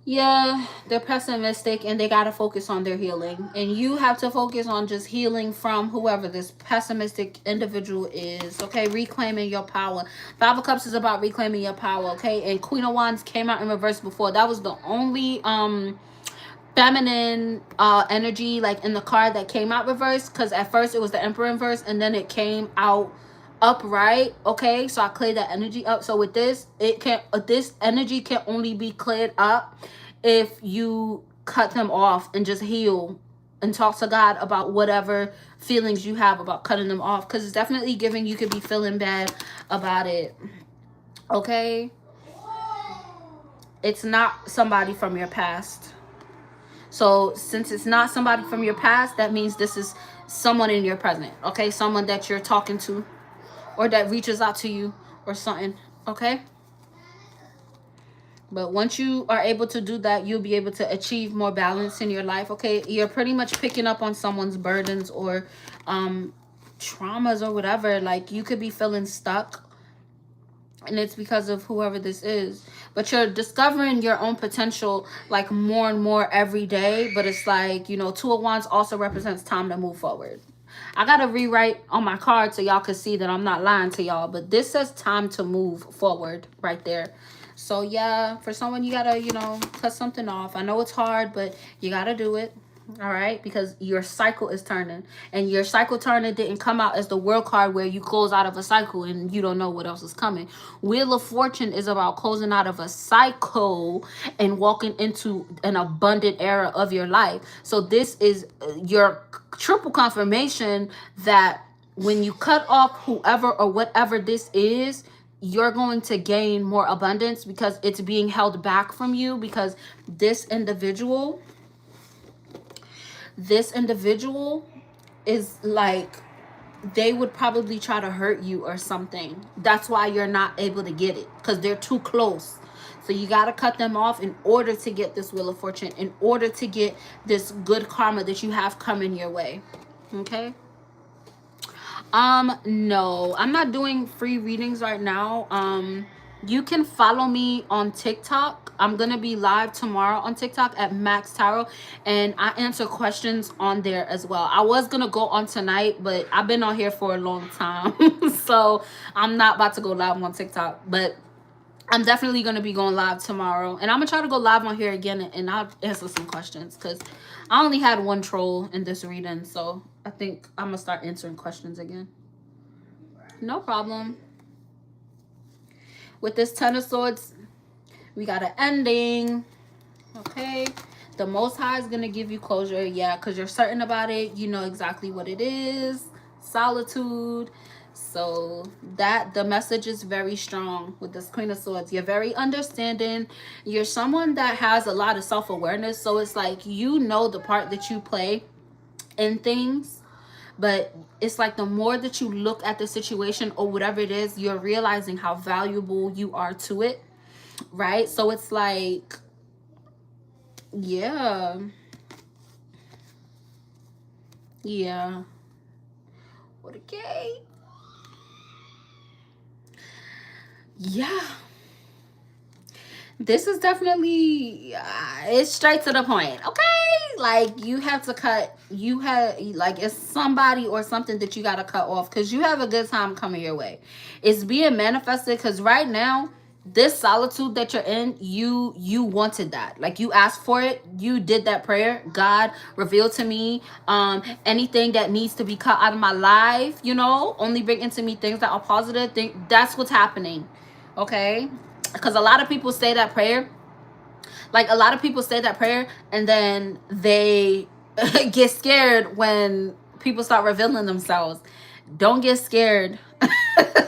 S1: Yeah, they're pessimistic and they got to focus on their healing. And you have to focus on just healing from whoever this pessimistic individual is. Okay, reclaiming your power. Five of Cups is about reclaiming your power. Okay, and Queen of Wands came out in reverse before. That was the only feminine energy like in the card that came out reverse, because at first it was the Emperor in reverse and then it came out upright. Okay, so I cleared that energy up. So with this, it can this energy can only be cleared up if you cut them off and just heal and talk to God about whatever feelings you have about cutting them off, because it's definitely giving you could be feeling bad about it. Okay, it's not somebody from your past. So since it's not somebody from your past, that means this is someone in your present. Okay, someone that you're talking to or that reaches out to you or something. Okay, but once you are able to do that, you'll be able to achieve more balance in your life. Okay, you're pretty much picking up on someone's burdens or traumas or whatever. Like you could be feeling stuck and it's because of whoever this is, but you're discovering your own potential like more and more every day. But it's like, you know, Two of Wands also represents time to move forward. I gotta rewrite on my card so y'all can see that I'm not lying to y'all, but this says time to move forward right there. So yeah, for someone, you gotta, you know, cut something off. I know it's hard, but you gotta do it. All right, because your cycle is turning, and your cycle turning didn't come out as the World card where you close out of a cycle and you don't know what else is coming. Wheel of Fortune is about closing out of a cycle and walking into an abundant era of your life. So this is your triple confirmation that when you cut off whoever or whatever this is, you're going to gain more abundance because it's being held back from you, because this individual is like, they would probably try to hurt you or something. That's why you're not able to get it, because they're too close. So you got to cut them off in order to get this Wheel of Fortune, in order to get this good karma that you have coming your way. Okay. No, I'm not doing free readings right now. You can follow me on TikTok. I'm gonna be live tomorrow on TikTok at Max Tarot, and I answer questions on there as well. I was gonna go on tonight, but I've been on here for a long time, so I'm not about to go live on TikTok. But I'm definitely gonna be going live tomorrow, and I'm gonna try to go live on here again, and I'll answer some questions, because I only had one troll in this reading, so I think I'm gonna start answering questions again. No problem. With this Ten of Swords, we got an ending. Okay. The Most High is going to give you closure. Yeah, because you're certain about it. You know exactly what it is. Solitude. So that the message is very strong with this Queen of Swords. You're very understanding. You're someone that has a lot of self-awareness. So it's like, you know the part that you play in things. But it's like the more that you look at the situation or whatever it is, you're realizing how valuable you are to it, right? So it's like, yeah. Yeah. Okay. Yeah. This is definitely, it's straight to the point. Okay. Like, you have to cut, you have, like, it's somebody or something that you got to cut off, because you have a good time coming your way. It's being manifested, because right now, this solitude that you're in, you wanted that. Like, you asked for it. You did that prayer. God, reveal to me anything that needs to be cut out of my life, you know, only bring into me things that are positive. That's what's happening. Okay. Because a lot of people say that prayer, and then they get scared when people start revealing themselves. Don't get scared.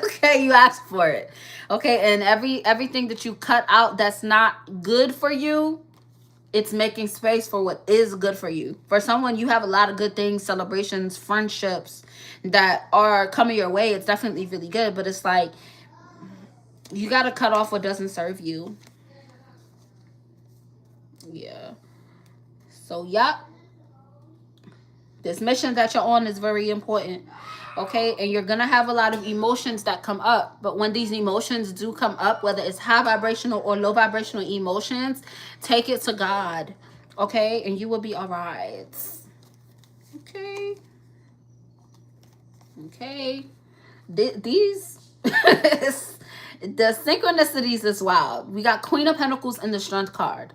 S1: Okay, you asked for it. Okay, and everything that you cut out that's not good for you, it's making space for what is good for you. For someone, you have a lot of good things, celebrations, friendships that are coming your way. It's definitely really good, but it's like, you got to cut off what doesn't serve you. Yeah. So, yep. This mission that you're on is very important. Okay, and you're gonna have a lot of emotions that come up, but when these emotions do come up, whether it's high vibrational or low vibrational emotions, take it to God. Okay, and you will be all right. Okay. Okay. These the synchronicities is wild. We got Queen of Pentacles and the Strength card.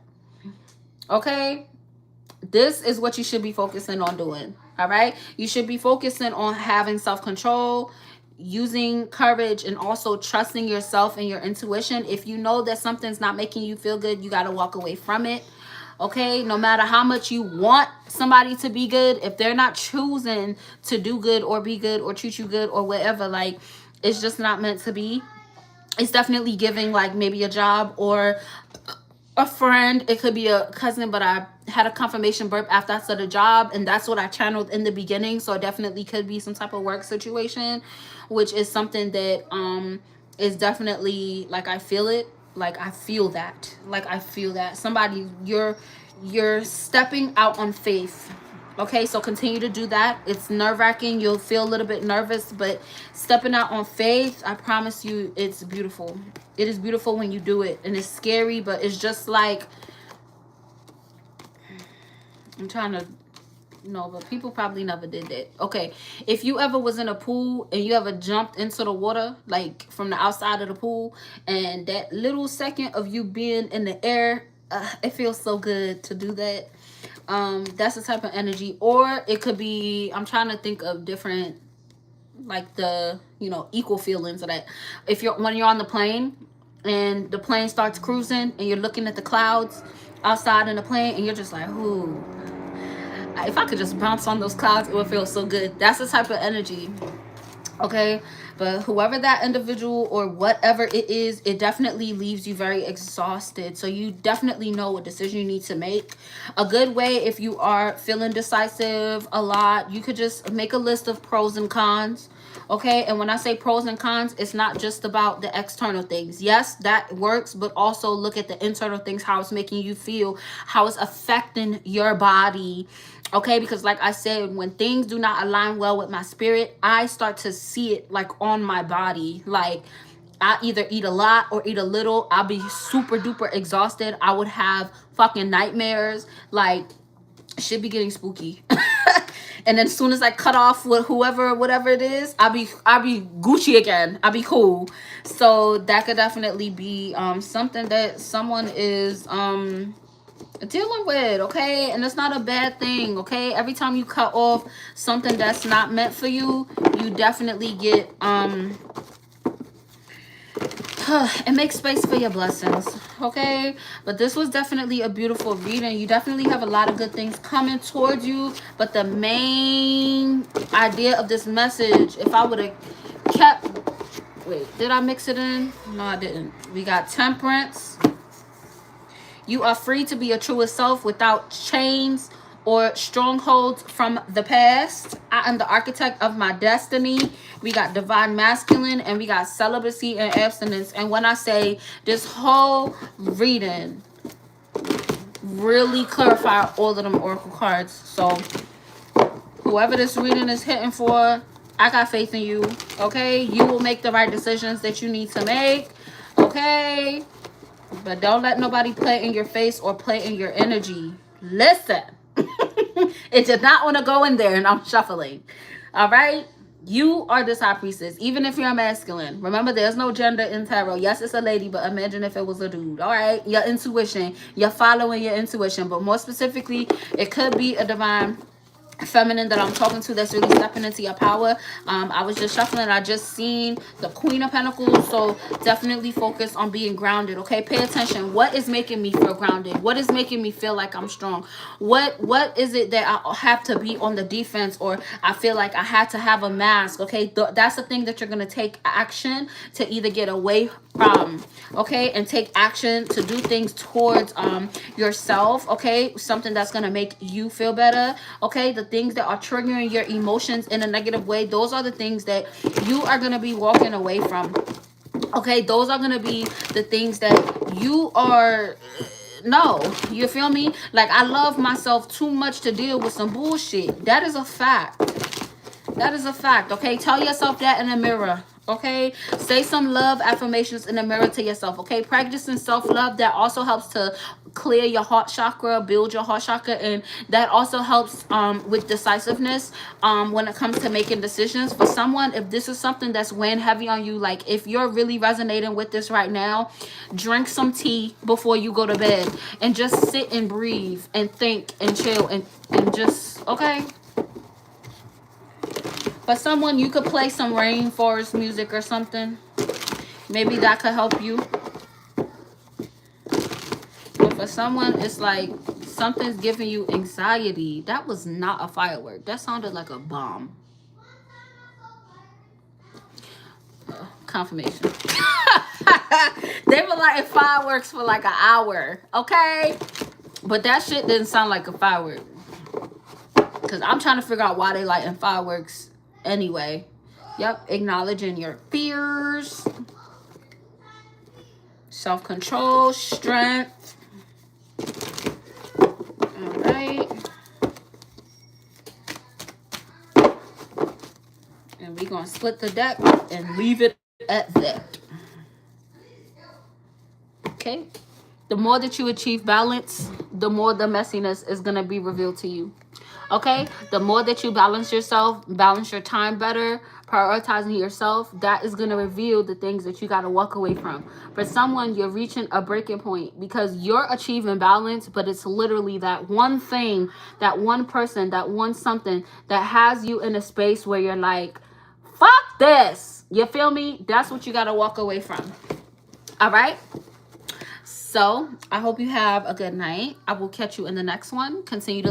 S1: Okay, this is what you should be focusing on doing. All right, you should be focusing on having self-control, using courage, and also trusting yourself and your intuition. If you know that something's not making you feel good, you got to walk away from it. Okay, no matter how much you want somebody to be good, if they're not choosing to do good or be good or treat you good or whatever, like, it's just not meant to be. It's definitely giving like maybe a job or a friend. It could be a cousin, but I had a confirmation burp after I said a job, and that's what I channeled in the beginning. So it definitely could be some type of work situation, which is something that is definitely like, I feel it. Like I feel that. Like I feel that somebody, you're stepping out on faith. Okay, so continue to do that. It's nerve-wracking. You'll feel a little bit nervous, but stepping out on faith, I promise you, it's beautiful. It is beautiful when you do it, and it's scary, but it's just like, I'm trying to, no, but people probably never did that. Okay, if you ever was in a pool and you ever jumped into the water, like from the outside of the pool, and that little second of you being in the air, it feels so good to do that. That's the type of energy. Or it could be, I'm trying to think of different, like the, you know, equal feelings of that. If you're, when you're on the plane and the plane starts cruising and you're looking at the clouds outside in the plane and you're just like, ooh, if I could just bounce on those clouds, it would feel so good. That's the type of energy. Okay, but whoever that individual or whatever it is, it definitely leaves you very exhausted. So you definitely know what decision you need to make. A good way, if you are feeling decisive a lot, you could just make a list of pros and cons. Okay, and when I say pros and cons, it's not just about the external things. Yes, that works, but also look at the internal things, how it's making you feel, how it's affecting your body. Okay, because like I said, when things do not align well with my spirit, I start to see it like on my body. Like I either eat a lot or eat a little. I'll be super duper exhausted. I would have fucking nightmares. Like shit be getting spooky. And then as soon as I cut off with whoever, whatever it is, I'll be Gucci again. I'll be cool. So that could definitely be something that someone is dealing with. Okay, and it's not a bad thing. Okay, every time you cut off something that's not meant for you, you definitely get and make space for your blessings. Okay, but this was definitely a beautiful reading. You definitely have a lot of good things coming towards you, but the main idea of this message, if I would have kept, wait, did I mix it in? No, I didn't. We got temperance. You are free to be your truest self without chains or strongholds from the past. I am the architect of my destiny. We got divine masculine, and we got celibacy and abstinence. And when I say this whole reading really clarify all of them oracle cards. So whoever this reading is hitting for, I got faith in you. Okay, you will make the right decisions that you need to make. Okay, but don't let nobody play in your face or play in your energy. Listen. It did not want to go in there, and I'm shuffling. All right, you are this high priestess, even if you're masculine. Remember, there's no gender in tarot. Yes, it's a lady, but imagine if it was a dude. All right, your intuition, you're following your intuition, but more specifically, it could be a divine feminine that I'm talking to that's really stepping into your power. I was just shuffling. I just seen the Queen of Pentacles, so definitely focus on being grounded. Okay, pay attention. What is making me feel grounded? What is making me feel like I'm strong? What is it that I have to be on the defense, or I feel like I had to have a mask? Okay, that's the thing that you're gonna take action to either get away from. Okay, and take action to do things towards yourself. Okay, something that's gonna make you feel better. Okay, the things that are triggering your emotions in a negative way, those are the things that you are gonna be walking away from. Okay, those are gonna be the things that you are, no, you feel me? Like, I love myself too much to deal with some bullshit. That is a fact. That is a fact, okay? Tell yourself that in the mirror, okay? Say some love affirmations in the mirror to yourself, okay? Practicing self-love, that also helps to clear your heart chakra, build your heart chakra, and that also helps with decisiveness when it comes to making decisions. For someone, if this is something that's weighing heavy on you, like if you're really resonating with this right now, drink some tea before you go to bed and just sit and breathe and think and chill and just, okay? For someone, you could play some rainforest music or something. Maybe that could help you. But for someone, it's like something's giving you anxiety. That was not a firework. That sounded like a bomb. Confirmation. They were lighting fireworks for like an hour, okay? But that shit didn't sound like a firework. Because I'm trying to figure out why they lighting fireworks anyway. Yep, acknowledging your fears. Self-control, strength. All right. And we're going to split the deck and leave it at that. Okay. The more that you achieve balance, the more the messiness is going to be revealed to you. Okay? The more that you balance yourself, balance your time better, prioritizing yourself, that is going to reveal the things that you got to walk away from. For someone, you're reaching a breaking point because you're achieving balance, but it's literally that one thing, that one person, that one something that has you in a space where you're like, fuck this. You feel me? That's what you got to walk away from. All right? So I hope you have a good night. I will catch you in the next one. Continue to